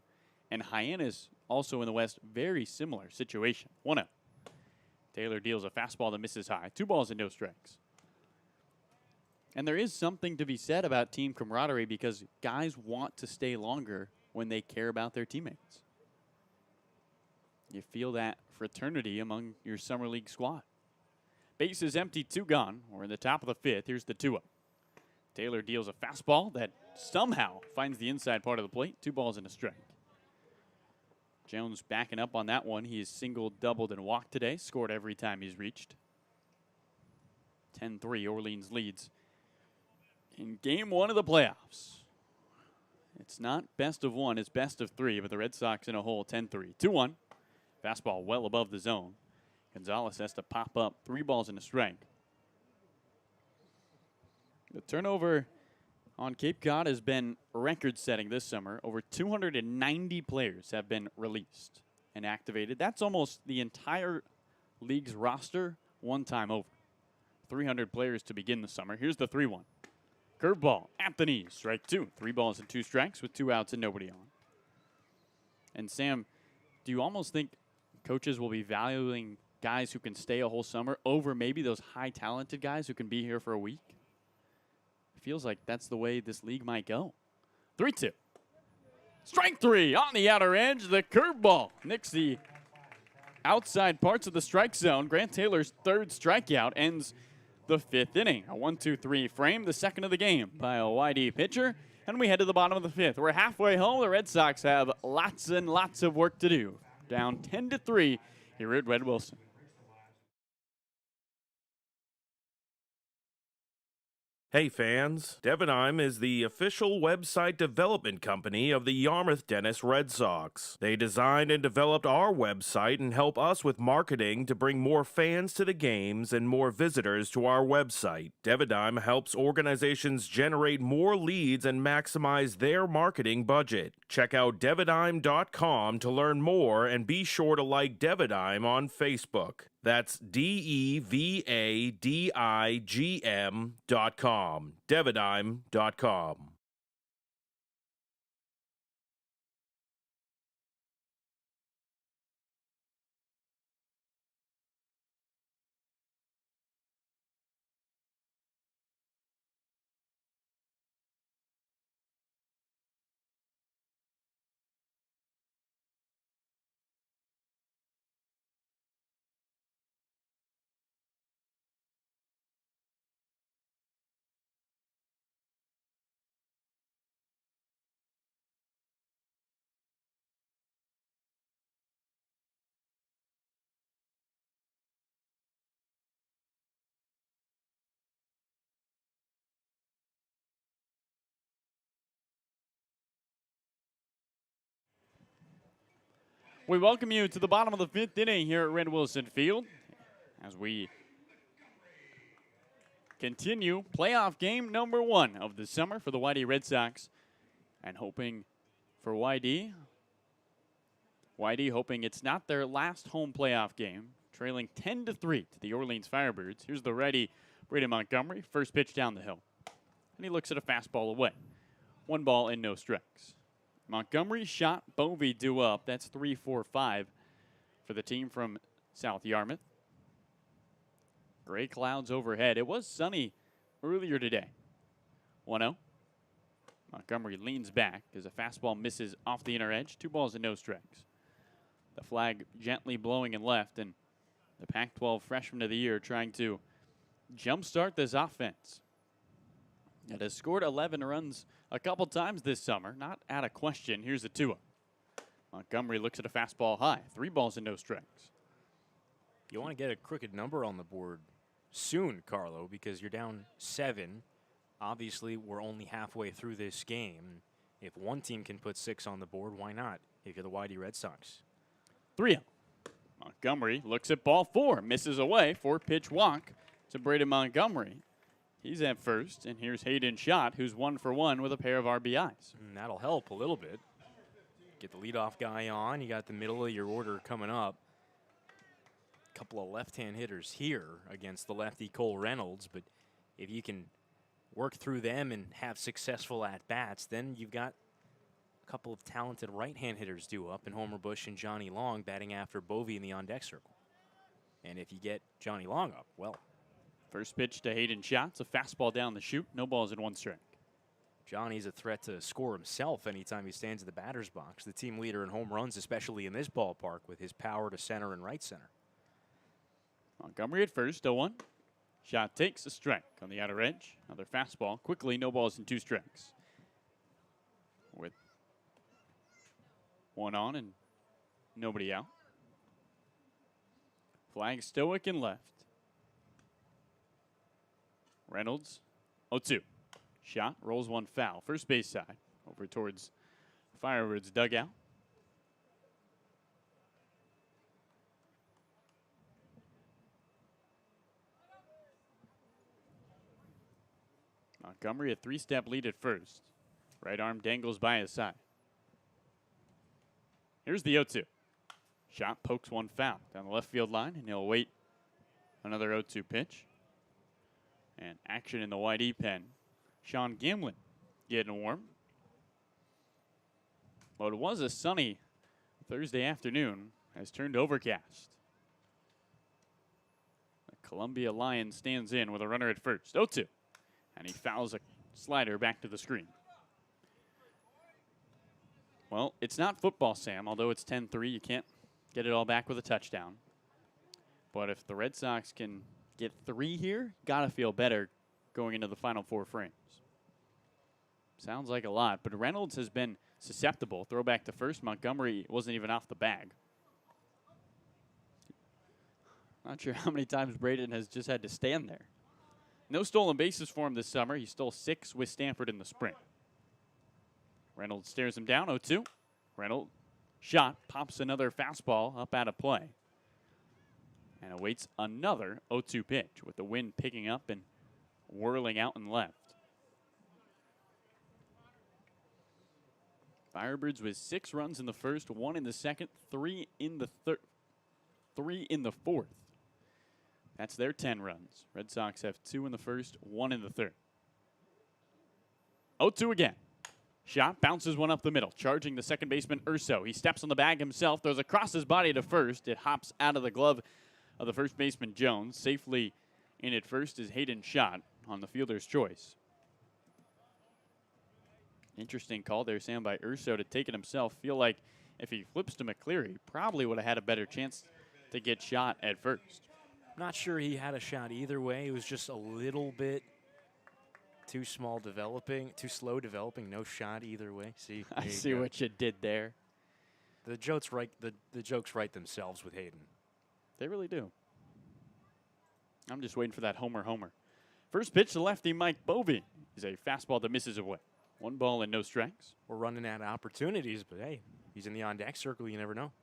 And Hyannis, also in the West, very similar situation. 1-0. Taylor deals a fastball that misses high. 2 balls and no strikes. And there is something to be said about team camaraderie because guys want to stay longer when they care about their teammates. You feel that fraternity among your summer league squad. Base is empty, 2 gone. We're in the top of the 5th. Here's the 2-0. Taylor deals a fastball that somehow finds the inside part of the plate. 2 balls and a strike. Jones backing up on that one. He has singled, doubled, and walked today. Scored every time he's reached. 10-3, Orleans leads in Game 1 of the playoffs. It's not best of 1, it's best of 3, but the Red Sox in a hole, 10-3. 2-1. Fastball well above the zone. Gonzalez has to pop up. 3 balls and a strike. The turnover on Cape Cod has been record-setting this summer. Over 290 players have been released and activated. That's almost the entire league's roster one time over. 300 players to begin the summer. Here's the 3-1. Curveball at the knees. Strike 2. 3 balls and 2 strikes with 2 outs and nobody on. And Sam, do you almost think coaches will be valuing guys who can stay a whole summer over maybe those high-talented guys who can be here for a week. It feels like that's the way this league might go. 3-2. Strike three on the outer edge. The curveball nicks the outside parts of the strike zone. Grant Taylor's third strikeout ends the fifth inning. A 1-2-3 frame, the second of the game by a YD pitcher. And we head to the bottom of the fifth. We're halfway home. The Red Sox have lots and lots of work to do. Down 10-3 here at Red Wilson. Hey fans, Devonheim is the official website development company of the Yarmouth Dennis Red Sox. They designed and developed our website and help us with marketing to bring more fans to the games and more visitors to our website. Devonheim helps organizations generate more leads and maximize their marketing budget. Check out devonheim.com to learn more and be sure to like Devonheim on Facebook. That's DEVADIGM.com. Devonheim.com. We welcome you to the bottom of the fifth inning here at Red Wilson Field as we continue playoff game number one of the summer for the YD Red Sox, and hoping for YD hoping it's not their last home playoff game, trailing 10-3 to the Orleans Firebirds. Here's the righty, Braden Montgomery, first pitch down the hill, and he looks at a fastball away. 1 ball and no strikes. Montgomery shot, Bovey due up. That's 3-4-5 for the team from South Yarmouth. Gray clouds overhead. It was sunny earlier today. 1-0. Montgomery leans back as a fastball misses off the inner edge. 2 balls and no strikes. The flag gently blowing and left, and the Pac-12 freshman of the year trying to jumpstart this offense. It has scored 11 runs a couple times this summer, not out of question. Here's the 2-0. Montgomery looks at a fastball high. 3 balls and no strikes. You want to get a crooked number on the board soon, Carlo, because you're down 7. Obviously, we're only halfway through this game. If one team can put 6 on the board, why not if you're the YD Red Sox? 3-0. Montgomery looks at ball 4, misses away. 4-pitch walk to Braden Montgomery. He's at first, and here's Hayden Schott, who's 1 for 1 with a pair of RBIs. And that'll help a little bit. Get the leadoff guy on. You got the middle of your order coming up. A couple of left-hand hitters here against the lefty Cole Reynolds, but if you can work through them and have successful at-bats, then you've got a couple of talented right-hand hitters due up in Homer Bush and Johnny Long batting after Bovey in the on-deck circle. And if you get Johnny Long up, well, first pitch to Hayden Schott. It's a fastball down the chute. No balls and 1 strike. Johnny's a threat to score himself anytime he stands in the batter's box. The team leader in home runs, especially in this ballpark, with his power to center and right center. Montgomery at first, 0-1. Schott takes a strike on the outer edge. Another fastball. Quickly, no balls and 2 strikes. With 1 on and nobody out. Flag stoic and left. Reynolds, 0-2. Schott rolls 1 foul. First base side over towards Firebirds dugout. Montgomery a 3-step lead at first. Right arm dangles by his side. Here's the 0-2. Schott pokes 1 foul down the left field line, and he'll wait another 0-2 pitch. And action in the YD pen. Sean Gimlin getting warm. Well, it was a sunny Thursday afternoon. Has turned overcast. Columbia Lion stands in with a runner at first. 0-2. And he fouls a slider back to the screen. Well, it's not football, Sam, although it's 10-3. You can't get it all back with a touchdown. But if the Red Sox can get 3 here, got to feel better going into the final 4 frames. Sounds like a lot, but Reynolds has been susceptible. Throwback to first. Montgomery wasn't even off the bag. Not sure how many times Braden has just had to stand there. No stolen bases for him this summer. He stole 6 with Stanford in the spring. Reynolds stares him down, 0-2. Reynolds shot, pops another fastball up out of play. And awaits another 0-2 pitch with the wind picking up and whirling out and left. Firebirds with 6 runs in the first, 1 in the second, 3 in the third, 3 in the fourth. That's their 10 runs. Red Sox have 2 in the first, 1 in the third. 0-2 again. Shot, bounces one up the middle, charging the second baseman Urso. He steps on the bag himself, throws across his body to first. It hops out of the glove of the first baseman Jones. Safely in at first is Hayden Schott on the fielder's choice. Interesting call there, Sam, by Urso to take it himself. Feel like if he flips to McCleary, probably would have had a better chance to get Schott at first. Not sure he had a shot either way. It was just a little bit too slow developing. No shot either way. See, I see what you did there. The jokes write themselves with Hayden. They really do. I'm just waiting for that homer. First pitch to lefty Mike Bovey is a fastball that misses away. 1 ball and no strikes. We're running out of opportunities, but hey, he's in the on-deck circle. You never know.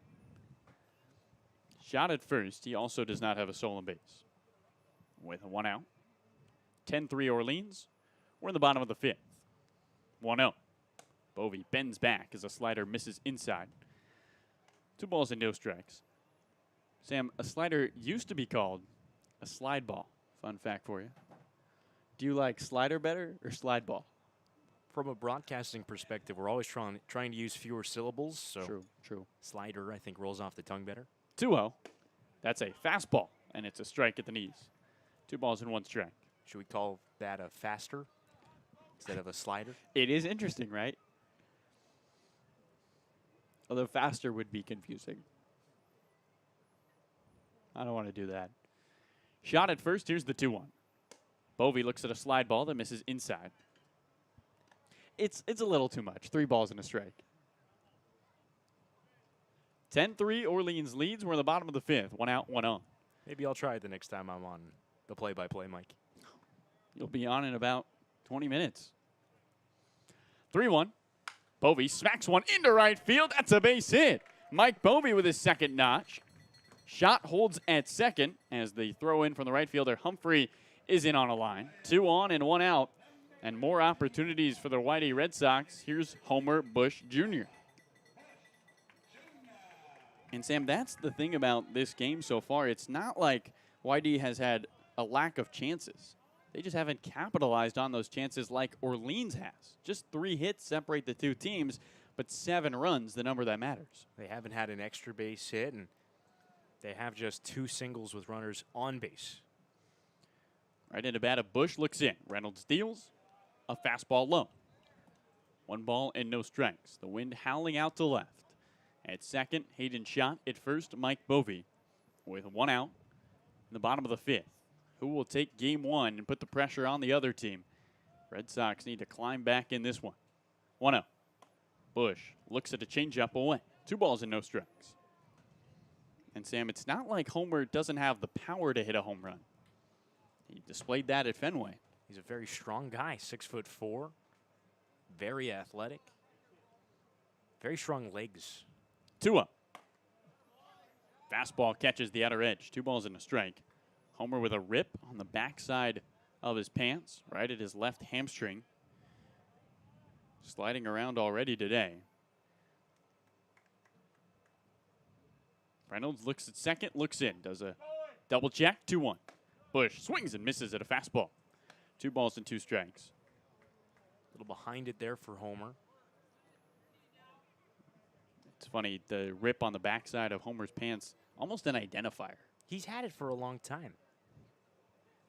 Shot at first. He also does not have a stolen base. With 1 out. 10-3 Orleans. We're in the bottom of the 5th. 1-0. Bovey bends back as a slider misses inside. 2 balls and no strikes. Sam, a slider used to be called a slide ball. Fun fact for you. Do you like slider better or slide ball? From a broadcasting perspective, we're always trying to use fewer syllables. So True. Slider, I think, rolls off the tongue better. 2-0. That's a fastball, and it's a strike at the knees. 2 balls and 1 strike. Should we call that a faster instead of a slider? It is interesting, right? Although faster would be confusing. I don't want to do that. Shot at first. Here's the 2-1. Bovey looks at a slide ball that misses inside. It's a little too much. 3 balls and a strike. 10-3 Orleans leads. We're in the bottom of the 5th. 1 out, 1 on. Maybe I'll try it the next time I'm on the play-by-play, Mike. You'll be on in about 20 minutes. 3-1. Bovey smacks one into right field. That's a base hit. Mike Bovey with his second notch. Shot holds at second as the throw in from the right fielder Humphrey is in on a line. 2 on and 1 out. And more opportunities for the Whitey Red Sox. Here's Homer Bush Jr. And, Sam, that's the thing about this game so far. It's not like Whitey has had a lack of chances. They just haven't capitalized on those chances like Orleans has. Just 3 hits separate the 2 teams, but 7 runs, the number that matters. They haven't had an extra base hit, and they have just 2 singles with runners on base. Right into bat, Bush looks in. Reynolds deals. A fastball low. 1 ball and no strikes. The wind howling out to left. At second, Hayden Schott. At first, Mike Bovey with 1 out in the bottom of the 5th. Who will take game 1 and put the pressure on the other team? Red Sox need to climb back in this one. 1-0. Bush looks at a changeup away. 2 balls and no strikes. And, Sam, it's not like Homer doesn't have the power to hit a home run. He displayed that at Fenway. He's a very strong guy, 6'4", very athletic, very strong legs. 2-0. Fastball catches the outer edge. 2 balls and a strike. Homer with a rip on the backside of his pants, right at his left hamstring. Sliding around already today. Reynolds looks at second, looks in, does a double check, 2-1. Bush swings and misses at a fastball. 2 balls and 2 strikes. A little behind it there for Homer. It's funny, the rip on the backside of Homer's pants, almost an identifier. He's had it for a long time.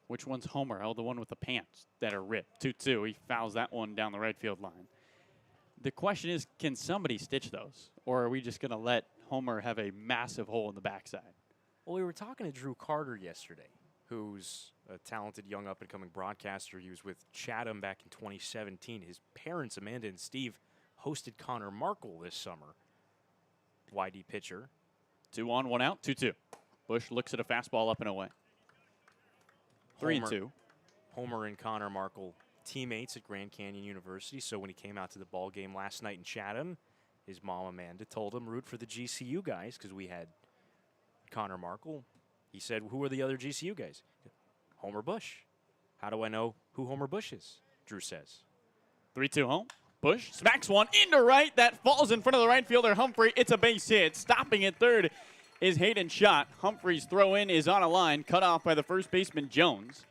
Which one's Homer? Oh, the one with the pants that are ripped. 2-2. He fouls that one down the right field line. The question is, can somebody stitch those? Or are we just going to let Homer have a massive hole in the backside? Well, we were talking to Drew Carter yesterday, who's a talented young up-and-coming broadcaster. He was with Chatham back in 2017. His parents, Amanda and Steve, hosted Connor Markle this summer. YD pitcher. 2 on, 1 out, 2-2. Bush looks at a fastball up and away. 3-2. Homer and Connor Markle, teammates at Grand Canyon University. So when he came out to the ball game last night in Chatham, his mom Amanda told him root for the GCU guys because we had Connor Markle. He said, "Who are the other GCU guys?" Homer Bush. How do I know who Homer Bush is? Drew says. 3-2 home. Bush smacks one into right. That falls in front of the right fielder, Humphrey. It's a base hit. Stopping at third is Hayden Schott. Humphrey's throw in is on a line, cut off by the first baseman, Jones.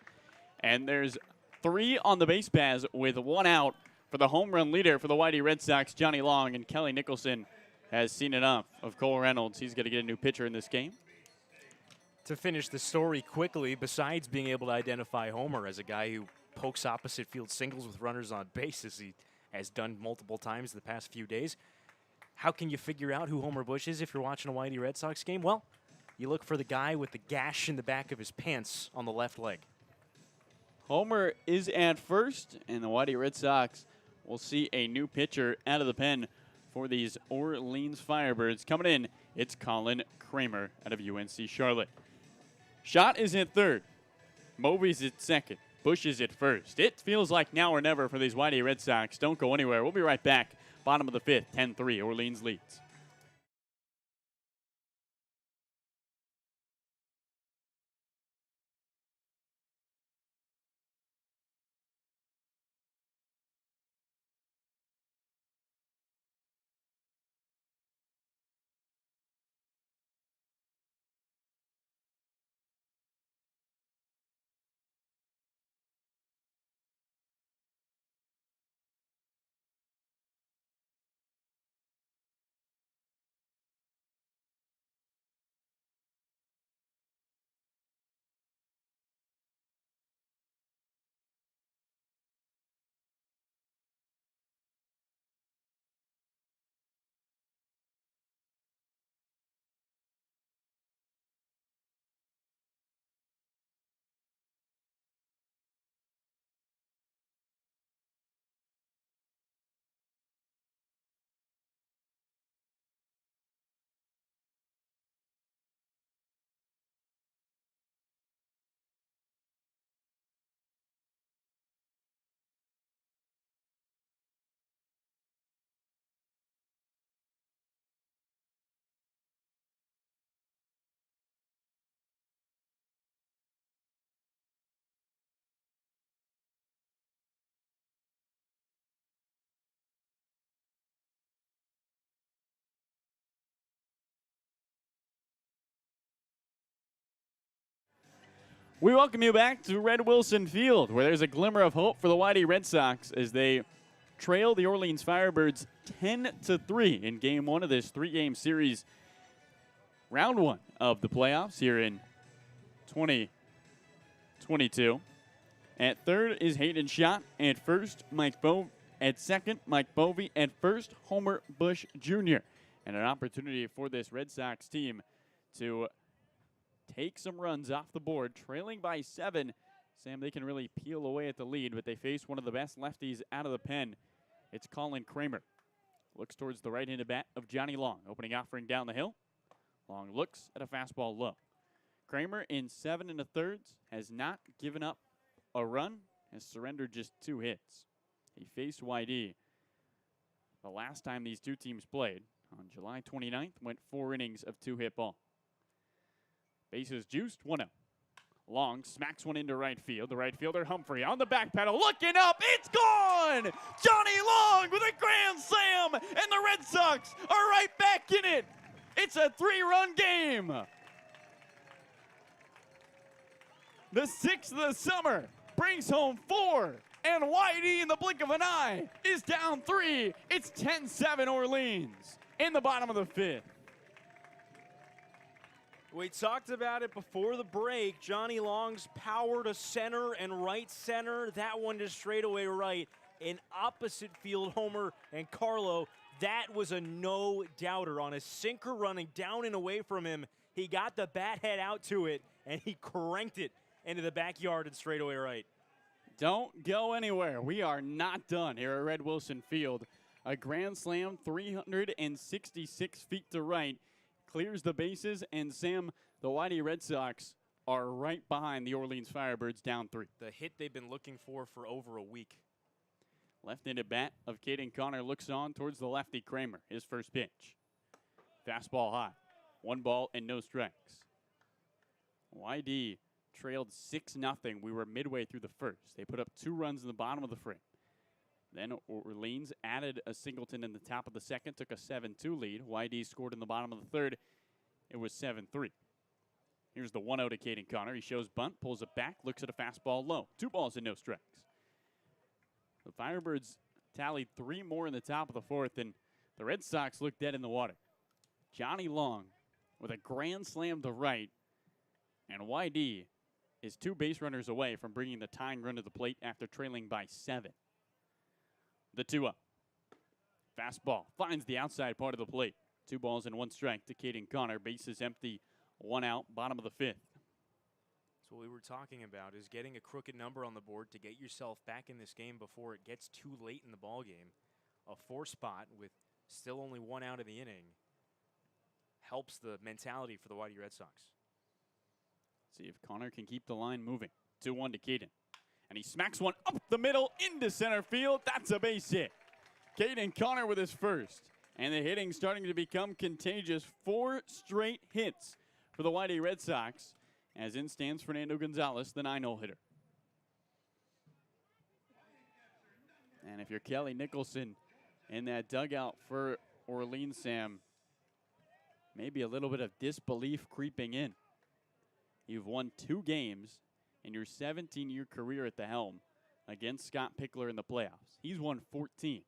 And there's 3 on the base paths with 1 out for the home run leader for the Whitey Red Sox, Johnny Long. And Kelly Nicholson has seen enough of Cole Reynolds. He's going to get a new pitcher in this game. To finish the story quickly, besides being able to identify Homer as a guy who pokes opposite field singles with runners on base, as he has done multiple times the past few days, how can you figure out who Homer Bush is if you're watching a Whitey Red Sox game? Well, you look for the guy with the gash in the back of his pants on the left leg. Homer is at first, and the Whitey Red Sox will see a new pitcher out of the pen for these Orleans Firebirds. Coming in, it's Colin Kramer out of UNC Charlotte. Schott is at third. Movie's at second. Bush is at first. It feels like now or never for these Whitey Red Sox. Don't go anywhere. We'll be right back. Bottom of the 5th, 10-3. Orleans leads. We welcome you back to Red Wilson Field, where there's a glimmer of hope for the Whitey Red Sox as they trail the Orleans Firebirds 10-3 in Game 1 of this 3-game series. Round 1 of the playoffs here in 2022. At third is Hayden Schott. At first, at second, Mike Bovey. At first, Homer Bush Jr. And an opportunity for this Red Sox team to take some runs off the board, trailing by 7. Sam, they can really peel away at the lead, but they face one of the best lefties out of the pen. It's Colin Kramer. Looks towards the right-handed bat of Johnny Long. Opening offering down the hill. Long looks at a fastball low. Kramer in 7 1/3 has not given up a run, has surrendered just 2 hits. He faced YD the last time these two teams played on July 29th, went 4 innings of 2-hit ball. Bases juiced, 1-0. Long smacks one into right field. The right fielder, Humphrey, on the back pedal, looking up. It's gone! Johnny Long with a grand slam, and the Red Sox are right back in it. It's a 3-run game. The 6th of the summer brings home 4, and Whitey, in the blink of an eye, is down 3. It's 10-7 Orleans in the bottom of the 5th. We talked about it before the break. Johnny Long's power to center and right center. That one to straightaway right. An opposite field homer, and Carlo, that was a no-doubter on a sinker running down and away from him. He got the bat head out to it, and he cranked it into the backyard and straightaway right. Don't go anywhere. We are not done here at Red Wilson Field. A grand slam, 366 feet to right, clears the bases, and Sam, the Whitey Red Sox are right behind the Orleans Firebirds, down 3. The hit they've been looking for over a week. Left-handed bat of Caden Connor looks on towards the lefty Kramer, his first pitch. Fastball high. 1 ball and no strikes. YD trailed 6-0. We were midway through the first. They put up 2 runs in the bottom of the frame. Then Orleans added a singleton in the top of the second, took a 7-2 lead. YD scored in the bottom of the third. It was 7-3. Here's the 1-0 to Caden Connor. He shows bunt, pulls it back, looks at a fastball low. 2 balls and no strikes. The Firebirds tallied 3 more in the top of the fourth, and the Red Sox looked dead in the water. Johnny Long with a grand slam to right, and YD is 2 base runners away from bringing the tying run to the plate after trailing by 7. The 2-0. Fastball finds the outside part of the plate. 2 balls and 1 strike to Caden Connor. Bases empty, 1 out, bottom of the 5th. So what we were talking about is getting a crooked number on the board to get yourself back in this game before it gets too late in the ball game. A 4 spot with still only 1 out in the inning helps the mentality for the Whitey Red Sox. See if Connor can keep the line moving. 2-1 to Caden. And he smacks one up the middle into center field. That's a base hit. Caden Connor with his first. And the hitting starting to become contagious. 4 straight hits for the Whitey Red Sox. As in stands Fernando Gonzalez, the 9-hole hitter. And if you're Kelly Nicholson in that dugout for Orleans, Sam, maybe a little bit of disbelief creeping in. You've won 2 games in your 17-year career at the helm against Scott Pickler in the playoffs. He's won 14.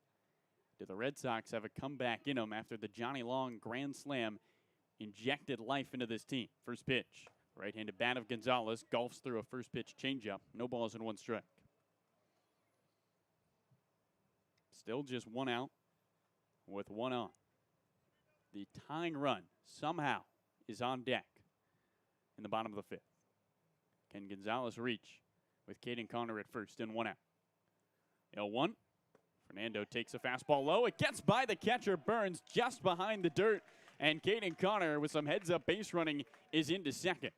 Do the Red Sox have a comeback in them after the Johnny Long grand slam injected life into this team? First pitch. Right-handed bat of Gonzalez golfs through a first pitch changeup. No balls and 1 strike. Still just 1 out with 1 on. The tying run somehow is on deck in the bottom of the 5th. Can Gonzalez reach with Caden Connor at first and 1 out? 0-1. Fernando takes a fastball low. It gets by the catcher, Burns, just behind the dirt. And Caden Connor, with some heads-up base running, is into second.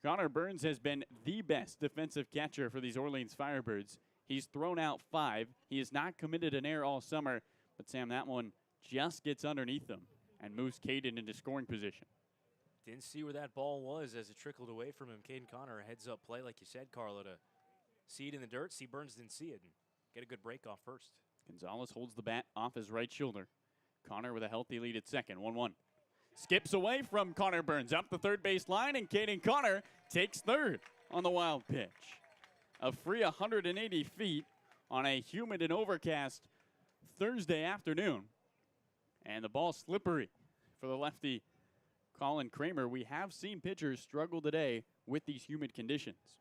Connor Burns has been the best defensive catcher for these Orleans Firebirds. He's thrown out 5. He has not committed an error all summer. But, Sam, that one just gets underneath him and moves Caden into scoring position. Didn't see where that ball was as it trickled away from him. Caden Connor, a heads-up play, like you said, Carlo, to see it in the dirt. See Burns didn't see it and get a good break off first. Gonzalez holds the bat off his right shoulder. Connor with a healthy lead at second, 1-1. Skips away from Connor Burns up the third base line, and Caden Connor takes third on the wild pitch. A free 180 feet on a humid and overcast Thursday afternoon. And the ball slippery for the lefty Colin Kramer. We have seen pitchers struggle today with these humid conditions.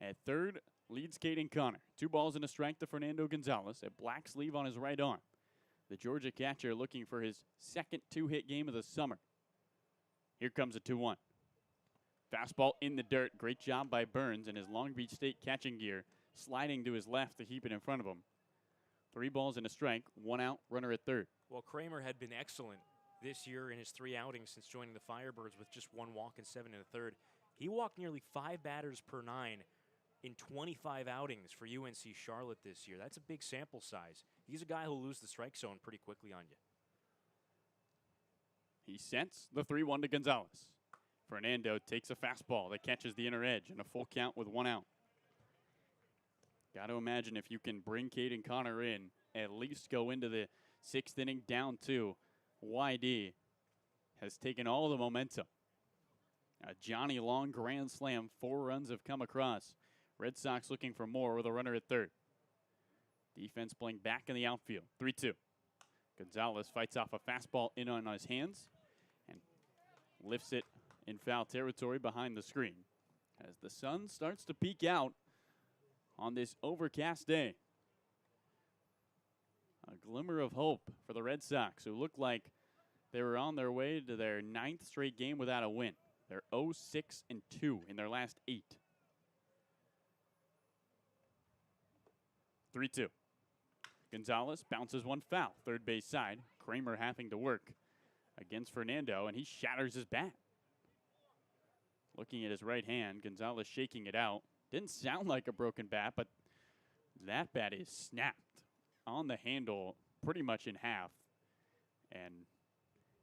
At third, leads Caden Connor. 2 balls and a strike to Fernando Gonzalez. A black sleeve on his right arm. The Georgia catcher looking for his second 2-hit game of the summer. Here comes a 2-1. Fastball in the dirt. Great job by Burns and his Long Beach State catching gear, sliding to his left to keep it in front of him. 3 balls and a strike, 1 out, runner at third. Well, Kramer had been excellent this year in his 3 outings since joining the Firebirds with just 1 walk and 7 1/3. He walked nearly 5 batters per 9 in 25 outings for UNC Charlotte this year. That's a big sample size. He's a guy who'll lose the strike zone pretty quickly on you. He sets the 3-1 to Gonzalez. Fernando takes a fastball that catches the inner edge and a full count with 1 out. Got to imagine if you can bring Caden Connor in, at least go into the 6th inning down 2. YD has taken all the momentum. A Johnny Long grand slam, 4 runs have come across. Red Sox looking for more with a runner at third. Defense playing back in the outfield, 3-2. Gonzalez fights off a fastball in on his hands and lifts it in foul territory behind the screen as the sun starts to peek out on this overcast day. A glimmer of hope for the Red Sox, who look like they were on their way to their 9th straight game without a win. They're 0-6-2 in their last 8. 3-2. Gonzalez bounces one foul, third base side. Kramer having to work against Fernando, and he shatters his bat. Looking at his right hand, Gonzalez shaking it out. Didn't sound like a broken bat, but that bat is snapped on the handle pretty much in half. And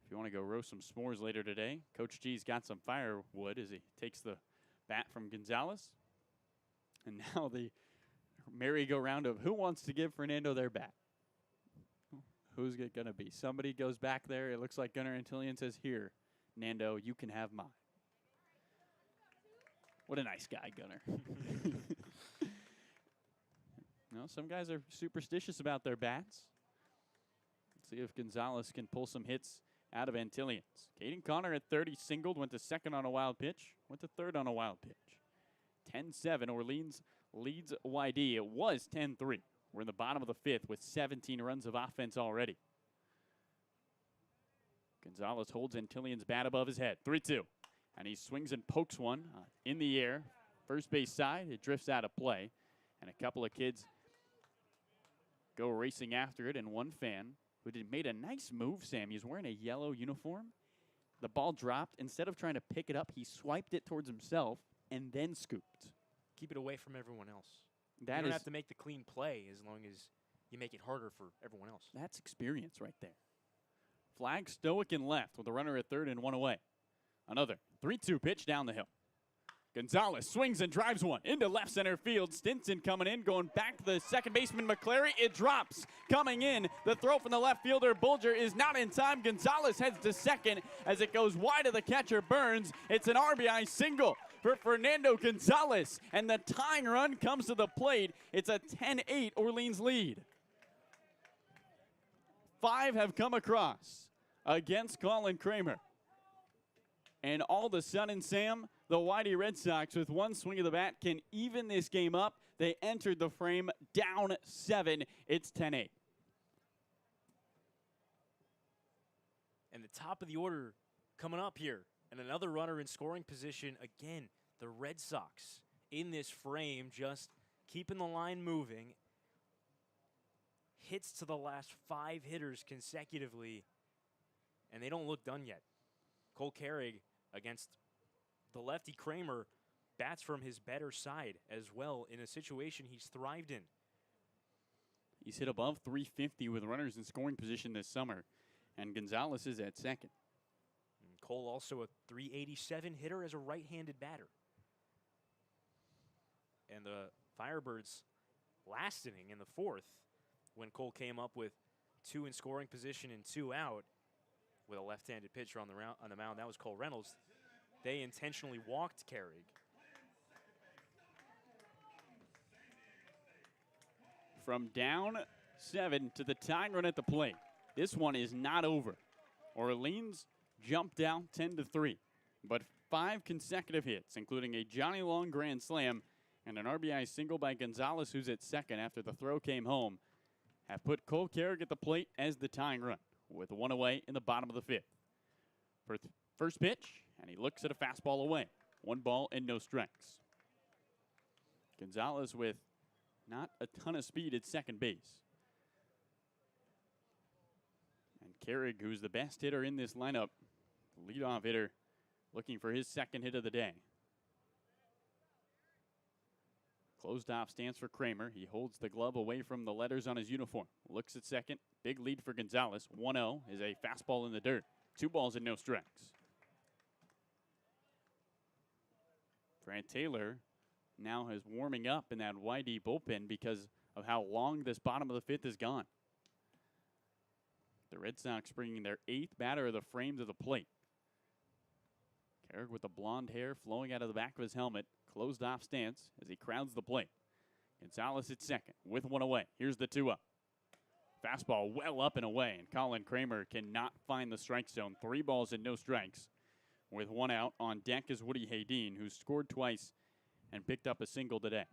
if you want to go roast some s'mores later today, Coach G's got some firewood as he takes the bat from Gonzalez. And now the merry-go-round of who wants to give Fernando their bat. Who's it going to be? Somebody goes back there. It looks like Gunnar Antillian says, "Here, Nando, you can have mine." What a nice guy, Gunnar. No, some guys are superstitious about their bats. Let's see if Gonzalez can pull some hits out of Antillians. Caden Connor at 30 singled, went to second on a wild pitch, went to third on a wild pitch. 10-7, Orleans leads YD. It was 10-3. We're in the bottom of the 5th with 17 runs of offense already. Gonzalez holds Antillian's bat above his head. 3-2. And he swings and pokes one in the air. First base side, it drifts out of play. And a couple of kids go racing after it, and one fan who made a nice move, Sam. He's wearing a yellow uniform. The ball dropped. Instead of trying to pick it up, he swiped it towards himself and then scooped. Keep it away from everyone else. That you don't is, have to make the clean play as long as you make it harder for everyone else. That's experience right there. Flag stoic and left with a runner at third and one away. Another 3-2 pitch down the hill. Gonzalez swings and drives one into left center field. Stinson coming in, going back to the second baseman McClary. It drops. Coming in, the throw from the left fielder Bulger is not in time. Gonzalez heads to second as it goes wide of the catcher Burns. It's an RBI single for Fernando Gonzalez, and the tying run comes to the plate. It's a 10-8 Orleans lead. 5 have come across against Colin Kramer. And all of a sudden, Sam, the YD Red Sox, with one swing of the bat, can even this game up. They entered the frame down 7. It's 10-8. And the top of the order coming up here. And another runner in scoring position. Again, the Red Sox in this frame, just keeping the line moving. Hits to the last 5 hitters consecutively. And they don't look done yet. Cole Carrig against the lefty Kramer bats from his better side as well in a situation he's thrived in. He's hit above 350 with runners in scoring position this summer, and Gonzalez is at second. And Cole also a 387 hitter as a right-handed batter. And the Firebirds last inning in the 4th, when Cole came up with 2 in scoring position and 2 out, with a left-handed pitcher on the mound. That was Cole Reynolds. They intentionally walked Carrig. From down 7 to the tying run at the plate. This one is not over. Orleans jumped out 10-3, but 5 consecutive hits, including a Johnny Long grand slam and an RBI single by Gonzalez, who's at second after the throw came home, have put Cole Carrig at the plate as the tying run, with 1 away in the bottom of the 5th. For first pitch, and he looks at a fastball away. 1 ball and no strikes. Gonzalez with not a ton of speed at second base. And Carrig, who's the best hitter in this lineup, leadoff hitter, looking for his second hit of the day. Closed off stance for Kramer. He holds the glove away from the letters on his uniform. Looks at second. Big lead for Gonzalez. 1-0 is a fastball in the dirt. 2 balls and no strikes. Grant Taylor now is warming up in that YD bullpen because of how long this bottom of the 5th has gone. The Red Sox bringing their 8th batter of the frame to the plate. Carrig with the blonde hair flowing out of the back of his helmet. Closed off stance as he crowds the plate. Gonzalez at second with 1 away. Here's the 2-up. Fastball well up and away, and Colin Kramer cannot find the strike zone. 3 balls and no strikes. With 1 out, on deck is Woody Haydeen, who scored twice and picked up a single today.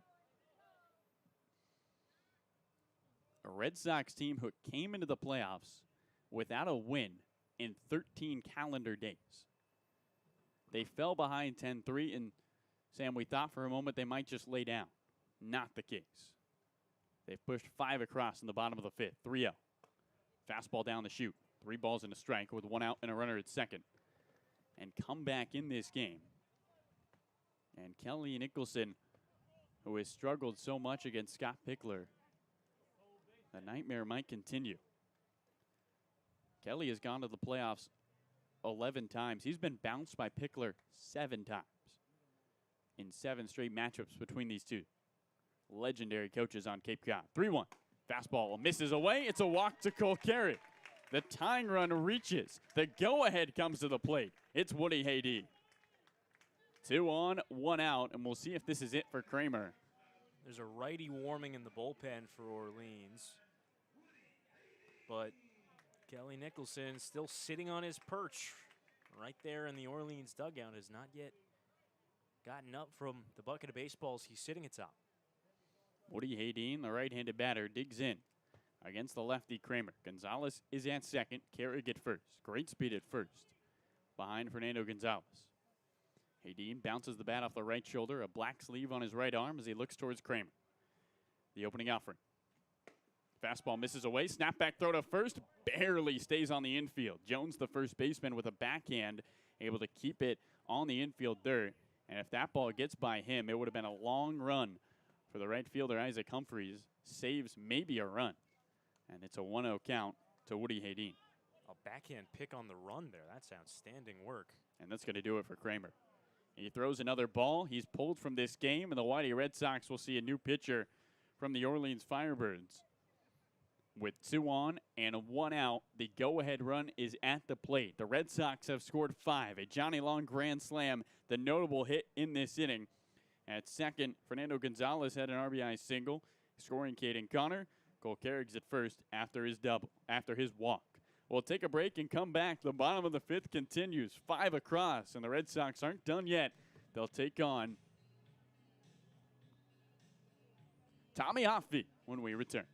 A Red Sox team who came into the playoffs without a win in 13 calendar days. They fell behind 10-3, and Sam, we thought for a moment they might just lay down. Not the case. They've pushed 5 across in the bottom of the 5th, 3-0. Fastball down the chute, 3 balls and a strike with 1 out and a runner at second. And come back in this game. And Kelly Nicholson, who has struggled so much against Scott Pickler, the nightmare might continue. Kelly has gone to the playoffs 11 times. He's been bounced by Pickler 7 times in 7 straight matchups between these two legendary coaches on Cape Cod. 3-1. Fastball misses away. It's a walk to Cole Carey. The tying run reaches. The go-ahead comes to the plate. It's Woody Haydeen. 2 on, 1 out, and we'll see if this is it for Kramer. There's a righty warming in the bullpen for Orleans. But Kelly Nicholson still sitting on his perch right there in the Orleans dugout, has not yet gotten up from the bucket of baseballs he's sitting atop. Woody Haydeen, the right-handed batter, digs in against the lefty Kramer. Gonzalez is at second, Carrick at first. Great speed at first behind Fernando Gonzalez. Haydeen bounces the bat off the right shoulder, a black sleeve on his right arm as he looks towards Kramer. The opening offering. Fastball misses away. Snapback throw to first. Barely stays on the infield. Jones, the first baseman, with a backhand, able to keep it on the infield dirt. And if that ball gets by him, it would have been a long run for the right fielder, Isaac Humphreys. Saves maybe a run. And it's a 1-0 count to Woody Haydeen. A backhand pick on the run there. That's outstanding work. And that's going to do it for Kramer. He throws another ball. He's pulled from this game, and the Whitey Red Sox will see a new pitcher from the Orleans Firebirds. With 2 on and 1 out, the go-ahead run is at the plate. The Red Sox have scored 5. A Johnny Long grand slam, the notable hit in this inning. At second, Fernando Gonzalez had an RBI single, scoring Caden Connor. Cole Carrick's at first after his walk. We'll take a break and come back. The bottom of the 5th continues. 5 across, and the Red Sox aren't done yet. They'll take on Tommy Hoffey when we return.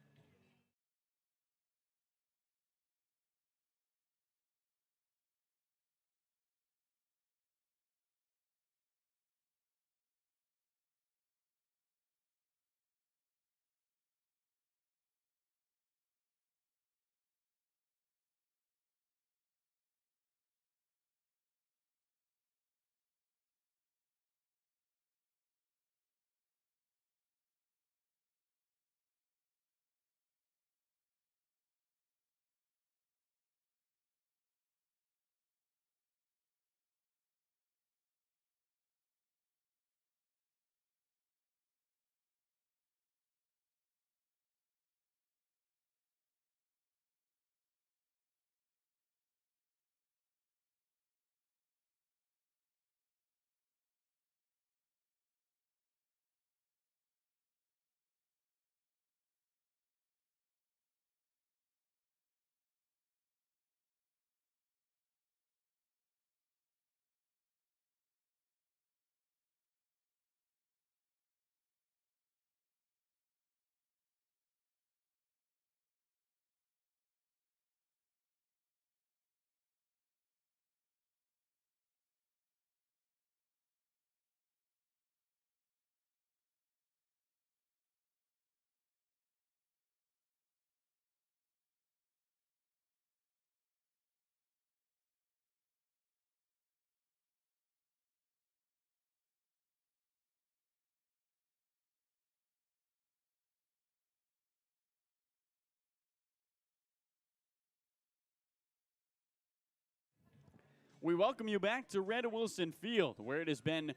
We welcome you back to Red Wilson Field, where it has been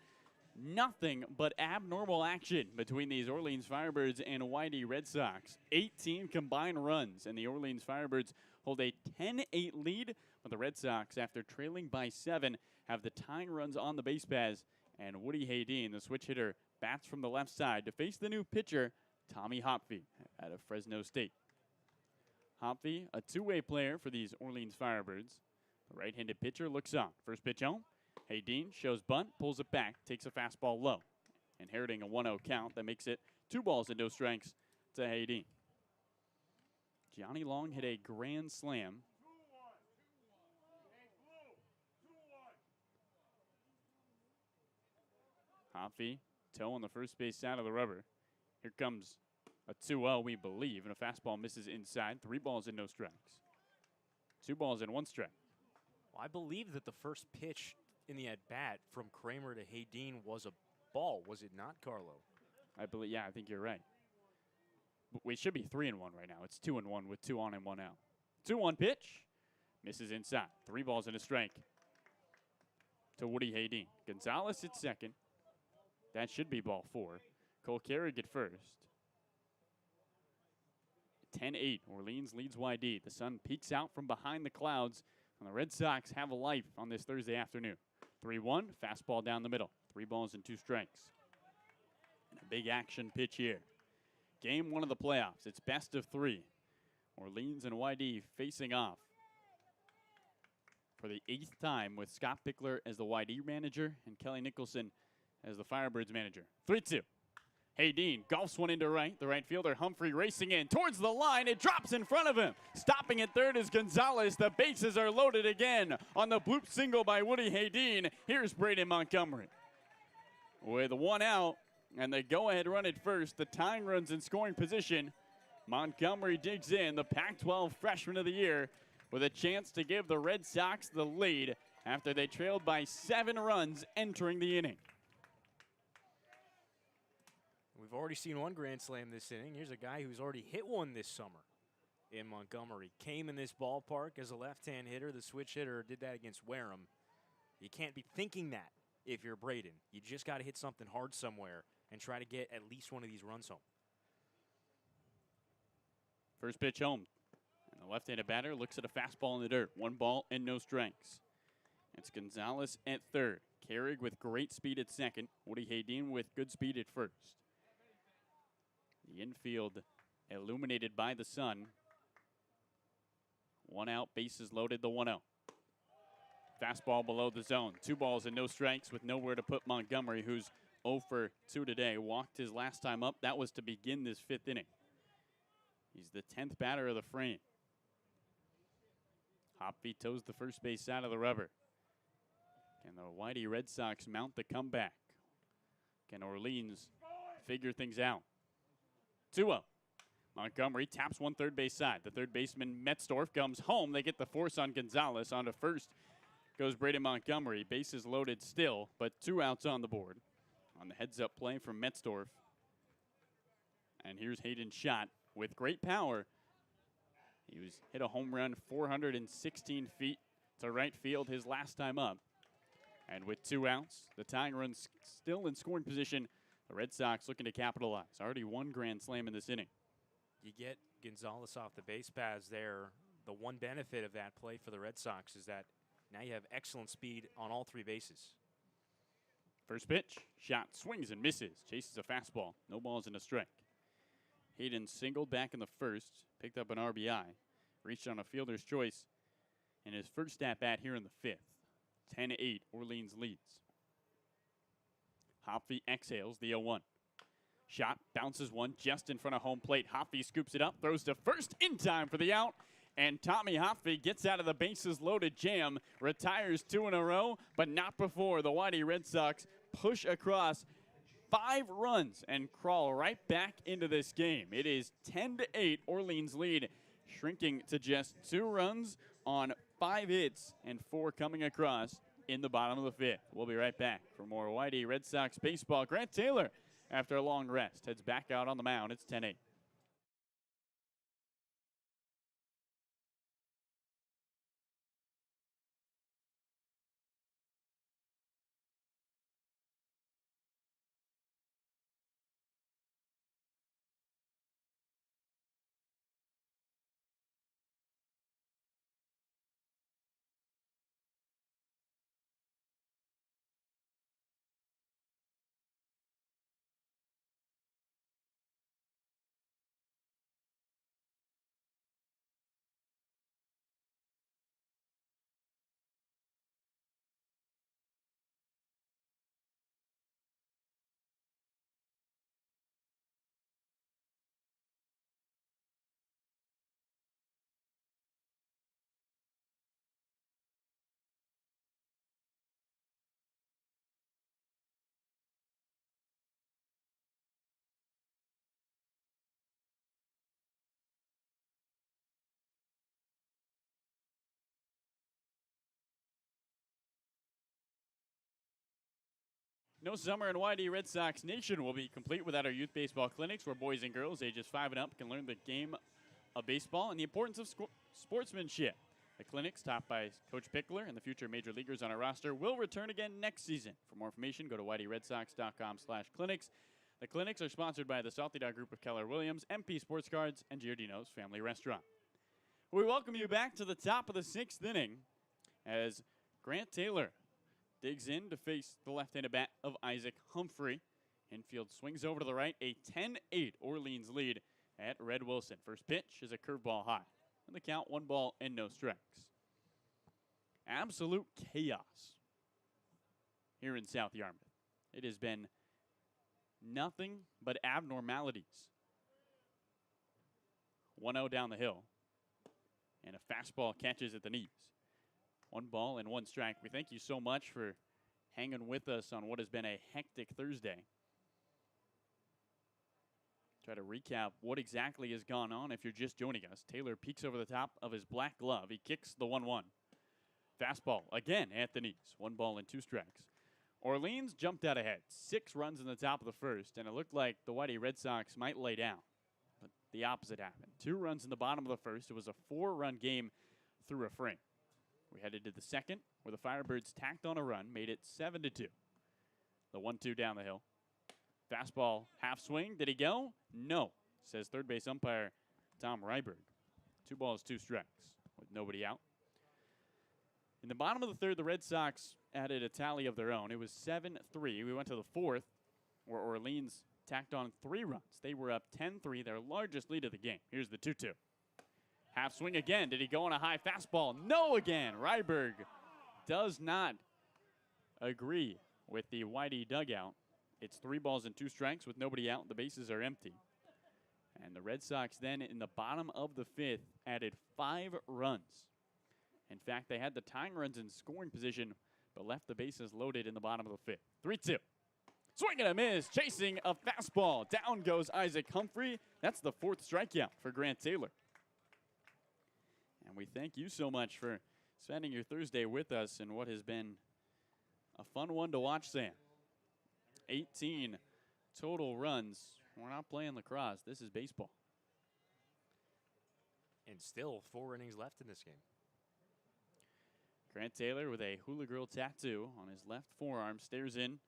nothing but abnormal action between these Orleans Firebirds and Whitey Red Sox. 18 combined runs, and the Orleans Firebirds hold a 10-8 lead, but the Red Sox, after trailing by 7, have the tying runs on the base paths, and Woody Haydeen, the switch hitter, bats from the left side to face the new pitcher, Tommy Hoffey, out of Fresno State. Hopfy, a two-way player for these Orleans Firebirds. The right-handed pitcher looks on. First pitch home. Hayden shows bunt, pulls it back, takes a fastball low. Inheriting a 1-0 count that makes it 2 balls and no strikes to Hayden. Johnny Long hit a grand slam. Hopfy, toe on the first base side of the rubber. Here comes a 2-0, we believe, and a fastball misses inside. 3 balls and no strikes. 2 balls and 1 strike. Well, I believe that the first pitch in the at-bat from Kramer to Hayden was a ball, was it not, Carlo? I believe, yeah, I think you're right. We should be 3-1 right now. It's 2-1 with 2 on and 1 out. 2-1 pitch. Misses inside. 3 balls and a strike to Woody Hayden. Gonzalez at second. That should be ball 4. Cole Carrick at first. 10-8. Orleans leads YD. The sun peeks out from behind the clouds, and the Red Sox have a life on this Thursday afternoon. 3-1. Fastball down the middle. 3 balls and 2 strikes. And a big action pitch here. Game 1 of the playoffs. It's best of 3. Orleans and YD facing off for the 8th time with Scott Pickler as the YD manager and Kelly Nicholson as the Firebirds manager. 3-2. Hayden golfs one into right. The right fielder Humphrey racing in towards the line. It drops in front of him. Stopping at third is Gonzalez. The bases are loaded again on the bloop single by Woody Hayden. Here's Braden Montgomery. With 1 out and the go-ahead run at first, the tying runs in scoring position. Montgomery digs in, the Pac-12 Freshman of the Year, with a chance to give the Red Sox the lead after they trailed by 7 runs entering the inning. We've already seen 1 grand slam this inning. Here's a guy who's already hit 1 this summer in Montgomery. Came in this ballpark as a left-hand hitter. The switch hitter did that against Wareham. You can't be thinking that if you're Braden. You just got to hit something hard somewhere and try to get at least 1 of these runs home. First pitch home. And the left-handed batter looks at a fastball in the dirt. 1 ball and no strikes. It's Gonzalez at third. Carrick with great speed at second. Woody Hayden with good speed at first. The infield illuminated by the sun. 1 out, bases loaded, the 1-0. Fastball below the zone. 2 balls and no strikes with nowhere to put Montgomery, who's 0 for 2 today. Walked his last time up. That was to begin this 5th inning. He's the 10th batter of the frame. Hopfy toes the first base side of the rubber. Can the Whitey Red Sox mount the comeback? Can Orleans figure things out? 2-0. Montgomery taps 1 third base side. The third baseman Metzdorf comes home. They get the force on Gonzalez. On to first goes Braden Montgomery. Bases loaded still, but 2 outs on the board. On the heads-up play from Metzdorf. And here's Hayden's shot with great power. He was hit a home run 416 feet to right field his last time up. And with 2 outs, the tying run's still in scoring position. The Red Sox looking to capitalize. Already 1 grand slam in this inning. You get Gonzalez off the base paths there. The one benefit of that play for the Red Sox is that now you have excellent speed on all 3 bases. First pitch, shot, swings and misses. Chases a fastball. No balls and a strike. Hayden singled back in the first, picked up an RBI, reached on a fielder's choice in his first at-bat here in the 5th. 10-8, Orleans leads. Hopfy exhales the 0-1. Shot, bounces one just in front of home plate. Hopfy scoops it up, throws to first in time for the out. And Tommy Hopfy gets out of the bases loaded jam, retires 2 in a row, but not before the Whitey Red Sox push across 5 runs and crawl right back into this game. It is 10-8, Orleans lead, shrinking to just 2 runs on 5 hits and 4 coming across in the bottom of the 5th. We'll be right back for more Whitey Red Sox baseball. Grant Taylor, after a long rest, heads back out on the mound. It's 10-8. No summer in YD Red Sox Nation will be complete without our youth baseball clinics, where boys and girls ages 5 and up can learn the game of baseball and the importance of sportsmanship. The clinics, topped by Coach Pickler and the future major leaguers on our roster, will return again next season. For more information, go to ydredsox.com/clinics. The clinics are sponsored by the Salty Dog Group of Keller Williams, MP Sports Cards, and Giardino's Family Restaurant. We welcome you back to the top of the 6th inning as Grant Taylor digs in to face the left-handed bat of Isaac Humphrey. Infield swings over to the right, a 10-8 Orleans lead at Red Wilson. First pitch is a curveball high. And the count, 1 ball and no strikes. Absolute chaos here in South Yarmouth. It has been nothing but abnormalities. 1-0 down the hill. And a fastball catches at the knees. 1 ball and 1 strike. We thank you so much for hanging with us on what has been a hectic Thursday. Try to recap what exactly has gone on if you're just joining us. Taylor peeks over the top of his black glove. He kicks the 1-1. Fastball again at the knees. 1 ball and 2 strikes. Orleans jumped out ahead. 6 runs in the top of the first, and it looked like the YD Red Sox might lay down. But the opposite happened. 2 runs in the bottom of the first. It was a 4-run game through a frame. We headed to the second, where the Firebirds tacked on a run, made it 7-2. The 1-2 down the hill. Fastball, half swing. Did he go? No, says third base umpire Tom Ryberg. 2 balls, 2 strikes with nobody out. In the bottom of the third, the Red Sox added a tally of their own. It was 7-3. We went to the fourth, where Orleans tacked on 3 runs. They were up 10-3, their largest lead of the game. Here's the 2-2. Half swing again. Did he go on a high fastball? No again. Ryberg does not agree with the YD dugout. It's 3 balls and 2 strikes with nobody out. The bases are empty. And the Red Sox then in the bottom of the 5th added 5 runs. In fact, they had the tying runs in scoring position, but left the bases loaded in the bottom of the 5th. 3-2. Swing and a miss, chasing a fastball. Down goes Isaac Humphrey. That's the 4th strikeout for Grant Taylor. And we thank you so much for spending your Thursday with us in what has been a fun one to watch, Sam. 18 total runs. We're not playing lacrosse. This is baseball. And still 4 innings left in this game. Grant Taylor with a Hula Girl tattoo on his left forearm stares in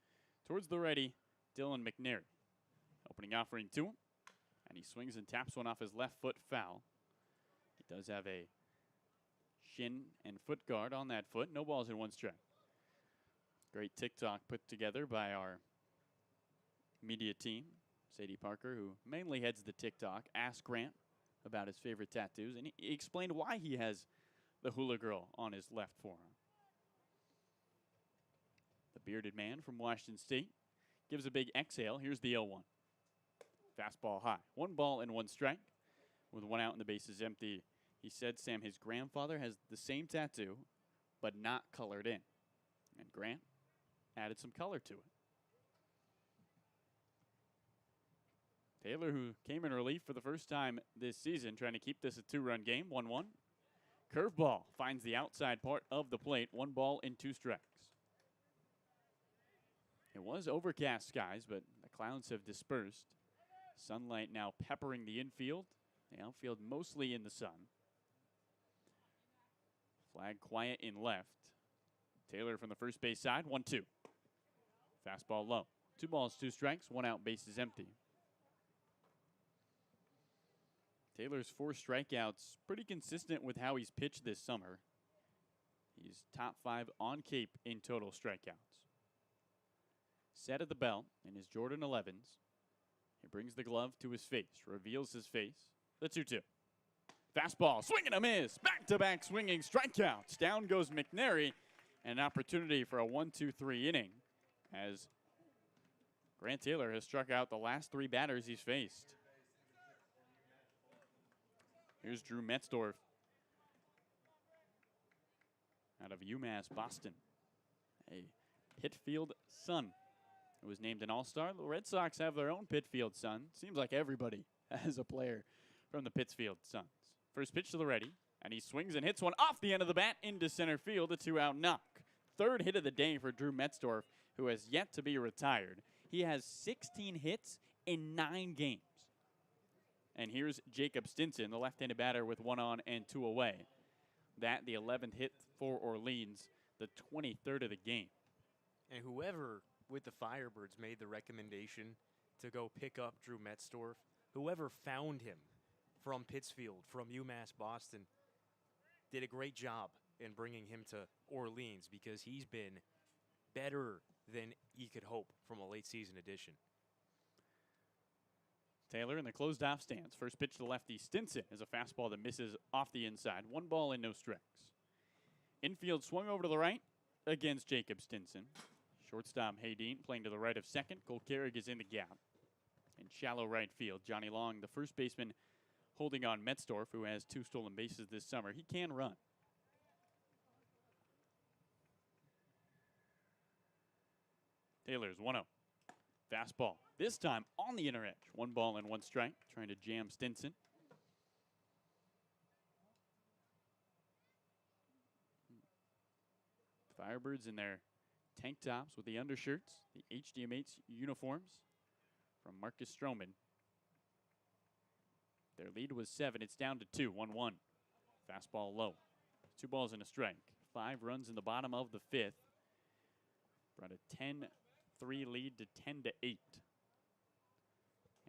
towards the righty, Dylan McNary. Opening offering to him, and he swings and taps one off his left foot foul. He does have a shin and foot guard on that foot. No balls and 1 strike. Great TikTok put together by our media team. Sadie Parker, who mainly heads the TikTok, asked Grant about his favorite tattoos, and he explained why he has the Hula Girl on his left forearm. The bearded man from Washington State gives a big exhale. Here's the 0-1. Fastball high. 1 ball and 1 strike with 1 out and the bases empty. He said, Sam, his grandfather has the same tattoo, but not colored in. And Grant added some color to it. Taylor, who came in relief for the first time this season, trying to keep this a 2-run game, 1-1. Curveball finds the outside part of the plate, 1 ball and 2 strikes. It was overcast skies, but the clouds have dispersed. Sunlight now peppering the infield. The outfield mostly in the sun. Flag quiet in left. Taylor from the first base side, 1-2. Fastball low. 2 balls, 2 strikes, 1 out, bases empty. Taylor's 4 strikeouts, pretty consistent with how he's pitched this summer. He's top 5 on Cape in total strikeouts. Set at the belt in his Jordan 11s. He brings the glove to his face, reveals his face. The 2-2. Fastball, swing and a miss. Back-to-back swinging strikeouts. Down goes McNary. And an opportunity for a 1-2-3 inning as Grant Taylor has struck out the last 3 batters he's faced. Here's Drew Metzdorf out of UMass Boston, a Pitfield son who was named an All-Star. The Red Sox have their own Pitfield son. Seems like everybody has a player from the Pitfield Sons. First pitch to the ready, and he swings and hits one off the end of the bat into center field, a 2-out knock. 3rd hit of the day for Drew Metzdorf, who has yet to be retired. He has 16 hits in 9 games. And here's Jacob Stinson, the left-handed batter with 1 on and 2 away. That, the 11th hit for Orleans, the 23rd of the game. And whoever with the Firebirds made the recommendation to go pick up Drew Metzdorf, whoever found him from Pittsfield, from UMass Boston, did a great job in bringing him to Orleans because he's been better than you could hope from a late-season addition. Taylor in the closed-off stance. First pitch to lefty Stinson is a fastball that misses off the inside. 1 ball and no strikes. Infield swung over to the right against Jacob Stinson. Shortstop Haydeen playing to the right of second. Cole Carrick is in the gap. In shallow right field, Johnny Long, the first baseman, holding on Metzdorf, who has 2 stolen bases this summer. He can run. Taylor's 1-0. Fastball. This time on the inner edge. 1 ball and 1 strike. Trying to jam Stinson. Firebirds in their tank tops with the undershirts. The HDMH uniforms from Marcus Stroman. Their lead was 7. It's down to 2. 1-1. Fastball low. 2 balls and a strike. 5 runs in the bottom of the 5th. Brought a 10-3 lead to 10-8.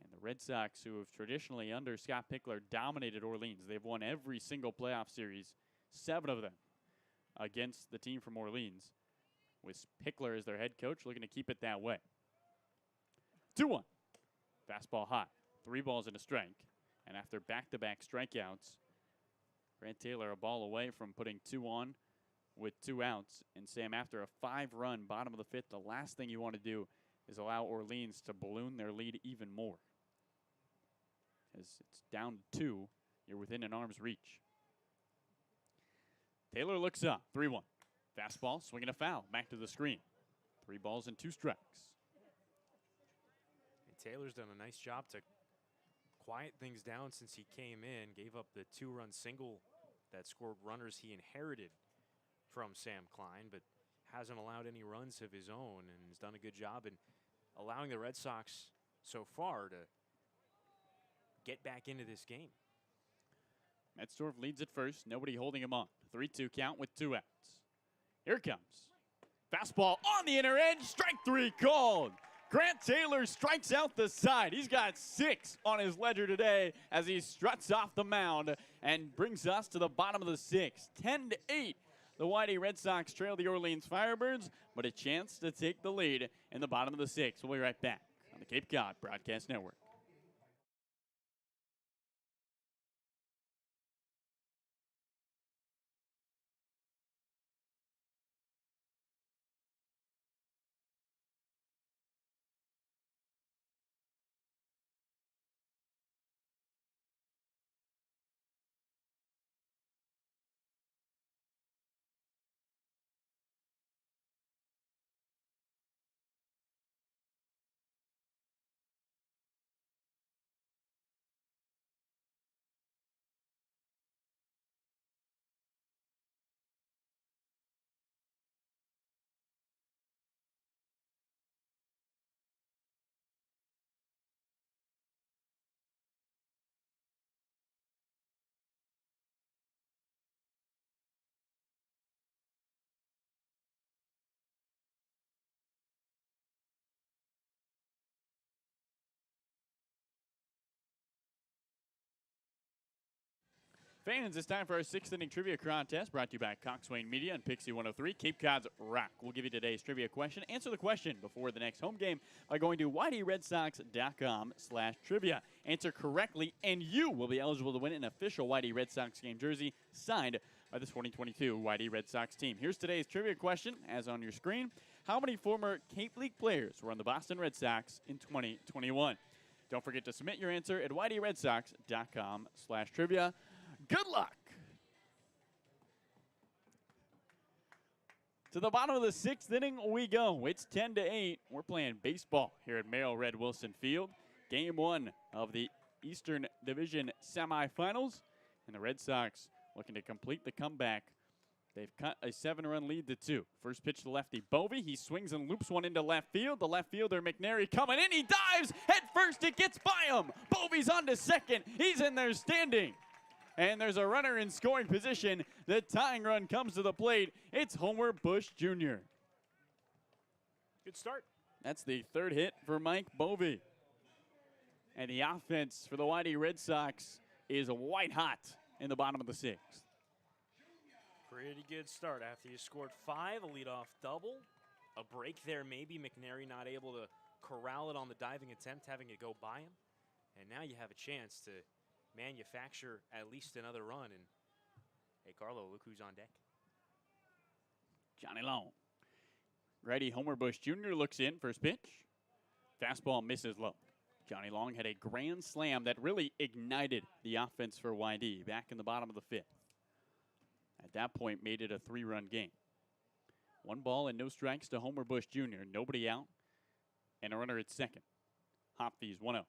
And the Red Sox, who have traditionally under Scott Pickler dominated Orleans. They've won every single playoff series, 7 of them, against the team from Orleans, with Pickler as their head coach, looking to keep it that way. 2-1. Fastball high. 3 balls and a strike. And after back-to-back strikeouts, Grant Taylor a ball away from putting 2 on with 2 outs. And Sam, after a 5-run bottom of the 5th, the last thing you want to do is allow Orleans to balloon their lead even more. As it's down to 2, you're within an arm's reach. Taylor looks up, 3-1. Fastball, swinging a foul, back to the screen. 3 balls and 2 strikes. And Taylor's done a nice job to quiet things down since he came in. Gave up the 2-run single that scored runners he inherited from Sam Klein, but hasn't allowed any runs of his own and has done a good job in allowing the Red Sox so far to get back into this game. Metzdorf leads at first, nobody holding him on. 3-2 count with 2 outs. Here it comes. Fastball on the inner edge, strike 3 called. Grant Taylor strikes out the side. He's got 6 on his ledger today as he struts off the mound and brings us to the bottom of the 6th. 10-8. The Whitey Red Sox trail the Orleans Firebirds, but a chance to take the lead in the bottom of the 6th. We'll be right back on the Cape Cod Broadcast Network. Fans, it's time for our 6th inning trivia contest brought to you by Coxswain Media and Pixie 103. Cape Cod's Rock. We'll give you today's trivia question. Answer the question before the next home game by going to WhiteyRedSox.com/trivia. Answer correctly, and you will be eligible to win an official Whitey Red Sox game jersey signed by the 2022 Whitey Red Sox team. Here's today's trivia question, as on your screen. How many former Cape League players were on the Boston Red Sox in 2021? Don't forget to submit your answer at WhiteyRedSox.com/trivia. Good luck. To the bottom of the 6th inning we go. It's 10-8. We're playing baseball here at Merrill Red Wilson Field. Game 1 of the Eastern Division semifinals. And the Red Sox looking to complete the comeback They've cut a 7-run lead to 2. First pitch to lefty Bovee. He swings and loops one into left field. The left fielder, McNary, coming in. He dives head first. It gets by him. Bovee's on to second. He's in there standing. And there's a runner in scoring position. The tying run comes to the plate. It's Homer Bush Jr. Good start. That's the third hit for Mike Bovee. And the offense for the YD Red Sox is white hot in the bottom of the 6th. Pretty good start after you scored 5, a leadoff double. A break there, maybe McNary not able to corral it on the diving attempt, having it go by him. And now you have a chance to manufacture at least another run. And hey, Carlo, look who's on deck. Johnny Long. Righty Homer Bush Jr. looks in, first pitch. Fastball misses low. Johnny Long had a grand slam that really ignited the offense for YD back in the bottom of the 5th. At that point, made it a 3-run game. 1 ball and no strikes to Homer Bush Jr. Nobody out, and a runner at second. Hopkins 1-0.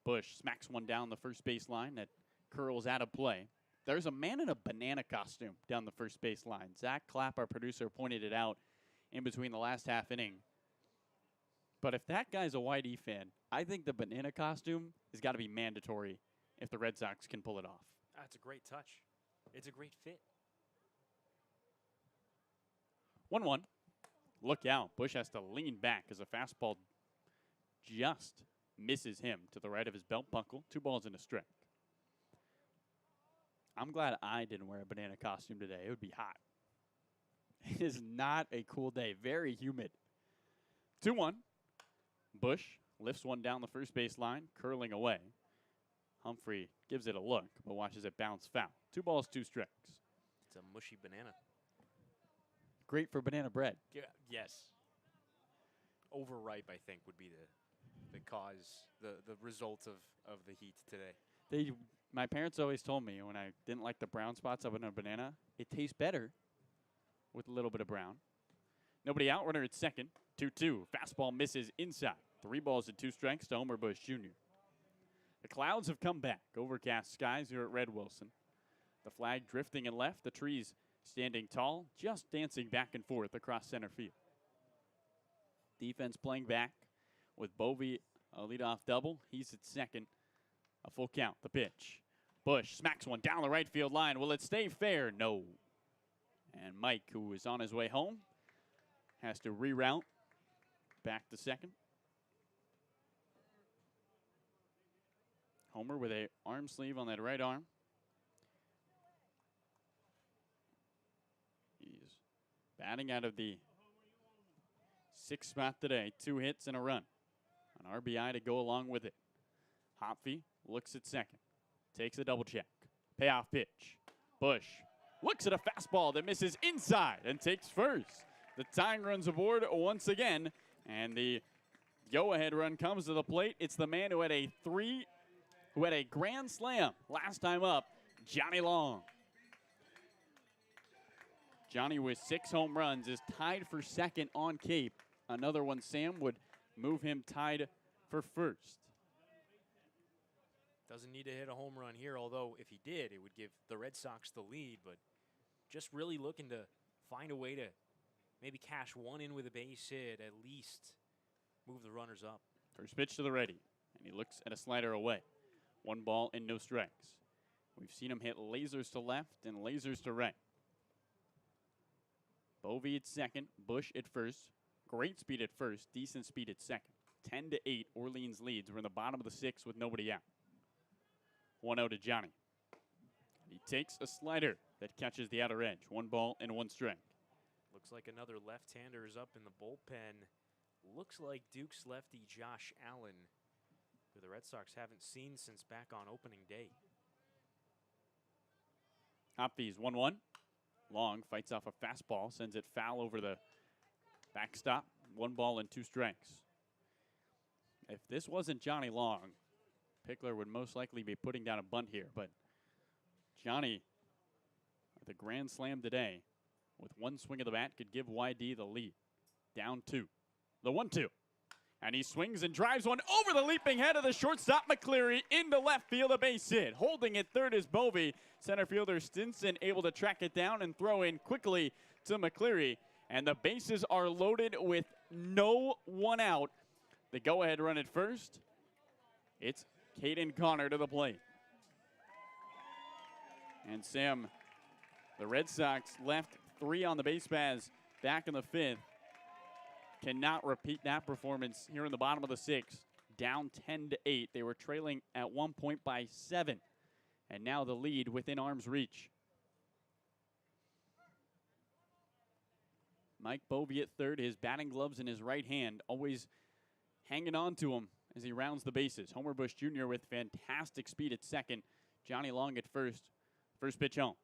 Bush smacks one down the first base line that curls out of play. There's a man in a banana costume down the first base line. Zack, Clapp, our producer, pointed it out in between the last half inning. But if that guy's a YD fan, I think the banana costume has got to be mandatory if the Red Sox can pull it off. That's a great touch. It's a great fit. 1-1. Look out. Bush has to lean back as a fastball just misses him to the right of his belt buckle. 2 balls and a strike. I'm glad I didn't wear a banana costume today. It would be hot. It is not a cool day. Very humid. 2-1. Bush lifts one down the first base line, curling away. Humphrey gives it a look, but watches it bounce foul. 2 balls, 2 strikes. It's a mushy banana. Great for banana bread. Yeah, yes. Overripe, I think, would be the cause, the result of the heat today. My parents always told me when I didn't like the brown spots of a banana, it tastes better with a little bit of brown. Nobody out, runner at second. 2-2. Fastball misses inside. 3 balls and 2 strikes to Homer Bush Jr. The clouds have come back. Overcast skies here at Red Wilson. The flag drifting and left. The trees standing tall, just dancing back and forth across center field. Defense playing back with Bovee, a leadoff double. He's at second. A full count. The pitch. Bush smacks one down the right field line. Will it stay fair? No. And Mike, who is on his way home, has to reroute back to second. Homer with a arm sleeve on that right arm. He's batting out of the 6th spot today. 2 hits and a run. An RBI to go along with it. Hopkins looks at second. Takes a double check. Payoff pitch. Bush looks at a fastball that misses inside and takes first. The tying runs aboard once again, and the go-ahead run comes to the plate. It's the man who had a grand slam last time up, Johnny Long. Johnny with 6 home runs is tied for second on Cape. Another one, Sam, would move him tied for first. Doesn't need to hit a home run here, although if he did, it would give the Red Sox the lead. But just really looking to find a way to maybe cash one in with a base hit, at least move the runners up. First pitch to the ready, and he looks at a slider away. 1 ball and no strikes. We've seen him hit lasers to left and lasers to right. Bovee at second, Bush at first. Great speed at first, decent speed at second. 10-8, Orleans leads. We're in the bottom of the 6th with nobody out. 1-0 to Johnny. He takes a slider that catches the outer edge. 1 ball and 1 strike. Looks like another left-hander is up in the bullpen. Looks like Duke's lefty Josh Allen, who the Red Sox haven't seen since back on opening day. Hopkins 1-1. Long fights off a fastball, sends it foul over the backstop. 1 ball and 2 strikes. If this wasn't Johnny Long, Pickler would most likely be putting down a bunt here, but Johnny, with a grand slam today, with 1 swing of the bat, could give YD the lead. Down 2. The 1-2. And he swings and drives one over the leaping head of the shortstop McCleary into left field, a base hit. Holding at third is Bovey. Center fielder Stinson able to track it down and throw in quickly to McCleary. And the bases are loaded with no one out. The go-ahead run at first. It's Caden Connor to the plate. And Sam, the Red Sox left 3 on the base paths back in the 5th. Cannot repeat that performance here in the bottom of the 6th. Down 10-8. They were trailing at one point by 7. And now the lead within arm's reach. Mike Bovey at third, his batting gloves in his right hand, always hanging on to him as he rounds the bases. Homer Bush Jr. with fantastic speed at second. Johnny Long at first. First pitch home.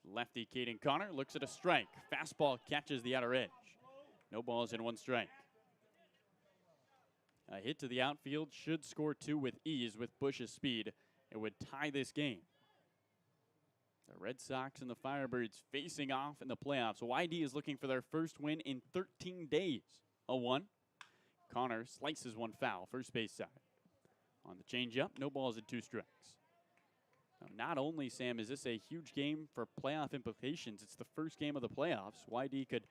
Lefty Caden Connor looks at a strike. Fastball catches the outer edge. No balls and 1 strike. A hit to the outfield should score 2 with ease with Bush's speed. It would tie this game. The Red Sox and the Firebirds facing off in the playoffs. YD is looking for their first win in 13 days. A 1. Connor slices one foul, first base side. On the changeup, no balls and 2 strikes. Now, not only, Sam, is this a huge game for playoff implications, it's the first game of the playoffs. YD could,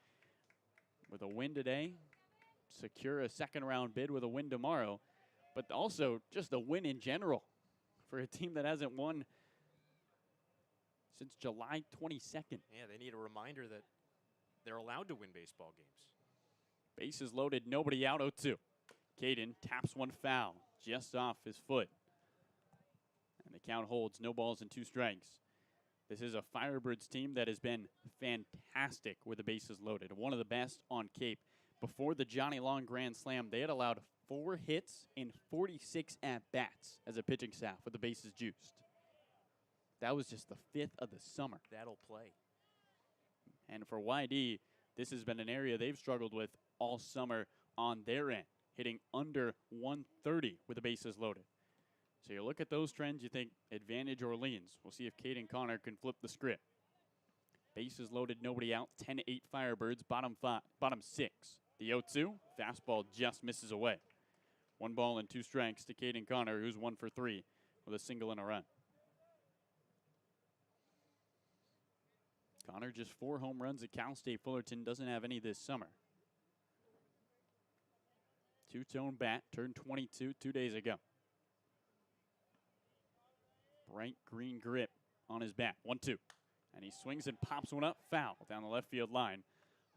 with a win today, secure a second-round bid with a win tomorrow, but also just a win in general for a team that hasn't won since July 22nd. Yeah, they need a reminder that they're allowed to win baseball games. Bases loaded, nobody out, 0-2. Caden taps one foul just off his foot. And the count holds, no balls and 2 strikes. This is a Firebirds team that has been fantastic with the bases loaded. One of the best on Cape. Before the Johnny Long Grand Slam, they had allowed 4 hits and 46 at-bats as a pitching staff with the bases juiced. That was just the 5th of the summer. That'll play. And for YD, this has been an area they've struggled with all summer on their end, hitting under 130 with the bases loaded. So you look at those trends, you think advantage Orleans. We'll see if Caden Connor can flip the script. Bases loaded, nobody out, 10-8 Firebirds, bottom 6. The 0-2, fastball just misses away. 1 ball and 2 strikes to Caden Connor, who's 1 for 3 with a single and a run. Connor just 4 home runs at Cal State Fullerton, doesn't have any this summer. 2-tone bat, turned 22 2 days ago. Bright green grip on his bat. 1-2. And he swings and pops one up, foul down the left field line.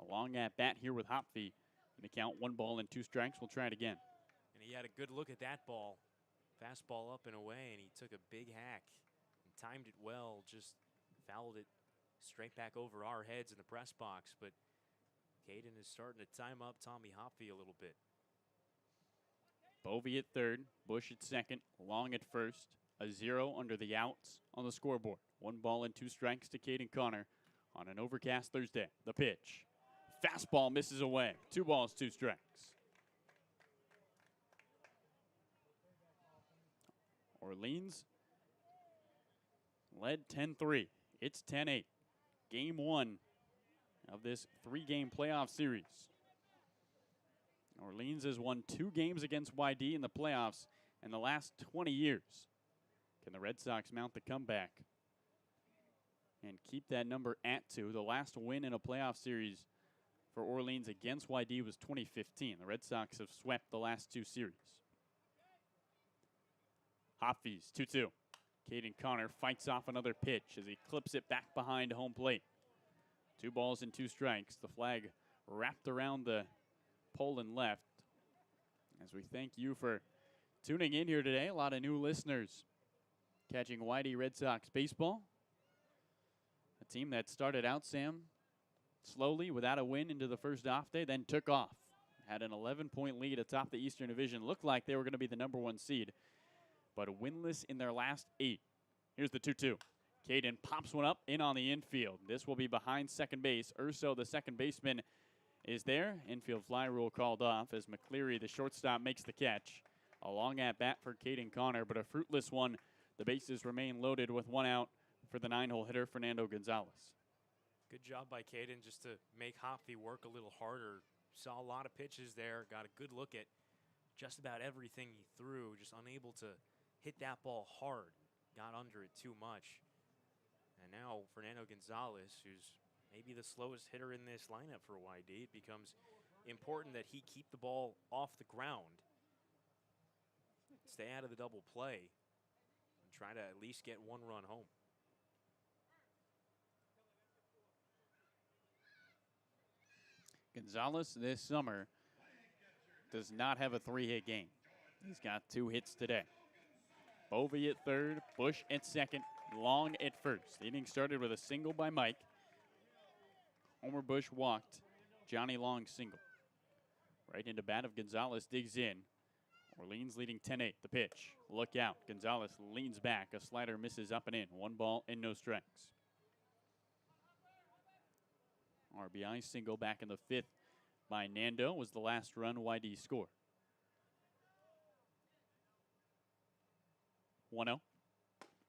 A long at bat here with Hopfe. And the count, 1 ball and 2 strikes. We'll try it again. And he had a good look at that ball. Fastball up and away, and he took a big hack and timed it well, just fouled it straight back over our heads in the press box. But Caden is starting to time up Tommy Hopfe a little bit. Bovey at third, Bush at second, Long at first. A 0 under the outs on the scoreboard. 1 ball and 2 strikes to Caden Connor on an overcast Thursday. The pitch. Fastball misses away. 2 balls, 2 strikes. Orleans led 10-3. It's 10-8. Game 1 of this 3-game playoff series. Orleans has won 2 games against YD in the playoffs in the last 20 years. Can the Red Sox mount the comeback and keep that number at 2? The last win in a playoff series for Orleans against YD was 2015. The Red Sox have swept the last 2 series. Hopfe's 2-2. Caden Connor fights off another pitch as he clips it back behind home plate. 2 balls and 2 strikes. The flag wrapped around the pole and left. As we thank you for tuning in here today, a lot of new listeners catching YD Red Sox baseball. A team that started out, Sam, slowly without a win into the first off day, then took off. Had an 11-point lead atop the Eastern Division. Looked like they were going to be the number 1 seed, but winless in their last 8. Here's the 2-2. Caden pops one up in on the infield. This will be behind second base. Urso, the second baseman, is there. Infield fly rule called off as McCleary, the shortstop, makes the catch. A long at bat for Caden Connor, but a fruitless one. The bases remain loaded with 1 out for the 9-hole hitter, Fernando Gonzalez. Good job by Caden just to make Hopfe work a little harder. Saw a lot of pitches there. Got a good look at just about everything he threw, just unable to hit that ball hard. Got under it too much. And now Fernando Gonzalez, who's maybe the slowest hitter in this lineup for YD, it becomes important that he keep the ball off the ground, stay out of the double play, and try to at least get one run home. Gonzalez this summer does not have a 3-hit game. He's got 2 hits today. Bovee at third, Bush at second, Long at first. The inning started with a single by Mike. Homer Bush walked. Johnny Long single. Right into bat of Gonzalez digs in. Orleans leading 10-8. The pitch. Look out. Gonzalez leans back. A slider misses up and in. 1 ball and no strikes. RBI single back in the 5th by Nando was the last run YD scored. 1-0.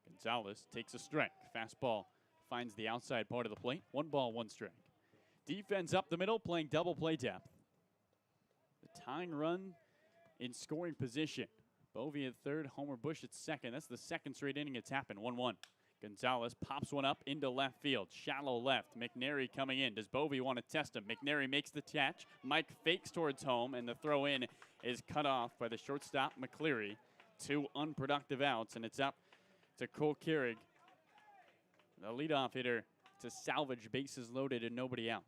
Gonzalez takes a strike. Fastball finds the outside part of the plate. 1 ball, 1 strike. Defense up the middle, playing double play depth. The tying run in scoring position. Bovee at third, Homer Bush at second. That's the second straight inning it's happened. 1-1. Gonzalez pops one up into left field. Shallow left. McNary coming in. Does Bovee want to test him? McNary makes the catch. Mike fakes towards home, and the throw in is cut off by the shortstop, McCleary. 2 unproductive outs, and it's up to Cole Keurig, the leadoff hitter, to salvage bases loaded and nobody out.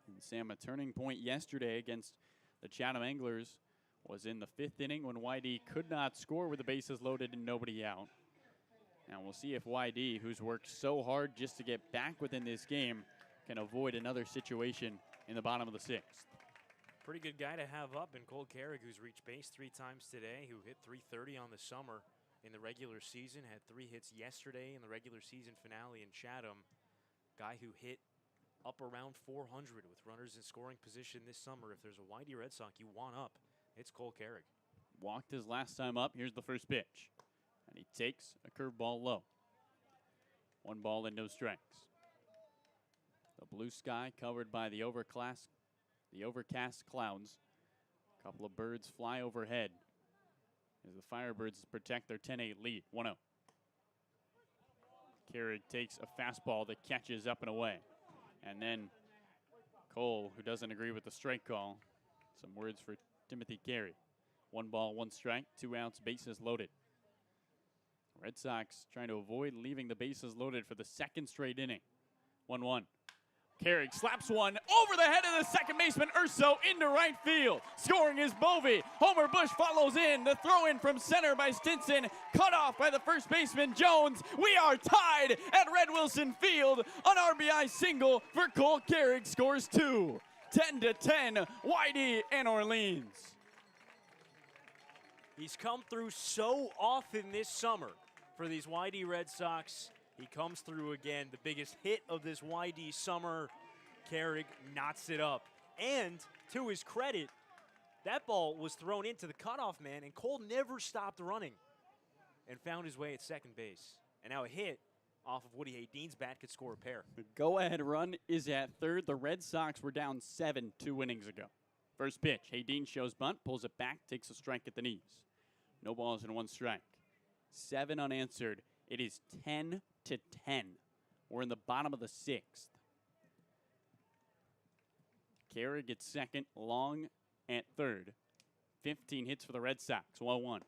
And Sam, a turning point yesterday against the Chatham Anglers was in the 5th inning when YD could not score with the bases loaded and nobody out. And we'll see if YD, who's worked so hard just to get back within this game, can avoid another situation in the bottom of the 6th. Pretty good guy to have up in Cole Keurig, who's reached base 3 times today, who hit .330 on the summer in the regular season, had 3 hits yesterday in the regular season finale in Chatham. Guy who hit up around 400 with runners in scoring position this summer. If there's a YD Red Sox you want up, it's Cole Keurig. Walked his last time up. Here's the first pitch. And he takes a curveball low. 1 ball and no strikes. The blue sky covered by the overcast clouds. A couple of birds fly overhead as the Firebirds protect their 10-8 lead. 1-0. Keurig takes a fastball that catches up and away. And then Cole, who doesn't agree with the strike call, some words for Timothy Carey. 1 ball, 1 strike, 2 outs, bases loaded. Red Sox trying to avoid leaving the bases loaded for the 2nd straight inning. 1-1. Keurig slaps one over the head of the second baseman, Urso, into right field. Scoring is Bovee. Homer Bush follows in. The throw in from center by Stinson. Cut off by the first baseman, Jones. We are tied at Red Wilson Field. An RBI single for Cole Keurig scores 2. 10-10, YD and Orleans. He's come through so often this summer for these YD Red Sox. He comes through again. The biggest hit of this YD summer. Keurig knots it up. And to his credit, that ball was thrown into the cutoff man, and Cole never stopped running and found his way at second base. And now a hit off of Woody Hayden's bat could score a pair. The go-ahead run is at third. The Red Sox were down 7 2 innings ago. First pitch, Hayden shows bunt, pulls it back, takes a strike at the knees. No balls and 1 strike. 7 unanswered. It is 10-10. We're in the bottom of the 6th. Keurig gets second, Long at third. 15 hits for the Red Sox, 1-1.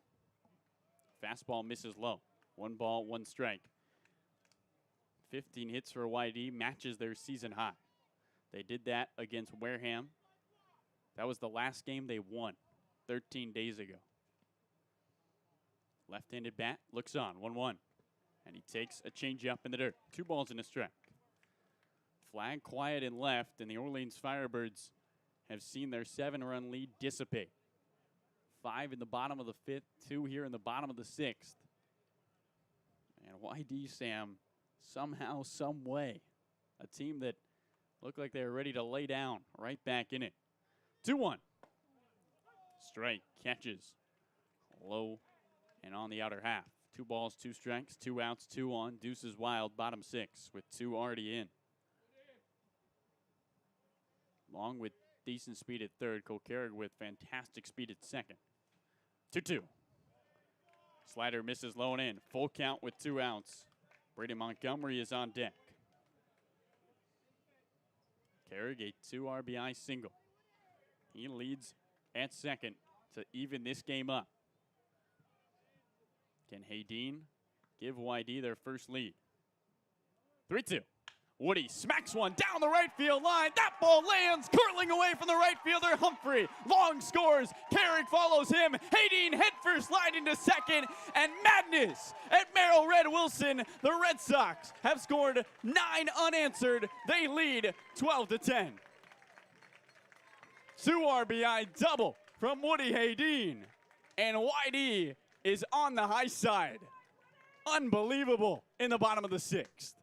Fastball misses low. 1 ball, 1 strike. 15 hits for YD matches their season high. They did that against Wareham. That was the last game they won 13 days ago. Left-handed bat, looks on, 1-1. And he takes a changeup in the dirt. 2 balls and a strike. Flag quiet and left, and the Orleans Firebirds have seen their 7-run lead dissipate. 5 in the bottom of the 5th, 2 here in the bottom of the 6th. And YD, Sam, somehow, some way, a team that looked like they were ready to lay down, right back in it. 2-1. Strike, catches, low and on the outer half. 2 balls, 2 strikes, 2 outs, 2 on. Deuces wild, bottom 6 with 2 already in. Long with decent speed at third. Kolkarik with fantastic speed at second. 2-2. Slider misses low and in. Full count with 2 outs. Brady Montgomery is on deck. Carrick, a 2 RBI single. He leads at second to even this game up. Can Haydeen give YD their first lead? 3-2. Woody smacks one down the right field line. That ball lands, curling away from the right fielder, Humphrey. Long scores. Carrick follows him. Haydeen headfirst slide into second. And madness at Merrill Red Wilson. The Red Sox have scored 9 unanswered. They lead 12-10. 2 RBI double from Woody Haydeen. And YD is on the high side. Unbelievable in the bottom of the 6th.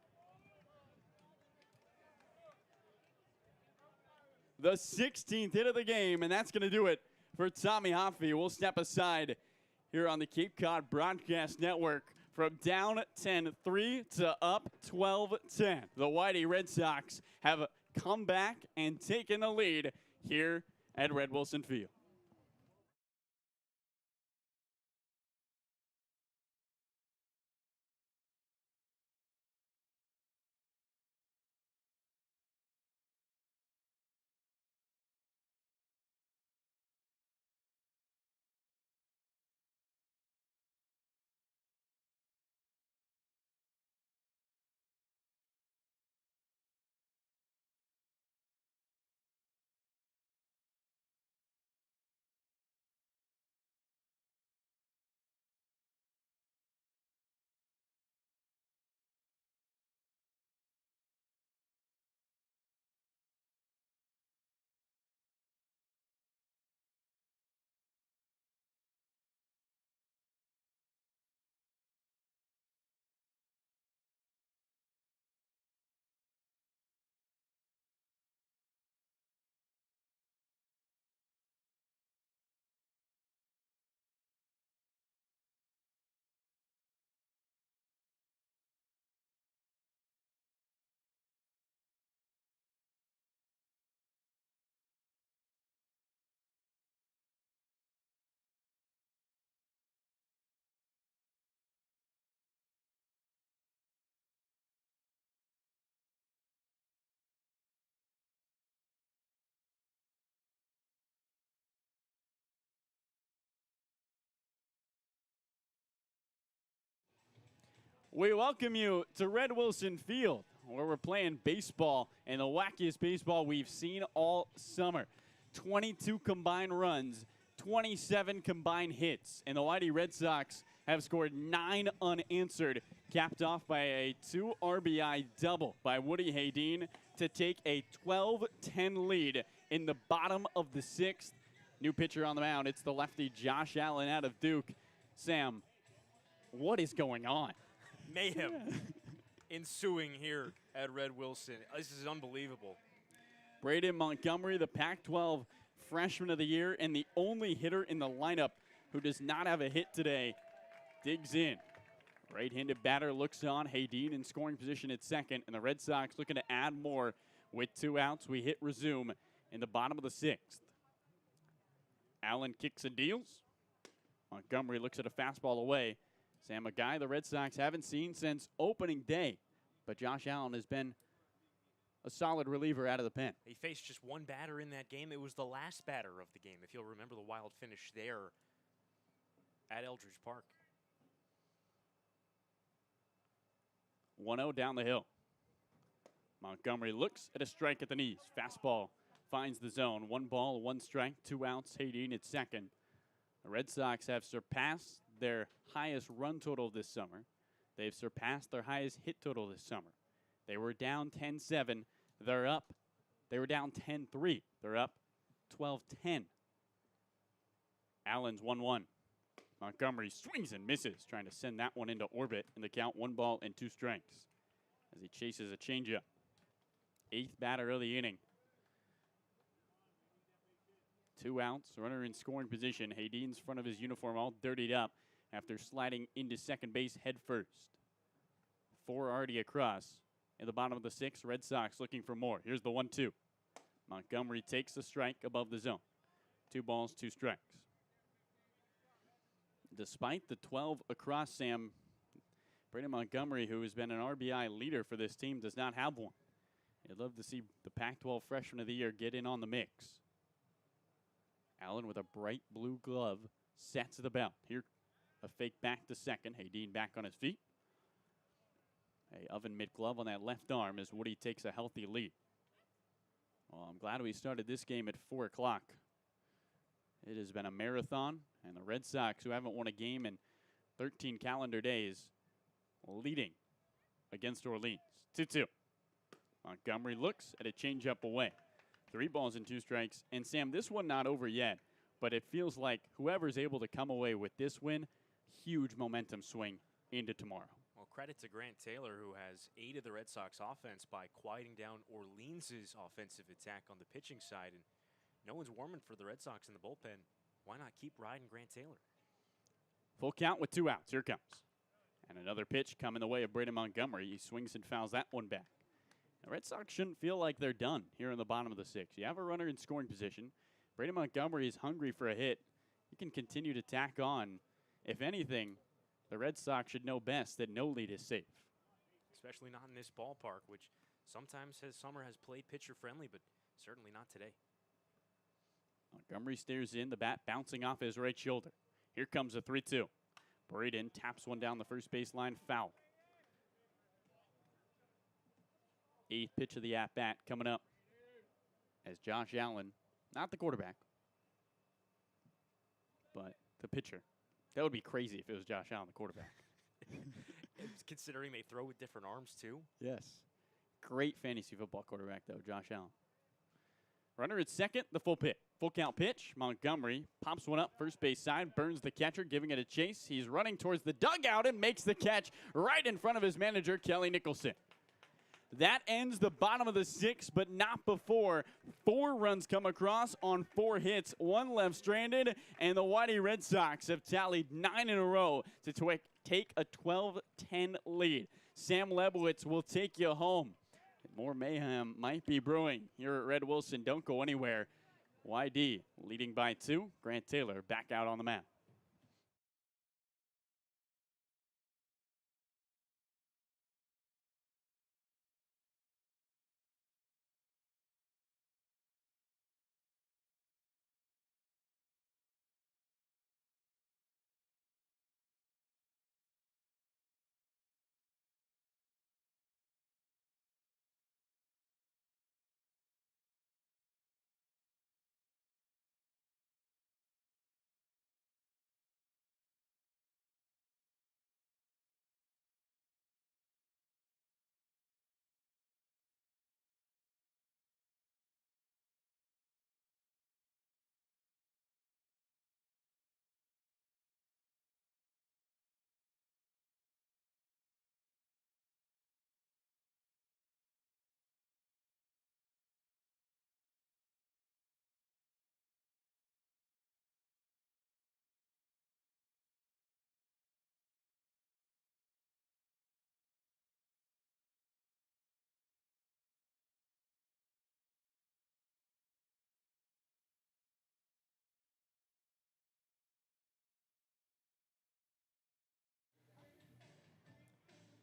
The 16th hit of the game, and that's going to do it for Tommy Hoffey. We'll step aside here on the Cape Cod Broadcast Network from down 10-3 to up 12-10. The Whitey Red Sox have come back and taken the lead here at Red Wilson Field. We welcome you to Red Wilson Field, where we're playing baseball, and the wackiest baseball we've seen all summer. 22 combined runs, 27 combined hits, and the Whitey Red Sox have scored 9 unanswered, capped off by a 2 RBI double by Woody Haydeen to take a 12-10 lead in the bottom of the 6th. New pitcher on the mound, it's the lefty Josh Allen out of Duke. Sam, what is going on? Mayhem ensuing here at Red Wilson. This is unbelievable. Braden Montgomery, the Pac-12 Freshman of the Year and the only hitter in the lineup who does not have a hit today, digs in. Right-handed batter looks on. Haydeen in scoring position at second, and the Red Sox looking to add more with 2 outs. We hit resume in the bottom of the 6th. Allen kicks and deals. Montgomery looks at a fastball away. Sam, a guy the Red Sox haven't seen since opening day, but Josh Allen has been a solid reliever out of the pen. He faced just one batter in that game. It was the last batter of the game, if you'll remember the wild finish there at Eldridge Park. 1-0 down the hill. Montgomery looks at a strike at the knees. Fastball finds the zone. 1 ball, 1 strike, 2 outs. Haydeen at second. The Red Sox have surpassed their highest run total this summer. They've surpassed their highest hit total this summer. They were down 10-7. They're up. They were down 10-3. They're up 12-10. Allen's 1-1. Montgomery swings and misses, trying to send that one into orbit in the count. 1 ball and 2 strikes as he chases a changeup. 8th batter of the inning. 2 outs, runner in scoring position. Haydeen's front of his uniform all dirtied up after sliding into second base head first. 4 already across. In the bottom of the 6th, Red Sox looking for more. Here's the 1-2. Montgomery takes the strike above the zone. 2 balls, 2 strikes. Despite the 12 across, Sam, Brady Montgomery, who has been an RBI leader for this team, does not have one. You'd love to see the Pac-12 Freshman of the Year get in on the mix. Allen with a bright blue glove sets the belt. Here, a fake back to second. Haydeen back on his feet. A oven mitt glove on that left arm as Woody takes a healthy lead. Well, I'm glad we started this game at 4 o'clock. It has been a marathon, and the Red Sox, who haven't won a game in 13 calendar days, leading against Orleans. 2-2. Montgomery looks at a changeup away. 3 balls and 2 strikes. And Sam, this one not over yet, but it feels like whoever's able to come away with this win, huge momentum swing into tomorrow. Well, credit to Grant Taylor, who has aided the Red Sox offense by quieting down Orleans' offensive attack on the pitching side. And no one's warming for the Red Sox in the bullpen. Why not keep riding Grant Taylor? Full count with 2 outs. Here it comes. And another pitch coming the way of Brady Montgomery. He swings and fouls that one back. The Red Sox shouldn't feel like they're done here in the bottom of the 6th. You have a runner in scoring position. Brady Montgomery is hungry for a hit. He can continue to tack on. If anything, the Red Sox should know best that no lead is safe. Especially not in this ballpark, which sometimes summer has played pitcher-friendly, but certainly not today. Montgomery stares in, the bat bouncing off his right shoulder. Here comes a 3-2. Braden taps one down the first baseline, foul. 8th pitch of the at-bat coming up as Josh Allen, not the quarterback, but the pitcher. That would be crazy if it was Josh Allen, the quarterback. Considering they throw with different arms, too. Yes. Great fantasy football quarterback, though, Josh Allen. Runner at second, the full count pitch. Montgomery pops one up first base side, burns the catcher, giving it a chase. He's running towards the dugout and makes the catch right in front of his manager, Kelly Nicholson. That ends the bottom of the 6th, but not before 4 runs come across on 4 hits, 1 left stranded, and the Whitey Red Sox have tallied 9 in a row to take a 12-10 lead. Sam Lebowitz will take you home. More mayhem might be brewing here at Red Wilson. Don't go anywhere. YD leading by 2. Grant Taylor back out on the mound.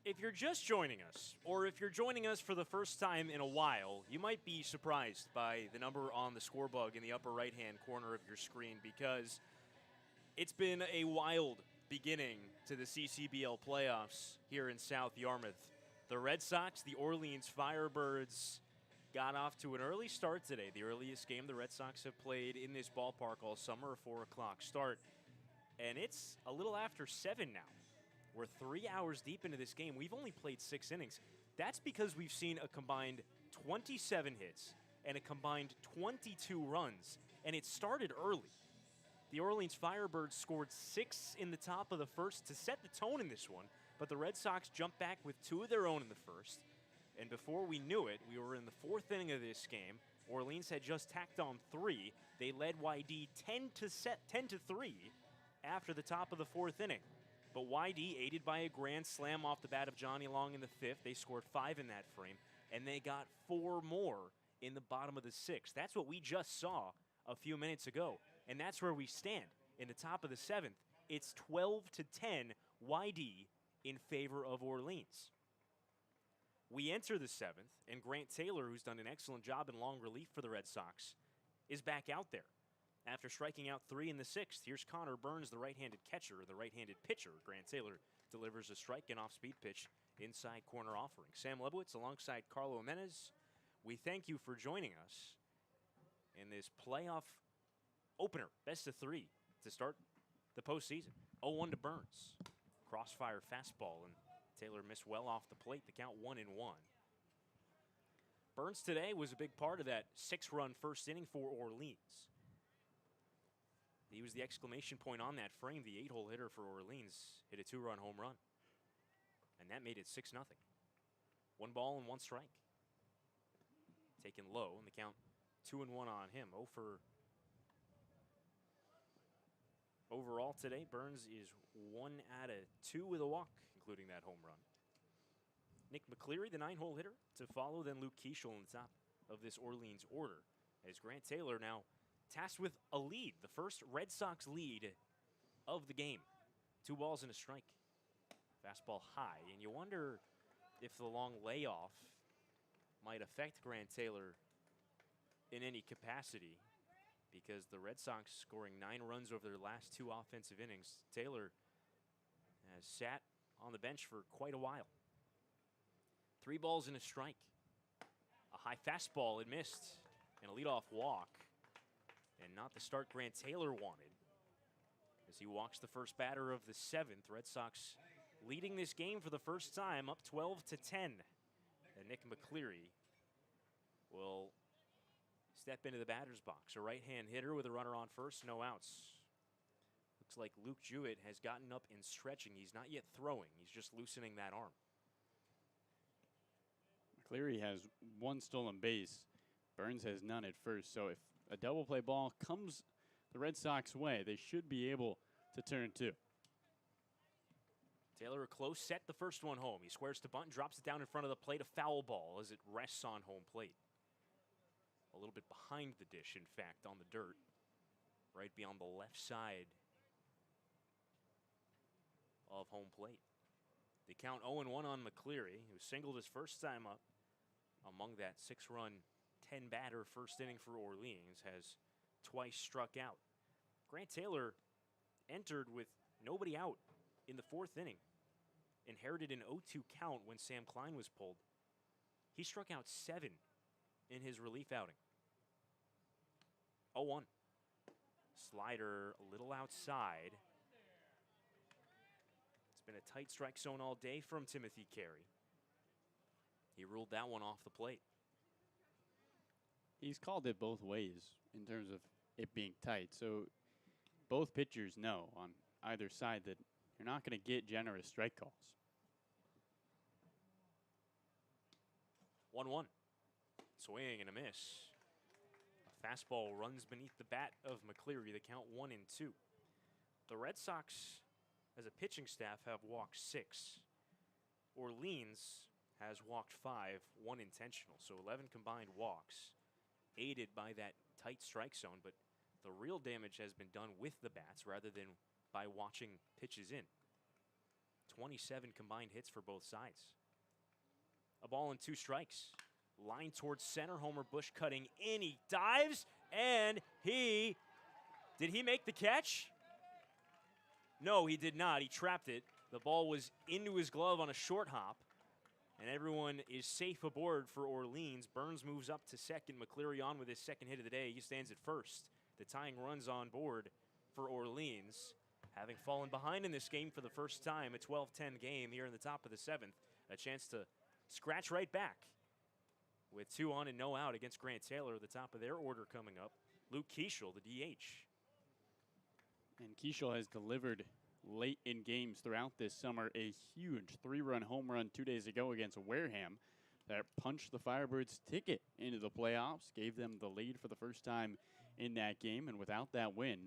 If you're just joining us, or if you're joining us for the first time in a while, you might be surprised by the number on the score bug in the upper right-hand corner of your screen, because it's been a wild beginning to the CCBL playoffs here in South Yarmouth. The Red Sox, the Orleans Firebirds, got off to an early start today. The earliest game the Red Sox have played in this ballpark all summer, a 4 o'clock start. And it's a little after 7 now. We're 3 hours deep into this game. We've only played 6 innings. That's because we've seen a combined 27 hits and a combined 22 runs, and it started early. The Orleans Firebirds scored 6 in the top of the first to set the tone in this one, but the Red Sox jumped back with 2 of their own in the first, and before we knew it, we were in the 4th inning of this game. Orleans had just tacked on 3. They led YD 10-3 after the top of the 4th inning. But YD, aided by a grand slam off the bat of Johnny Long in the 5th, they scored 5 in that frame, and they got 4 more in the bottom of the 6th. That's what we just saw a few minutes ago, and that's where we stand. In the top of the 7th, it's 12-10 YD in favor of Orleans. We enter the 7th, and Grant Taylor, who's done an excellent job in long relief for the Red Sox, is back out there. After striking out 3 in the 6th, here's Connor Burns, the right-handed catcher, the right-handed pitcher. Grant Taylor delivers a strike and off-speed pitch inside corner offering. Sam Lebowitz alongside Carlo Jimenez. We thank you for joining us in this playoff opener, best of 3 to start the postseason. 0-1 to Burns. Crossfire fastball, and Taylor missed well off the plate. The count 1-1. Burns today was a big part of that 6-run first inning for Orleans. He was the exclamation point on that frame. The 8-hole hitter for Orleans hit a 2-run home run, and that made it 6-0. 1 ball and 1 strike. Taken low, and the count 2-1 on him. 0 for overall today. Burns is 1 out of 2 with a walk, including that home run. Nick McCleary, the 9-hole hitter, to follow. Then Luke Keeschel on the top of this Orleans order, as Grant Taylor now tasked with a lead, the first Red Sox lead of the game. 2 balls and a strike. Fastball high, and you wonder if the long layoff might affect Grant Taylor in any capacity, because the Red Sox scoring 9 runs over their last 2 offensive innings. Taylor has sat on the bench for quite a while. 3 balls and a strike. A high fastball, it missed, and a leadoff walk. And not the start Grant Taylor wanted, as he walks the first batter of the 7th. Red Sox leading this game for the first time, up 12-10. And Nick McCleary will step into the batter's box. A right-hand hitter with a runner on first, no outs. Looks like Luke Jewett has gotten up and stretching. He's not yet throwing. He's just loosening that arm. McCleary has 1 stolen base. Burns has none at first. So if a double play ball comes the Red Sox way, they should be able to turn 2. Taylor a close set, the first one home. He squares to bunt, drops it down in front of the plate. A foul ball as it rests on home plate. A little bit behind the dish, in fact, on the dirt. Right beyond the left side of home plate. The count 0-1 on McCleary, who singled his first time up among that 6-run, 10-batter first inning for Orleans, has twice struck out. Grant Taylor entered with nobody out in the 4th inning. Inherited an 0-2 count when Sam Klein was pulled. He struck out 7 in his relief outing. 0-1. Slider a little outside. It's been a tight strike zone all day from Timothy Carey. He ruled that one off the plate. He's called it both ways in terms of it being tight. So both pitchers know on either side that you're not going to get generous strike calls. 1-1. Swing and a miss. A fastball runs beneath the bat of McCleary. The count 1-2. The Red Sox, as a pitching staff, have walked 6. Orleans has walked 5, 1 intentional. So 11 combined walks, aided by that tight strike zone. But the real damage has been done with the bats rather than by watching pitches in. 27 combined hits for both sides. A ball and 2 strikes. Line towards center. Homer Bush cutting in. He dives, and did he make the catch? No, he did not. He trapped it. The ball was into his glove on a short hop, and everyone is safe aboard for Orleans. Burns moves up to second. McCleary on with his 2nd hit of the day. He stands at first. The tying runs on board for Orleans, having fallen behind in this game for the first time. A 12-10 game here in the top of the 7th. A chance to scratch right back with 2 on and no out against Grant Taylor. The top of their order coming up. Luke Keeschel, the DH. And Keeschel has delivered late in games throughout this summer. A huge 3-run home run 2 days ago against Wareham that punched the Firebirds' ticket into the playoffs, gave them the lead for the first time in that game. And without that win,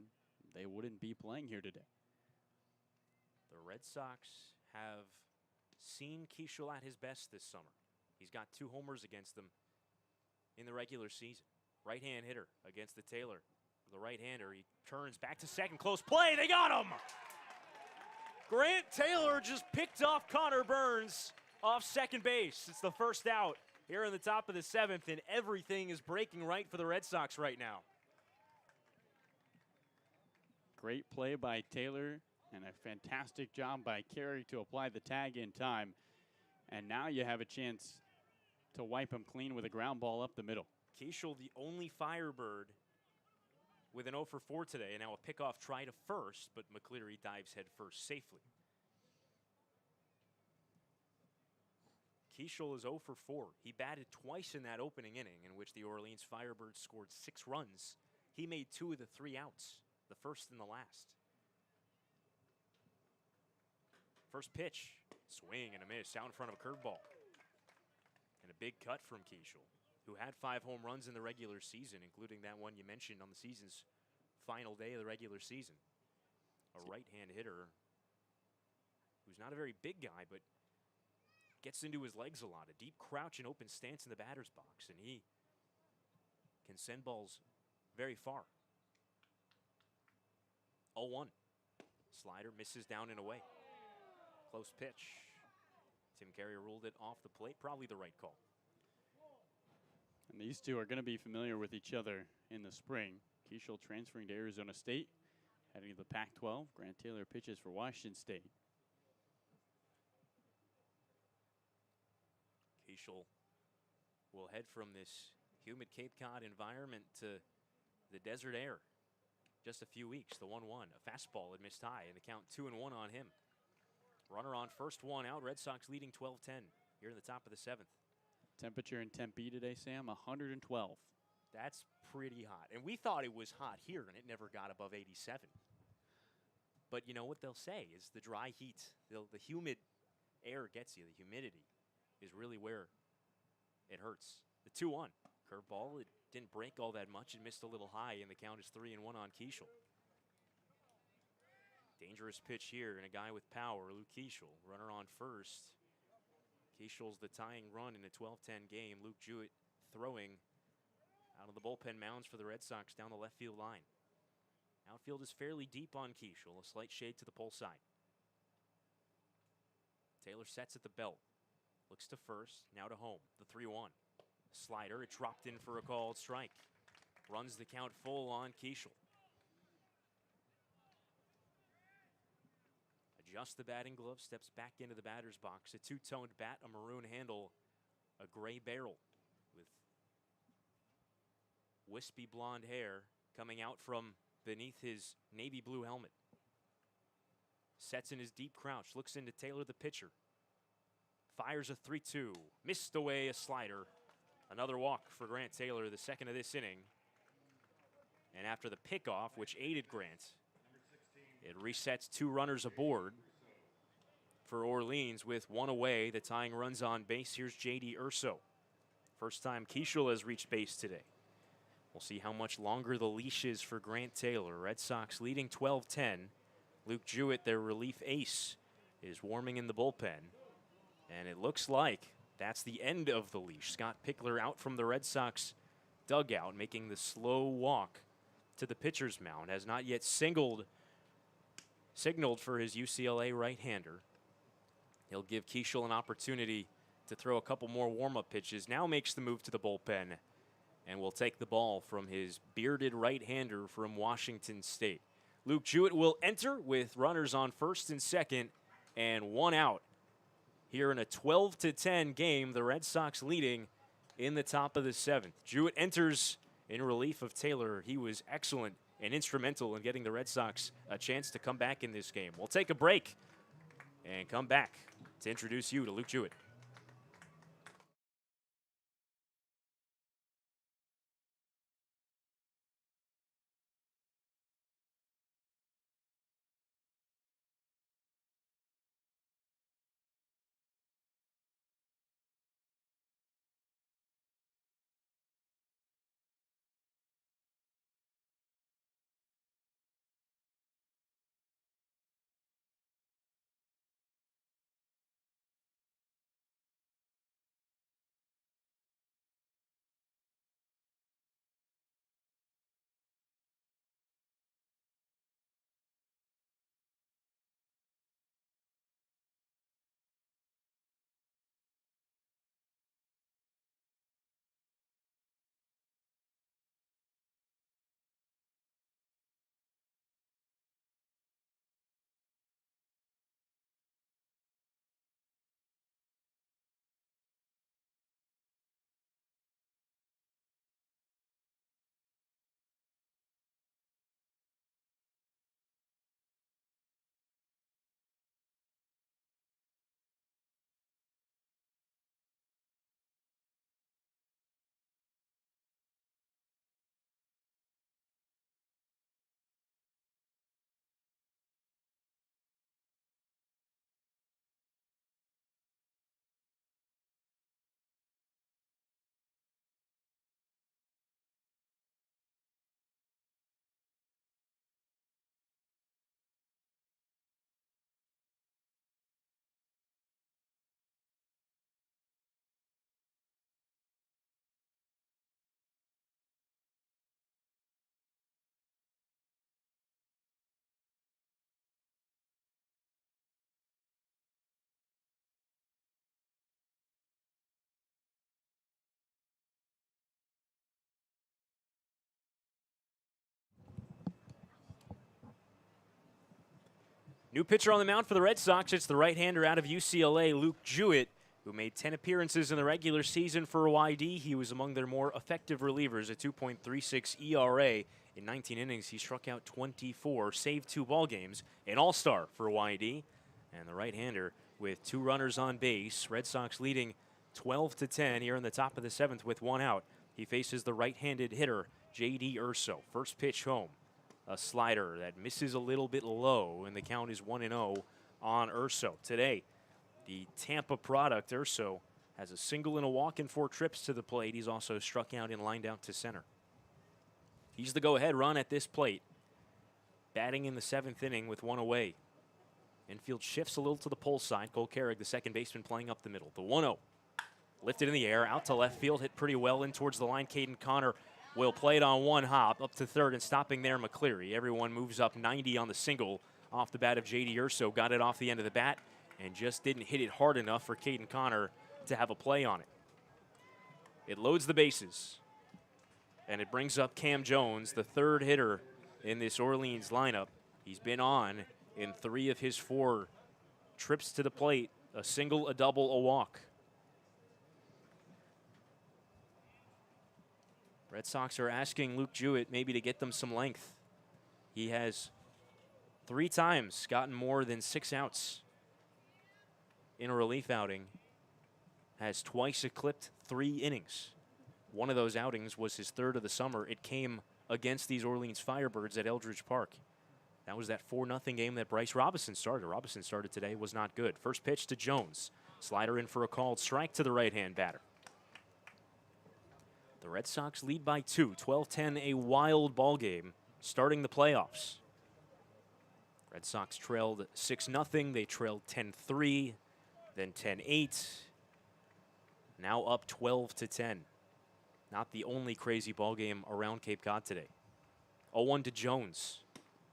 they wouldn't be playing here today. The Red Sox have seen Keeschel at his best this summer. He's got 2 homers against them in the regular season. Right-hand hitter against the Taylor. The right-hander, he turns back to second. Close play, they got him! Grant Taylor just picked off Connor Burns off second base. It's the first out here in the top of the 7th, and everything is breaking right for the Red Sox right now. Great play by Taylor and a fantastic job by Carey to apply the tag in time. And now you have a chance to wipe him clean with a ground ball up the middle. Keishel, the only Firebird with an 0 for 4 today, and now a pickoff try to first, but McCleary dives head first safely. Keishel is 0 for 4. He batted twice in that opening inning in which the Orleans Firebirds scored 6 runs. He made 2 of the 3 outs, the first and the last. First pitch, swing and a miss out in front of a curveball. And a big cut from Keishel, who had 5 home runs in the regular season, including that one you mentioned on the season's final day of the regular season. A right-hand hitter who's not a very big guy, but gets into his legs a lot. A deep crouch and open stance in the batter's box, and he can send balls very far. 0-1. Slider misses down and away. Close pitch. Tim Carrier ruled it off the plate. Probably the right call. And these two are going to be familiar with each other in the spring. Keishel transferring to Arizona State, heading to the Pac-12. Grant Taylor pitches for Washington State. Keishel will head from this humid Cape Cod environment to the desert air. Just a few weeks, the 1-1. A fastball had missed high, and the count 2-1 on him. Runner on first, 1 out. Red Sox leading 12-10 here in the top of the 7th. Temperature in Tempe today, Sam, 112. That's pretty hot. And we thought it was hot here, and it never got above 87. But you know what they'll say is the dry heat, the humid air gets you, the humidity is really where it hurts. The 2-1 curveball, it didn't break all that much. It missed a little high, and the count is 3-1 on Keishel. Dangerous pitch here, and a guy with power, Luke Keishel. Runner on first. Keishel's the tying run in a 12-10 game. Luke Jewett throwing out of the bullpen mounds for the Red Sox down the left field line. Outfield is fairly deep on Keishel, a slight shade to the pole side. Taylor sets at the belt. Looks to first, now to home. The 3-1. Slider, it dropped in for a called strike. Runs the count full on Keishel. Adjusts the batting glove, steps back into the batter's box. A two-toned bat, a maroon handle, a gray barrel with wispy blonde hair coming out from beneath his navy blue helmet. Sets in his deep crouch, looks into Taylor, the pitcher. Fires a 3-2, missed away a slider. Another walk for Grant Taylor, the second of this inning. And after the pickoff, which aided Grant, it resets 2 runners aboard for Orleans with 1 away. The tying runs on base. Here's J.D. Urso. First time Keishel has reached base today. We'll see how much longer the leash is for Grant Taylor. Red Sox leading 12-10. Luke Jewett, their relief ace, is warming in the bullpen. And it looks like that's the end of the leash. Scott Pickler out from the Red Sox dugout, making the slow walk to the pitcher's mound. Has not yet signaled for his UCLA right-hander. He'll give Keishel an opportunity to throw a couple more warm-up pitches. Now makes the move to the bullpen and will take the ball from his bearded right-hander from Washington State. Luke Jewett will enter with runners on first and second and 1 out. Here in a 12-10 game, the Red Sox leading in the top of the 7th. Jewett enters in relief of Taylor. He was excellent and instrumental in getting the Red Sox a chance to come back in this game. We'll take a break and come back to introduce you to Luke Jewett. New pitcher on the mound for the Red Sox. It's the right-hander out of UCLA, Luke Jewett, who made 10 appearances in the regular season for YD. He was among their more effective relievers, a 2.36 ERA. In 19 innings, he struck out 24, saved 2 ball games, an all-star for YD. And the right-hander with 2 runners on base. Red Sox leading 12-10 here in the top of the 7th with 1 out. He faces the right-handed hitter, J.D. Urso. First pitch home. A slider that misses a little bit low, and the count is 1-0 on Urso. Today, the Tampa product, Urso, has a single and a walk and 4 trips to the plate. He's also struck out and lined out to center. He's the go-ahead run at this plate. Batting in the 7th inning with 1 away. Infield shifts a little to the pull side. Cole Carrick, the second baseman, playing up the middle. The 1-0. Lifted in the air, out to left field, hit pretty well in towards the line. Caden Connor will play it on 1 hop up to third, and stopping there, McCleary. Everyone moves up 90 on the single off the bat of J.D. Urso. Got it off the end of the bat and just didn't hit it hard enough for Caden Connor to have a play on it. It loads the bases, and it brings up Cam Jones, the 3rd hitter in this Orleans lineup. He's been on in 3 of his 4 trips to the plate, a single, a double, a walk. Red Sox are asking Luke Jewett maybe to get them some length. He has 3 times gotten more than 6 outs in a relief outing. Has twice eclipsed 3 innings. One of those outings was his 3rd of the summer. It came against these Orleans Firebirds at Eldridge Park. That was that 4-0 game that Bryce Robinson started. Robinson started today, was not good. First pitch to Jones. Slider in for a called strike to the right-hand batter. The Red Sox lead by 2, 12-10, a wild ball game, starting the playoffs. Red Sox trailed 6-0, they trailed 10-3, then 10-8, now up 12-10. Not the only crazy ball game around Cape Cod today. 0-1 to Jones.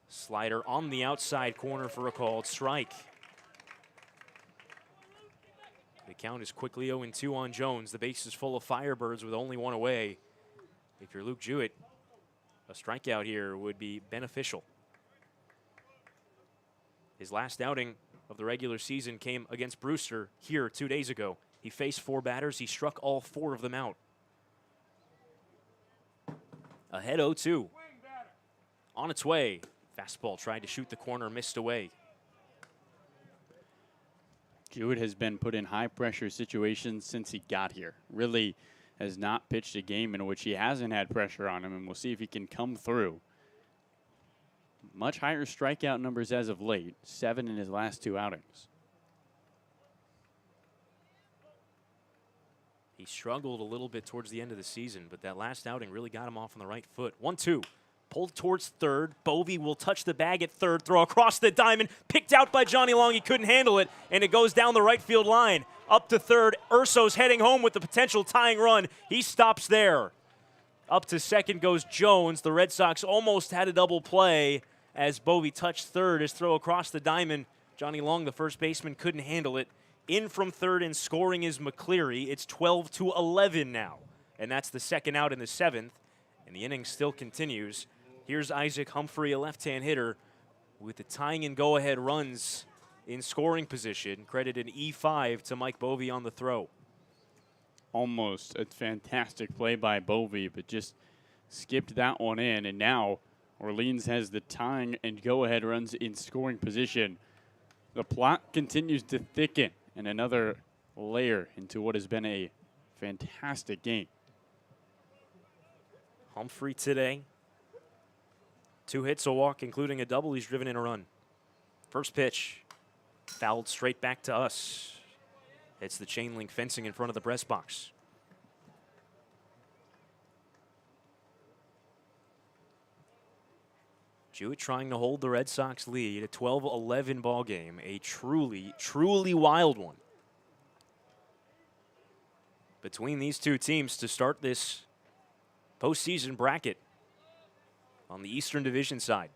Slider on the outside corner for a called strike. The count is quickly 0-2 on Jones. The base is full of Firebirds with only 1 away. If you're Luke Jewett, a strikeout here would be beneficial. His last outing of the regular season came against Brewster here 2 days ago. He faced 4 batters. He struck all 4 of them out. Ahead 0-2. On its way. Fastball tried to shoot the corner, missed away. Jewett has been put in high-pressure situations since he got here. Really has not pitched a game in which he hasn't had pressure on him, and we'll see if he can come through. Much higher strikeout numbers as of late, 7 in his last 2 outings. He struggled a little bit towards the end of the season, but that last outing really got him off on the right foot. 1-2. Pulled towards third. Bovee will touch the bag at third. Throw across the diamond. Picked out by Johnny Long. He couldn't handle it, and it goes down the right field line. Up to third. Urso's heading home with the potential tying run. He stops there. Up to second goes Jones. The Red Sox almost had a double play as Bovee touched third. His throw across the diamond. Johnny Long, the first baseman, couldn't handle it. In from third and scoring is McCleary. It's 12-11 now, and that's the second out in the 7th, and the inning still continues. Here's Isaac Humphrey, a left-hand hitter, with the tying and go-ahead runs in scoring position. Credited E5 to Mike Bovee on the throw. Almost a fantastic play by Bovee, but just skipped that one in, and now Orleans has the tying and go-ahead runs in scoring position. The plot continues to thicken, and another layer into what has been a fantastic game. Humphrey today, 2 hits, a walk, including a double. He's driven in a run. First pitch, fouled straight back to us. It's the chain link fencing in front of the press box. Jewett trying to hold the Red Sox lead, a 12-11 ball game, a truly, truly wild one between these 2 teams to start this postseason bracket on the Eastern Division side.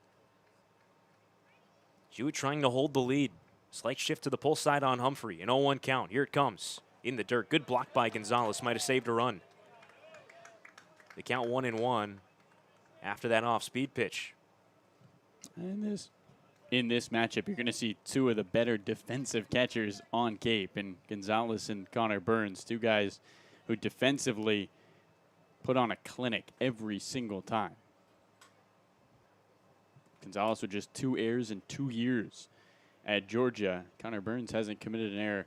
Jewett trying to hold the lead. Slight shift to the pull side on Humphrey. An 0-1 count. Here it comes. In the dirt. Good block by Gonzalez. Might have saved a run. The count 1-1 after that off-speed pitch. And this in this matchup, you're going to see two of the better defensive catchers on Cape, and Gonzalez and Connor Burns, two guys who defensively put on a clinic every single time. Gonzalez with just 2 errors in 2 years at Georgia. Connor Burns hasn't committed an error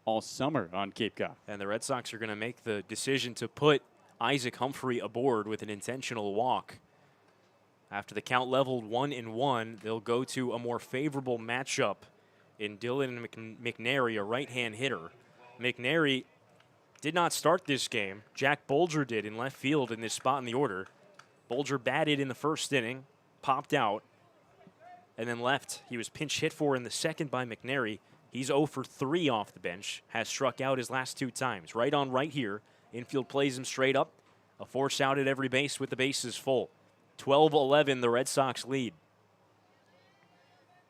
all summer on Cape Cod. And the Red Sox are going to make the decision to put Isaac Humphrey aboard with an intentional walk. After the count leveled 1-1, they'll go to a more favorable matchup in Dylan McNary, a right-hand hitter. McNary did not start this game. Jack Bolger did in left field in this spot in the order. Bolger batted in the first inning, popped out, and then left. He was pinch hit for in the second by McNary. He's 0 for 3 off the bench, has struck out his last 2 times. Right on right here. Infield plays him straight up. A force out at every base with the bases full. 12-11, the Red Sox lead.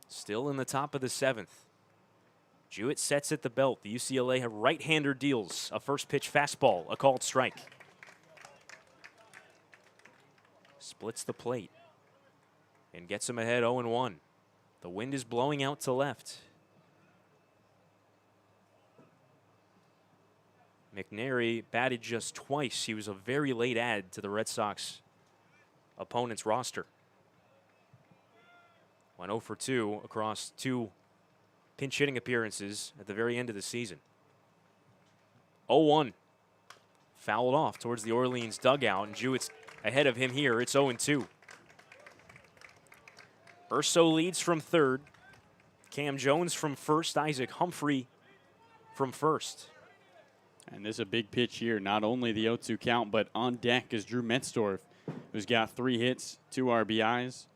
Still in the top of the 7th. Jewett sets at the belt. The UCLA right-hander deals a first pitch fastball, a called strike. Splits the plate and gets him ahead 0-1. The wind is blowing out to left. McNary batted just twice. He was a very late add to the Red Sox opponent's roster. Went 0 for 2 across 2 pinch hitting appearances at the very end of the season. 0-1. Fouled off towards the Orleans dugout, and Jewett's ahead of him here. It's 0-2. Urso leads from third. Cam Jones from first. Isaac Humphrey from first. And this is a big pitch here. Not only the 0-2 count, but on deck is Drew Metzdorf, who's got 3 hits, 2 RBIs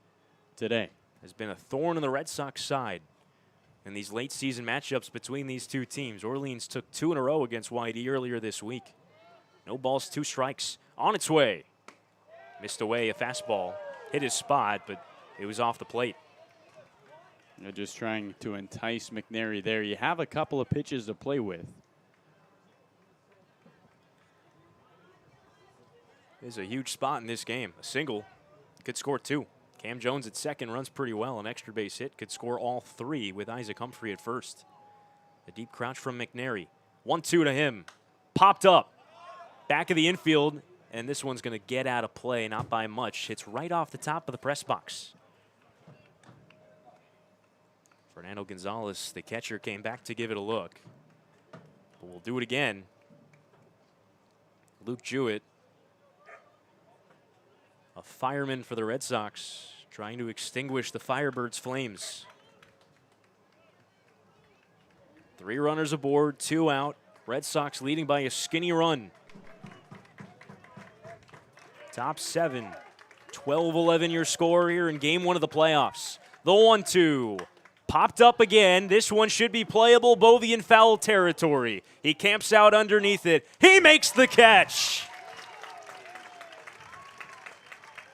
today. Has been a thorn in the Red Sox side in these late season matchups between these two teams. Orleans took 2 in a row against YD earlier this week. No balls, 2 strikes. On its way. Missed away a fastball. Hit his spot, but it was off the plate. They're just trying to entice McNary there. You have a couple of pitches to play with. There's a huge spot in this game. A single could score 2. Cam Jones at second runs pretty well. An extra base hit could score all 3 with Isaac Humphrey at first. A deep crouch from McNary. 1-2 to him. Popped up. Back of the infield. And this one's going to get out of play, not by much. Hits right off the top of the press box. Fernando Gonzalez, the catcher, came back to give it a look. But we'll do it again. Luke Jewett, a fireman for the Red Sox, trying to extinguish the Firebirds' flames. 3 runners aboard, 2 out. Red Sox leading by a skinny run. Top 7. 12-11 your score here in game 1 of the playoffs. The 1-2. Popped up again. This one should be playable. Bovey in foul territory. He camps out underneath it. He makes the catch.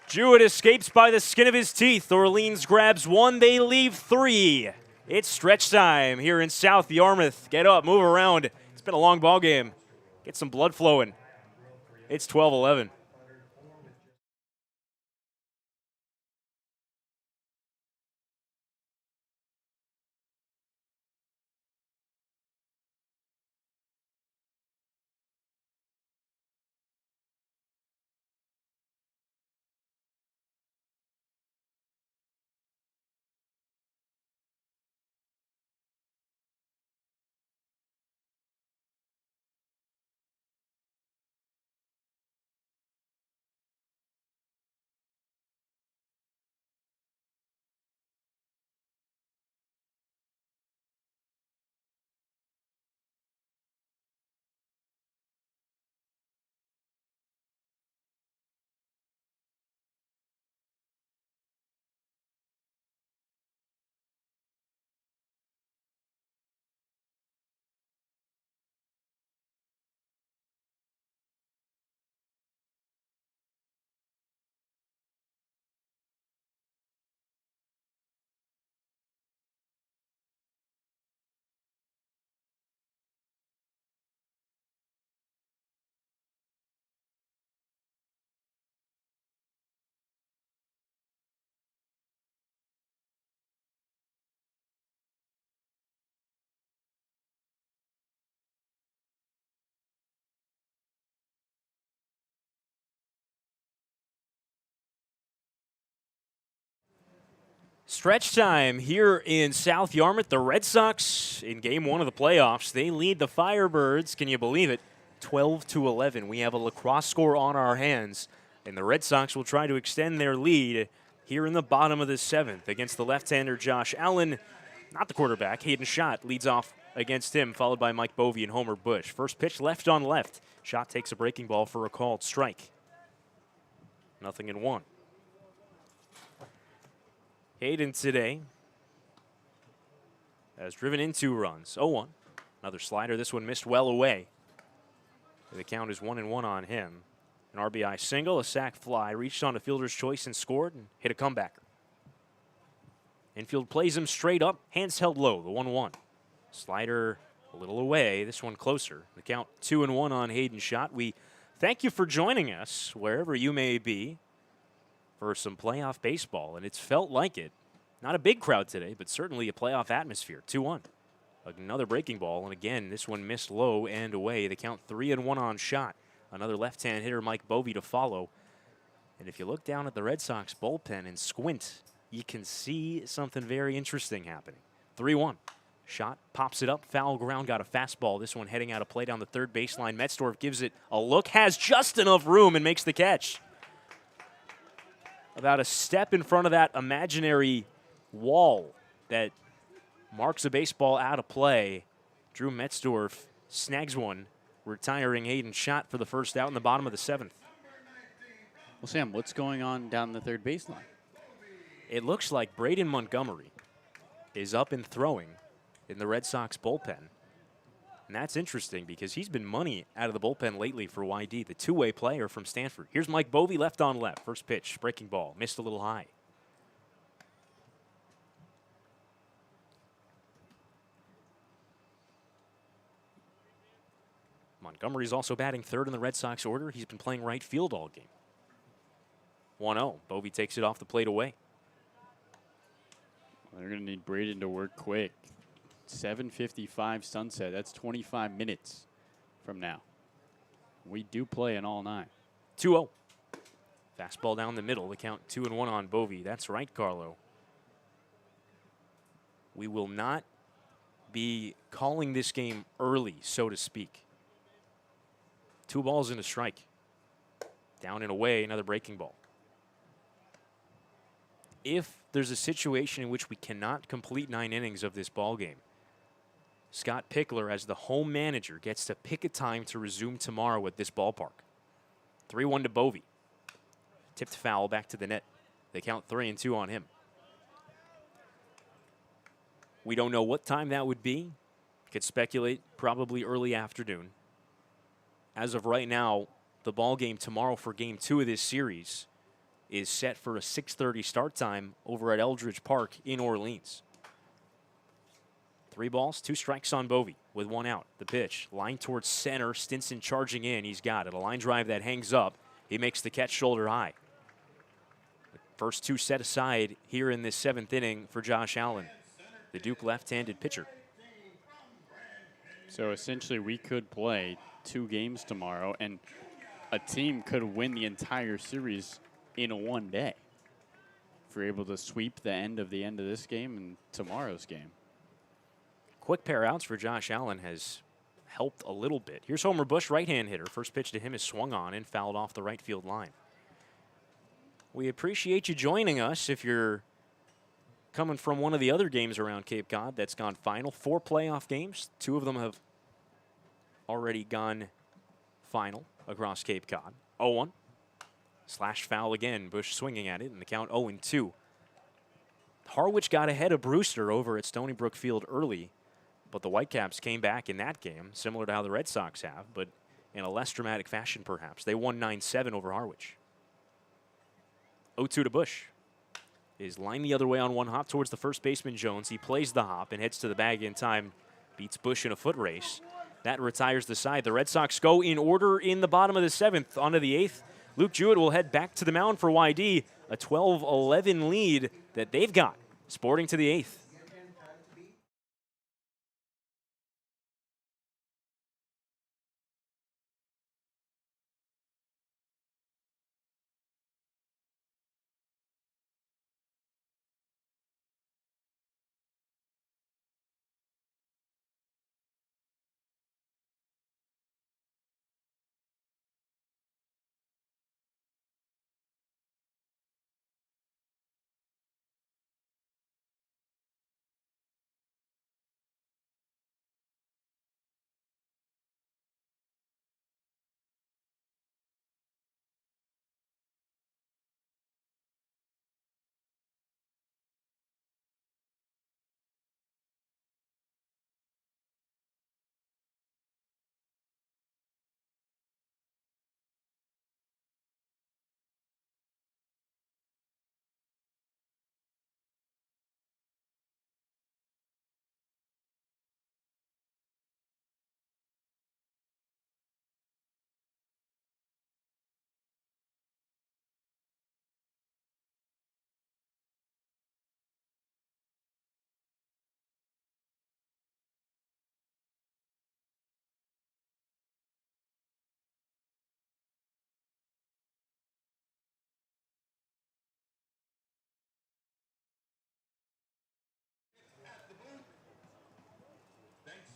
Jewett escapes by the skin of his teeth. Orleans grabs 1. They leave 3. It's stretch time here in South Yarmouth. Get up, move around. It's been a long ball game. Get some blood flowing. It's 12-11. Stretch time here in South Yarmouth. The Red Sox in game one of the playoffs. They lead the Firebirds. Can you believe it? 12-11. We have a lacrosse score on our hands, and the Red Sox will try to extend their lead here in the bottom of the seventh against the left-hander Josh Allen. Not the quarterback. Hayden Schott leads off against him, followed by Mike Bovey and Homer Bush. First pitch left on left. Schott takes a breaking ball for a called strike. 0-1. Hayden today has driven in 2 runs. 0-1. Another slider. This one missed well away. The count is 1-1 on him. An RBI single, a sac fly, reached on a fielder's choice and scored and hit a comebacker. Infield plays him straight up, hands held low, the 1-1. Slider a little away, this one closer. The count 2-1 on Hayden Schott. We thank you for joining us wherever you may be for some playoff baseball, and it's felt like it. Not a big crowd today, but certainly a playoff atmosphere. 2-1. Another breaking ball, and again, this one missed low and away. The count 3-1 on Schott. Another left-hand hitter, Mike Bovey, to follow. And if you look down at the Red Sox bullpen and squint, you can see something very interesting happening. 3-1. Schott pops it up, foul ground, got a fastball. This one heading out of play down the third baseline. Metzdorf gives it a look, has just enough room and makes the catch. About a step in front of that imaginary wall that marks a baseball out of play. Drew Metzdorf snags one, retiring Hayden Schott for the first out in the bottom of the seventh. Well, Sam, what's going on down the third baseline? It looks like Braden Montgomery is up and throwing in the Red Sox bullpen. And that's interesting because he's been money out of the bullpen lately for YD, the two-way player from Stanford. Here's Mike Bovey, left on left. First pitch, breaking ball, missed a little high. Montgomery's also batting third in the Red Sox order. He's been playing right field all game. 1-0. Bovey takes it off the plate away. They're going to need Braden to work quick. 7:55 sunset. That's 25 minutes from now. We do play an all night. 2-0. Fastball down the middle. The count 2-1 on Bovey. That's right, Carlo. We will not be calling this game early, so to speak. 2 balls and a strike. Down and away, another breaking ball. If there's a situation in which we cannot complete 9 innings of this ball game, Scott Pickler, as the home manager, gets to pick a time to resume tomorrow at this ballpark. 3-1 to Bovey. Tipped foul back to the net. They count 3-2 on him. We don't know what time that would be. Could speculate, probably early afternoon. As of right now, the ball game tomorrow for game 2 of this series is set for a 6:30 start time over at Eldridge Park in Orleans. 3 balls, 2 strikes on Bovey with 1 out. The pitch, line towards center, Stinson charging in. He's got it. A line drive that hangs up. He makes the catch shoulder high. The first 2 set aside here in this 7th inning for Josh Allen, the Duke left-handed pitcher. So essentially we could play 2 games tomorrow, and a team could win the entire series in one day if we're able to sweep the end of this game and tomorrow's game. Quick pair outs for Josh Allen has helped a little bit. Here's Homer Bush, right-hand hitter. First pitch to him is swung on and fouled off the right field line. We appreciate you joining us. If you're coming from one of the other games around Cape Cod that's gone final, 4 playoff games. 2 of them have already gone final across Cape Cod. 0-1. Slash foul again. Bush swinging at it, and the count 0-2. Harwich got ahead of Brewster over at Stony Brook Field early, but the Whitecaps came back in that game, similar to how the Red Sox have, but in a less dramatic fashion perhaps. They won 9-7 over Harwich. 0-2 to Bush. Is lined the other way on one hop towards the first baseman Jones. He plays the hop and heads to the bag in time. Beats Bush in a foot race. That retires the side. The Red Sox go in order in the bottom of the 7th. Onto the 8th. Luke Jewett will head back to the mound for YD. A 12-11 lead that they've got. Sporting to the 8th.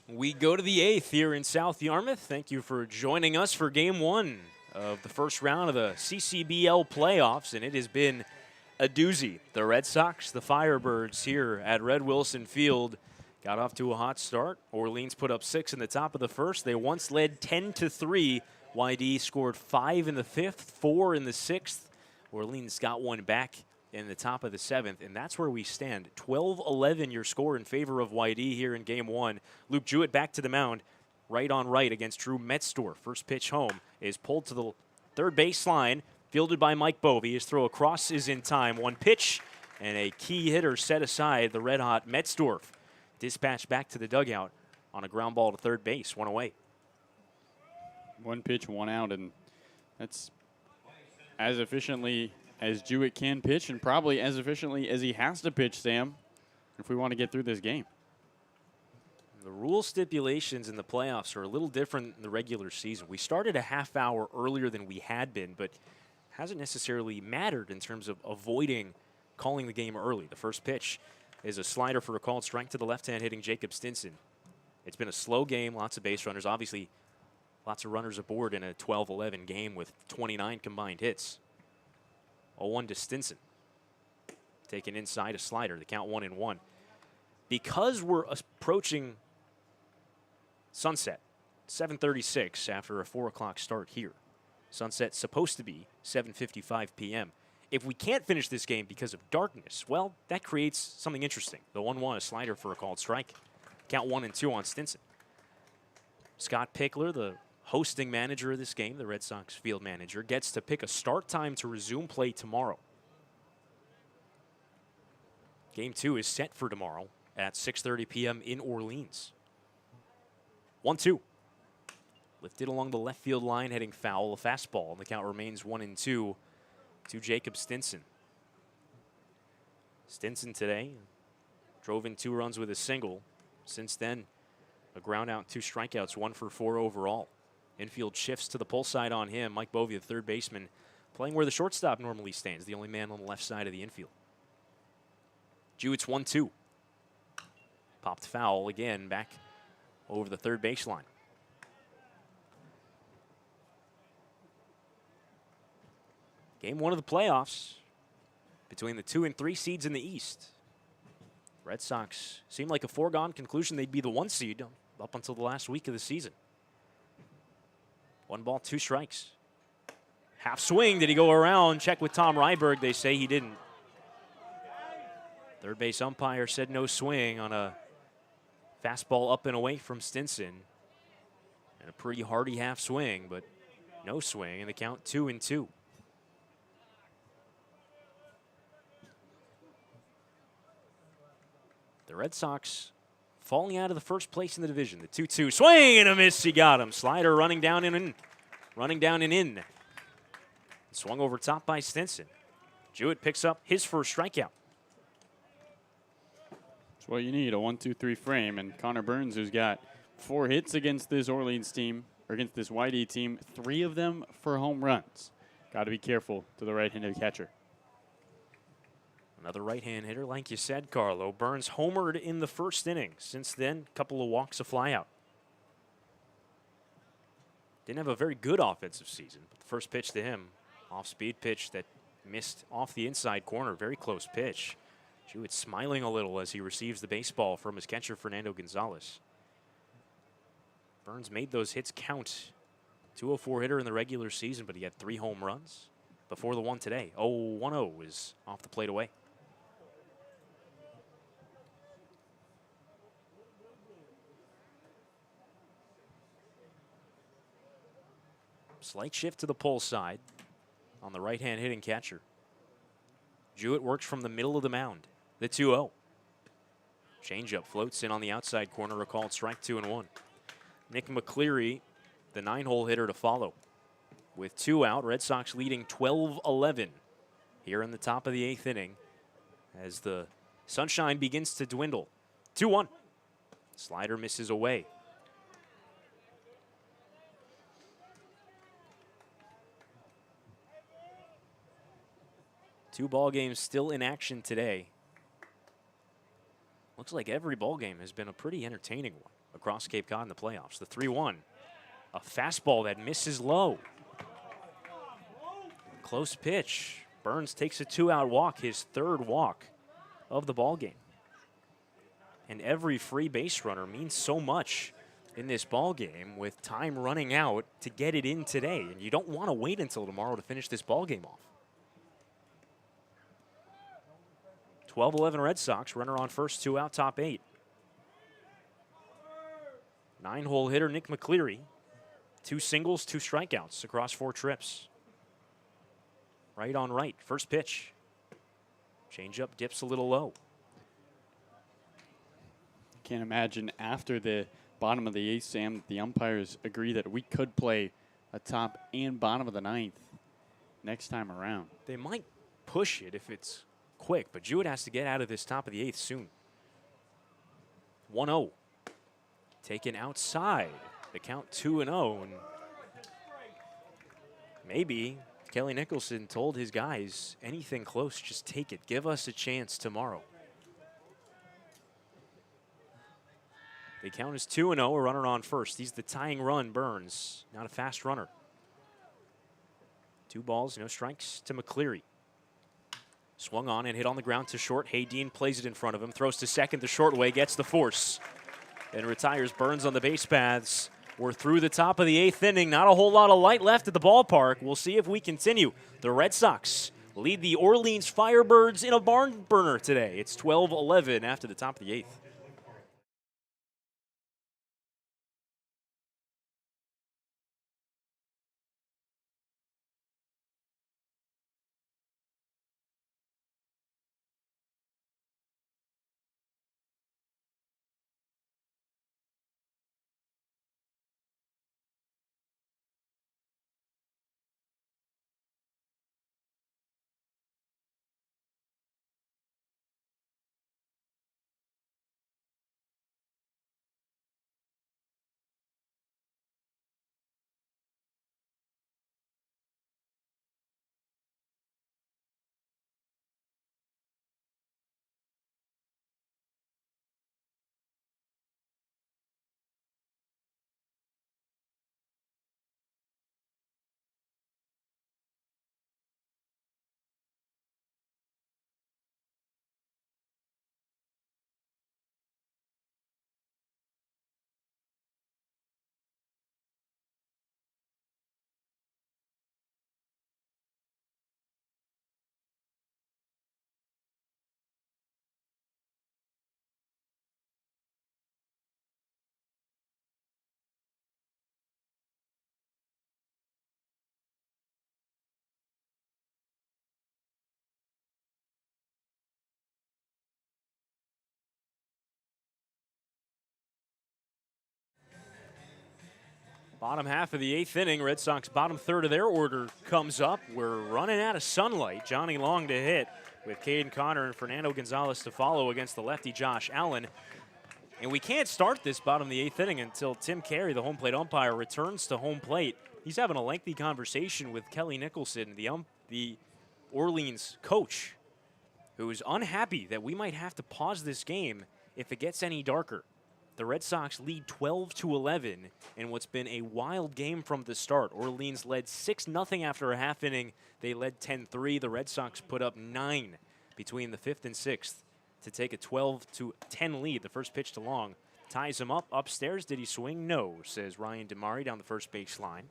We go to the 8th here in South Yarmouth. Thank you for joining us for Game 1 of the first round of the CCBL playoffs, and it has been a doozy. The Red Sox, the Firebirds here at Red Wilson Field, got off to a hot start. Orleans put up 6 in the top of the first. They once led 10-3. YD scored 5 in the 5th, 4 in the 6th. Orleans got one back in the top of the 7th, and that's where we stand. 12-11 your score in favor of YD here in Game 1. Luke Jewett back to the mound, right on right against Drew Metztor. First pitch home is pulled to the third baseline, fielded by Mike Bovey. His throw across is in time. One pitch, and a key hitter set aside, the red-hot Metzdorf. Dispatched back to the dugout on a ground ball to third base, one away. One pitch, one out, and that's as efficiently as Jewett can pitch and probably as efficiently as he has to pitch, Sam, if we want to get through this game. The rule stipulations in the playoffs are a little different in the regular season. We started a half hour earlier than we had been, but hasn't necessarily mattered in terms of avoiding calling the game early. The first pitch is a slider for a called strike to the left-hand hitting Jacob Stinson. It's been a slow game, lots of base runners. Obviously, lots of runners aboard in a 12-11 game with 29 combined hits. 0-1 to Stinson. Taken inside, a slider, the count 1-1. Because we're approaching sunset, 7:36 after a 4 o'clock start here. Sunset's supposed to be 7:55 p.m. If we can't finish this game because of darkness, well, that creates something interesting. The 1-1, a slider for a called strike. Count 1-2 on Stinson. Scott Pickler, the hosting manager of this game, the Red Sox field manager, gets to pick a start time to resume play tomorrow. Game 2 is set for tomorrow at 6:30 p.m. in Orleans. 1-2. Lifted along the left field line, heading foul, a fastball, and the count remains 1-2 to Jacob Stinson. Stinson today drove in 2 runs with a single. Since then, a ground out, 2 strikeouts, 1 for 4 overall. Infield shifts to the pull side on him. Mike Bovey, the third baseman, playing where the shortstop normally stands, the only man on the left side of the infield. Jewett's 1-2. Popped foul again back over the third baseline. Game 1 of the playoffs between the 2 and 3 seeds in the East. Red Sox seemed like a foregone conclusion they'd be the 1 seed up until the last week of the season. 1 ball, 2 strikes. Half swing, did he go around? Check with Tom Ryberg, they say he didn't. Third base umpire said no swing on a fastball up and away from Stinson. And a pretty hearty half swing, but no swing, and the count 2-2. The Red Sox falling out of the first place in the division. The 2-2 swing and a miss. He got him. Slider running down and in. Running down and in. Swung over top by Stinson. Jewett picks up his first strikeout. That's what you need, a 1-2-3 frame. And Connor Burns, who's got 4 hits against this Orleans team, or against this YD team, 3 of them for home runs. Got to be careful to the right-handed catcher. Another right-hand hitter, like you said, Carlo. Burns homered in the first inning. Since then, a couple of walks, a flyout. Didn't have a very good offensive season, but the first pitch to him, off-speed pitch that missed off the inside corner. Very close pitch. Jewett smiling a little as he receives the baseball from his catcher, Fernando Gonzalez. Burns made those hits count. 204 hitter in the regular season, but he had 3 home runs before the one today. 0-1-0 is off the plate away. Slight shift to the pull side on the right-hand hitting catcher. Jewett works from the middle of the mound. The 2-0. Changeup floats in on the outside corner, a called strike, 2-1. Nick McCleary, the 9-hole hitter to follow. With 2 out, Red Sox leading 12-11 here in the top of the 8th inning as the sunshine begins to dwindle. 2-1. Slider misses away. Two ball games still in action today. Looks like every ball game has been a pretty entertaining one across Cape Cod in the playoffs. The 3-1, a fastball that misses low. Close pitch. Burns takes a 2-out walk, his third walk of the ball game. And every free base runner means so much in this ball game with time running out to get it in today. And you don't want to wait until tomorrow to finish this ball game off. 12-11 Red Sox, runner on first, 2 out, top 8. 9-hole hitter Nick McCleary. 2 singles, 2 strikeouts across 4 trips. Right on right, first pitch. Changeup dips a little low. Can't imagine after the bottom of the 8th, Sam, the umpires agree that we could play a top and bottom of the 9th next time around. They might push it if it's quick, but Jewett has to get out of this top of the 8th soon. 1-0. Taken outside. The count 2-0. And maybe Kelly Nicholson told his guys, anything close, just take it. Give us a chance tomorrow. The count is 2-0, a runner on first. He's the tying run, Burns. Not a fast runner. 2 balls, no strikes to McCleary. Swung on and hit on the ground to short. Haydeen plays it in front of him, throws to second the short way, gets the force. And retires. Burns on the base paths. We're through the top of the 8th inning. Not a whole lot of light left at the ballpark. We'll see if we continue. The Red Sox lead the Orleans Firebirds in a barn burner today. It's 12-11 after the top of the 8th. Bottom half of the 8th inning, Red Sox bottom third of their order comes up. We're running out of sunlight. Johnny Long to hit with Caden Connor and Fernando Gonzalez to follow against the lefty Josh Allen. And we can't start this bottom of the 8th inning until Tim Carey, the home plate umpire, returns to home plate. He's having a lengthy conversation with Kelly Nicholson, the Orleans coach, who is unhappy that we might have to pause this game if it gets any darker. The Red Sox lead 12-11 in what's been a wild game from the start. Orleans led 6-0 after a half inning. They led 10-3. The Red Sox put up 9 between the 5th and 6th to take a 12-10 lead. The first pitch to Long ties him up. Upstairs, did he swing? No, says Ryan DeMari down the first baseline.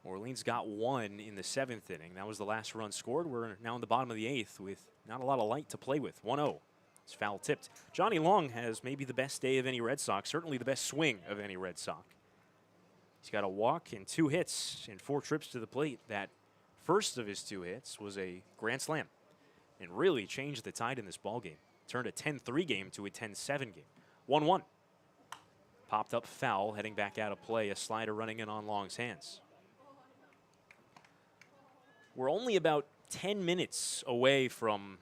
Orleans got 1 in the 7th inning. That was the last run scored. We're now in the bottom of the 8th with not a lot of light to play with. 1-0. It's foul tipped. Johnny Long has maybe the best day of any Red Sox, certainly the best swing of any Red Sox. He's got a walk and 2 hits and 4 trips to the plate. That first of his 2 hits was a grand slam and really changed the tide in this ball game. Turned a 10-3 game to a 10-7 game. 1-1. Popped up foul, heading back out of play. A slider running in on Long's hands. We're only about 10 minutes away from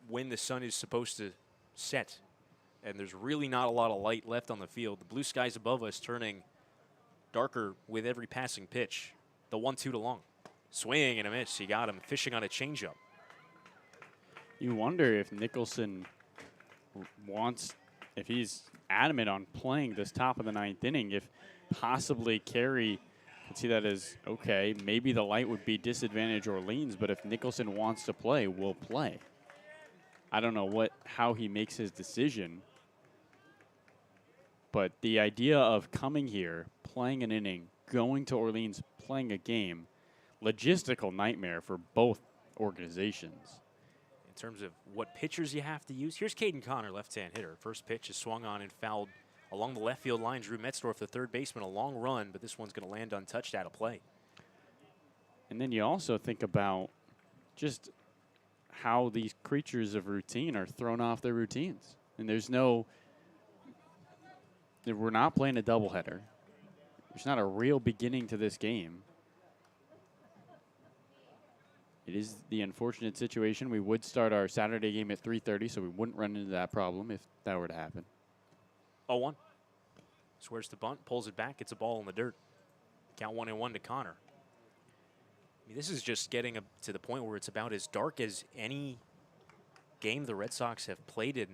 when the sun is supposed to set, and there's really not a lot of light left on the field. The blue skies above us turning darker with every passing pitch. The 1-2 to Long. Swing and a miss. He got him fishing on a changeup. You wonder if Nicholson if he's adamant on playing this top of the 9th inning, if possibly Carey could see that as, okay, maybe the light would be disadvantage Orleans, but if Nicholson wants to play, we'll play. I don't know how he makes his decision, but the idea of coming here, playing an inning, going to Orleans, playing a game, logistical nightmare for both organizations. In terms of what pitchers you have to use, here's Caden Connor, left-hand hitter. First pitch is swung on and fouled along the left field line. Drew Metzdorf, the third baseman, a long run, but this one's going to land untouched out of play. And then you also think about just how these creatures of routine are thrown off their routines. And we're not playing a doubleheader. There's not a real beginning to this game. It is the unfortunate situation. We would start our Saturday game at 3:30, so we wouldn't run into that problem if that were to happen. 0-1. Swears to bunt, pulls it back, gets a ball in the dirt. Count 1-1 to Connor. I mean, this is just getting to the point where it's about as dark as any game the Red Sox have played in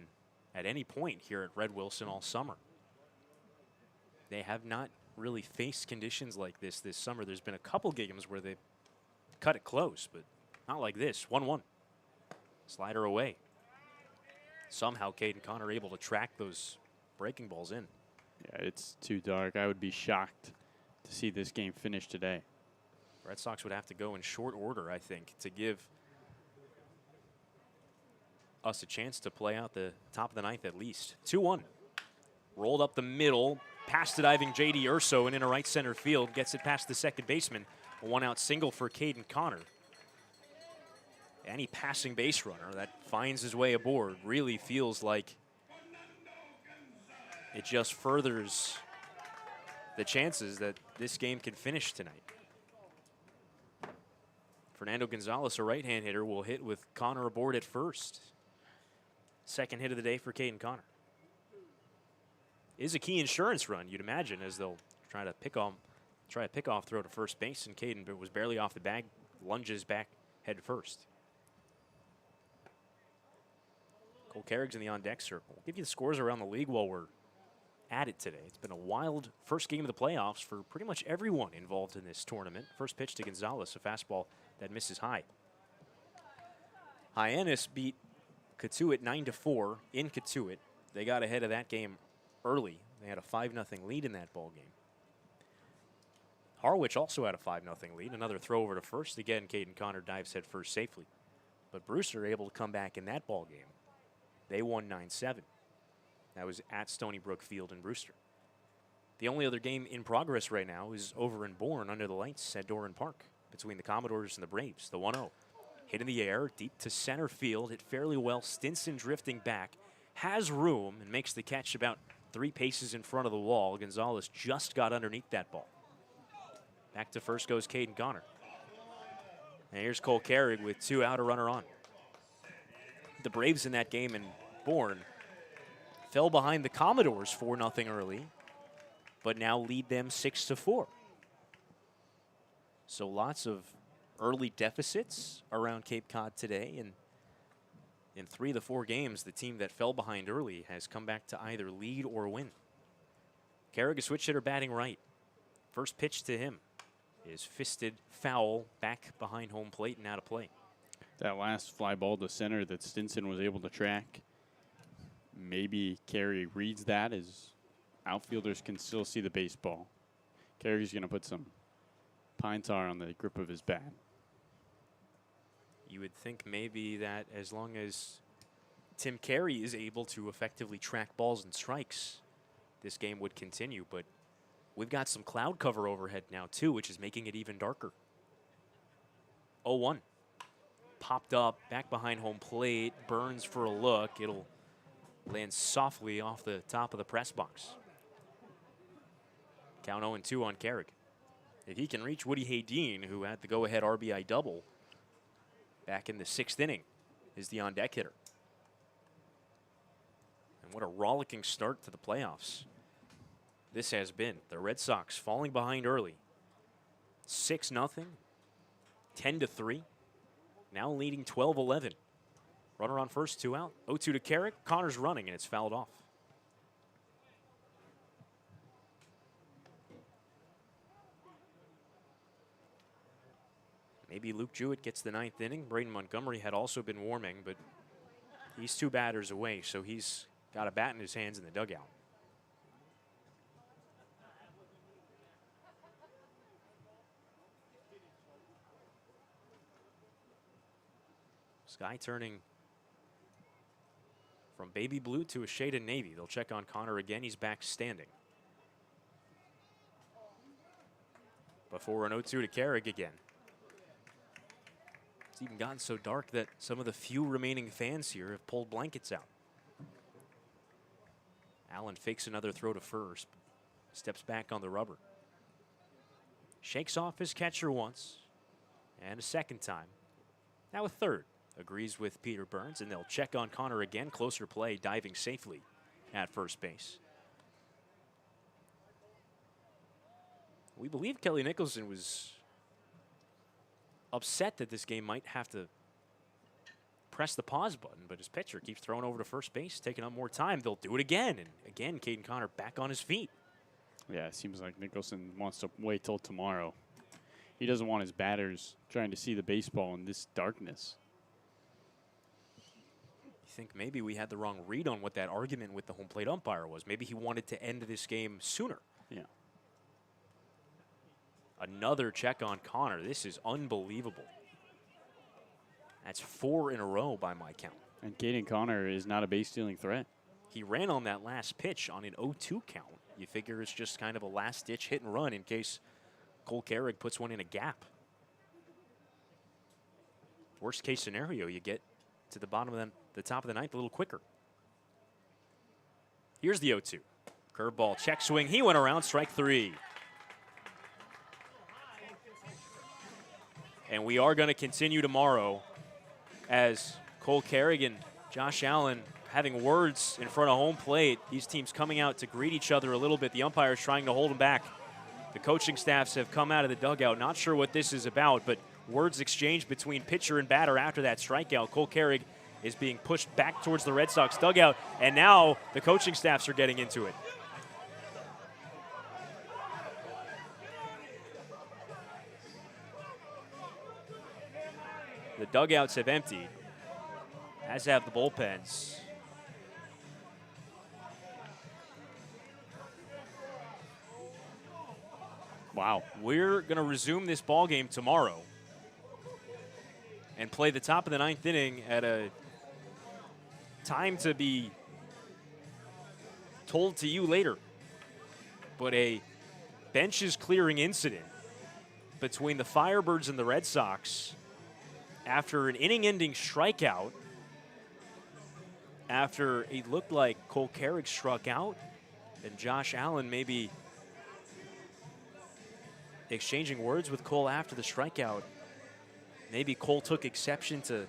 at any point here at Red Wilson all summer. They have not really faced conditions like this summer. There's been a couple games where they cut it close, but not like this. 1-1. Slider away. Somehow Caden Connor able to track those breaking balls in. Yeah, it's too dark. I would be shocked to see this game finish today. Red Sox would have to go in short order, I think, to give us a chance to play out the top of the 9th at least. 2-1. Rolled up the middle, past the diving J.D. Urso and into right center field. Gets it past the second baseman. A one-out single for Caden Connor. Any passing base runner that finds his way aboard really feels like it just furthers the chances that this game can finish tonight. Fernando Gonzalez, a right-hand hitter, will hit with Connor aboard at first. Second hit of the day for Caden Connor. Is a key insurance run, you'd imagine, as they'll try a pickoff throw to first base, and Caden was barely off the bag, lunges back head first. Cole Carrick's in the on-deck circle. We'll give you the scores around the league while we're at it today. It's been a wild first game of the playoffs for pretty much everyone involved in this tournament. First pitch to Gonzalez, a fastball that misses high. Hyannis beat Katuitt 9-4 in Katuitt. They got ahead of that game early. They had a 5-0 lead in that ball game. Harwich also had a 5-0 lead. Another throw over to first. Again, Caden Connor dives head first safely. But Brewster able to come back in that ball game. They won 9-7. That was at Stony Brook Field in Brewster. The only other game in progress right now is over in Bourne under the lights at Doran Park between the Commodores and the Braves. The 1-0. Hit in the air, deep to center field. Hit fairly well. Stinson drifting back. Has room and makes the catch about 3 paces in front of the wall. Gonzalez just got underneath that ball. Back to first goes Caden Connor. And here's Cole Carrick with 2 out, a runner on. The Braves in that game in Bourne fell behind the Commodores 4-0 early, but now lead them 6-4. So lots of early deficits around Cape Cod today, and in 3 of the 4 games, the team that fell behind early has come back to either lead or win. Carrick, a switch hitter, batting right. First pitch to him is fisted foul back behind home plate and out of play. That last fly ball to center that Stinson was able to track, maybe Carey reads that as outfielders can still see the baseball. Carey's going to put some pine tar on the grip of his bat. You would think maybe that as long as Tim Carey is able to effectively track balls and strikes, this game would continue, but we've got some cloud cover overhead now too, which is making it even darker. 0-1. Popped up, back behind home plate, Burns for a look. It'll land softly off the top of the press box. Count 0-2 on Carrick. If he can reach Woody Haydeen, who had the go-ahead RBI double back in the 6th inning, is the on-deck hitter. And what a rollicking start to the playoffs this has been. The Red Sox falling behind early. 6-0, 10-3, now leading 12-11. Runner on first, 2 out. 0-2 to Carrick. Connor's running, and it's fouled off. Maybe Luke Jewett gets the 9th inning. Braden Montgomery had also been warming, but he's 2 batters away, so he's got a bat in his hands in the dugout. Sky turning from baby blue to a shade of navy. They'll check on Connor again. He's back standing. Before an 0-2 to Carrick again. It's even gotten so dark that some of the few remaining fans here have pulled blankets out. Allen fakes another throw to first. Steps back on the rubber. Shakes off his catcher once. And a second time. Now a third. Agrees with Peter Burns, and they'll check on Connor again. Closer play, diving safely at first base. We believe Kelly Nicholson was upset that this game might have to press the pause button, but his pitcher keeps throwing over to first base, taking up more time. They'll do it again, and again, Caden Connor back on his feet. Yeah, it seems like Nicholson wants to wait till tomorrow. He doesn't want his batters trying to see the baseball in this darkness. I think maybe we had the wrong read on what that argument with the home plate umpire was. Maybe he wanted to end this game sooner. Yeah. Another check on Connor. This is unbelievable. That's 4 in a row by my count. And Caden Connor is not a base-stealing threat. He ran on that last pitch on an 0-2 count. You figure it's just kind of a last-ditch hit and run in case Cole Carrick puts one in a gap. Worst case scenario, you get to the bottom of the top of the ninth a little quicker. Here's the 0-2. Curveball, check swing. He went around, strike 3. And we are going to continue tomorrow as Cole Carrick and Josh Allen having words in front of home plate. These teams coming out to greet each other a little bit. The umpires trying to hold them back. The coaching staffs have come out of the dugout. Not sure what this is about, but words exchanged between pitcher and batter after that strikeout. Cole Carrick is being pushed back towards the Red Sox dugout, and now the coaching staffs are getting into it. The dugouts have emptied, as have the bullpens. Wow. We're going to resume this ball game tomorrow and play the top of the ninth inning at a time to be told to you later. But a benches clearing incident between the Firebirds and the Red Sox after an inning-ending strikeout, after it looked like Cole Carrick struck out and Josh Allen maybe exchanging words with Cole after the strikeout. Maybe Cole took exception to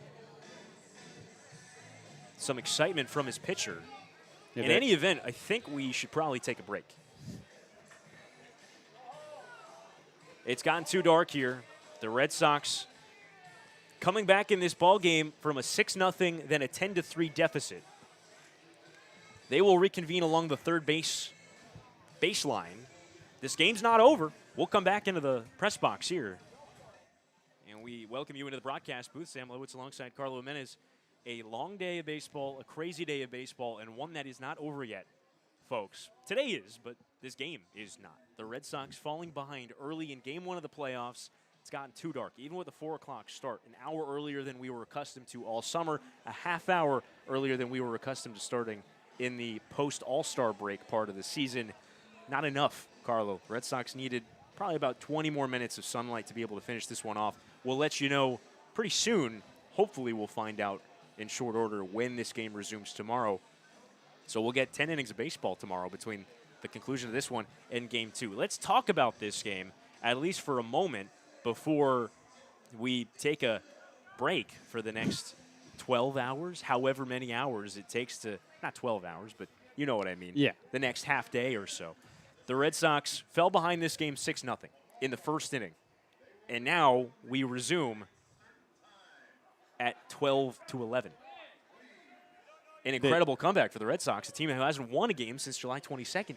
some excitement from his pitcher. In any event, I think we should probably take a break. It's gotten too dark here. The Red Sox coming back in this ball game from a 6-0, then a 10-3 deficit. They will reconvene along the third baseline. This game's not over. We'll come back into the press box here. And we welcome you into the broadcast booth. Sam Lebowitz alongside Carlo Jimenez. A long day of baseball, a crazy day of baseball, and one that is not over yet, folks. Today is, but this game is not. The Red Sox falling behind early in Game 1 of the playoffs. It's gotten too dark, even with a 4 o'clock start, an hour earlier than we were accustomed to all summer, a half hour earlier than we were accustomed to starting in the post-All-Star break part of the season. Not enough, Carlo. Red Sox needed probably about 20 more minutes of sunlight to be able to finish this one off. We'll let you know pretty soon. Hopefully we'll find out in short order when this game resumes tomorrow. So we'll get 10 innings of baseball tomorrow between the conclusion of this one and Game 2. Let's talk about this game, at least for a moment, before we take a break for the next 12 hours, however many hours it takes to, not 12 hours, but you know what I mean. Yeah. The next half day or so. The Red Sox fell behind this game 6-0 in the first inning. And now we resume at 12-11. An incredible comeback for the Red Sox, a team who hasn't won a game since July 22nd,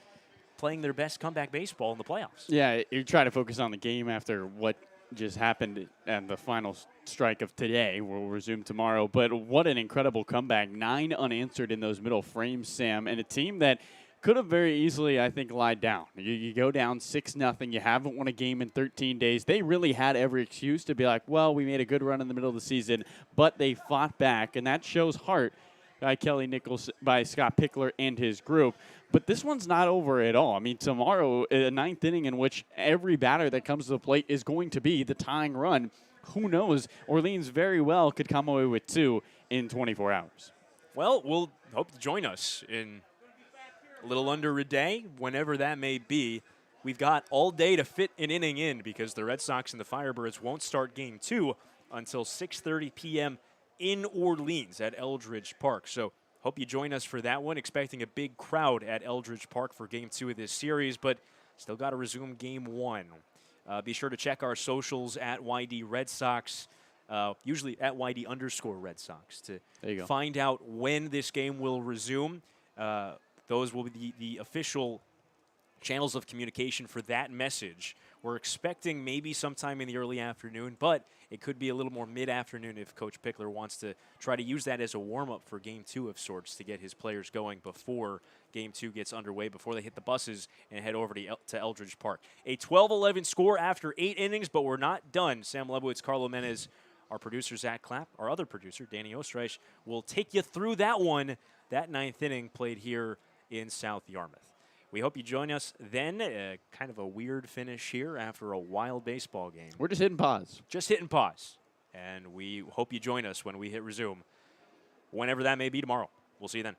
playing their best comeback baseball in the playoffs. Yeah, you try to focus on the game after what just happened and the final strike of today. We'll resume tomorrow. But what an incredible comeback. 9 unanswered in those middle frames, Sam, and a team that could have very easily, I think, lied down. You go down 6-0. You haven't won a game in 13 days. They really had every excuse to be like, well, we made a good run in the middle of the season, but they fought back, and that shows heart by Kelly Nichols, by Scott Pickler and his group. But this one's not over at all. I mean, tomorrow, a 9th inning in which every batter that comes to the plate is going to be the tying run. Who knows? Orleans very well could come away with 2 in 24 hours. Well, we'll hope to join us in a little under a day, whenever that may be. We've got all day to fit an inning in because the Red Sox and the Firebirds won't start Game 2 until 6:30 p.m. in Orleans at Eldridge Park. So hope you join us for that one. Expecting a big crowd at Eldridge Park for Game 2 of this series, but still got to resume Game 1. Be sure to check our socials at YD Red Sox, usually at YD_Red Sox, to find out when this game will resume. Those will be the official channels of communication for that message. We're expecting maybe sometime in the early afternoon, but it could be a little more mid-afternoon if Coach Pickler wants to try to use that as a warm-up for Game 2 of sorts to get his players going before Game 2 gets underway, before they hit the buses and head over to Eldridge Park. A 12-11 score after 8 innings, but we're not done. Sam Lebowitz, Carlo Jimenez, our producer, Zack Clapp, our other producer, Danny Ostreich, will take you through that one, that 9th inning played here in South Yarmouth. We hope you join us then. Kind of a weird finish here after a wild baseball game. We're just hitting pause. Just hitting pause. And we hope you join us when we hit resume, whenever that may be tomorrow. We'll see you then.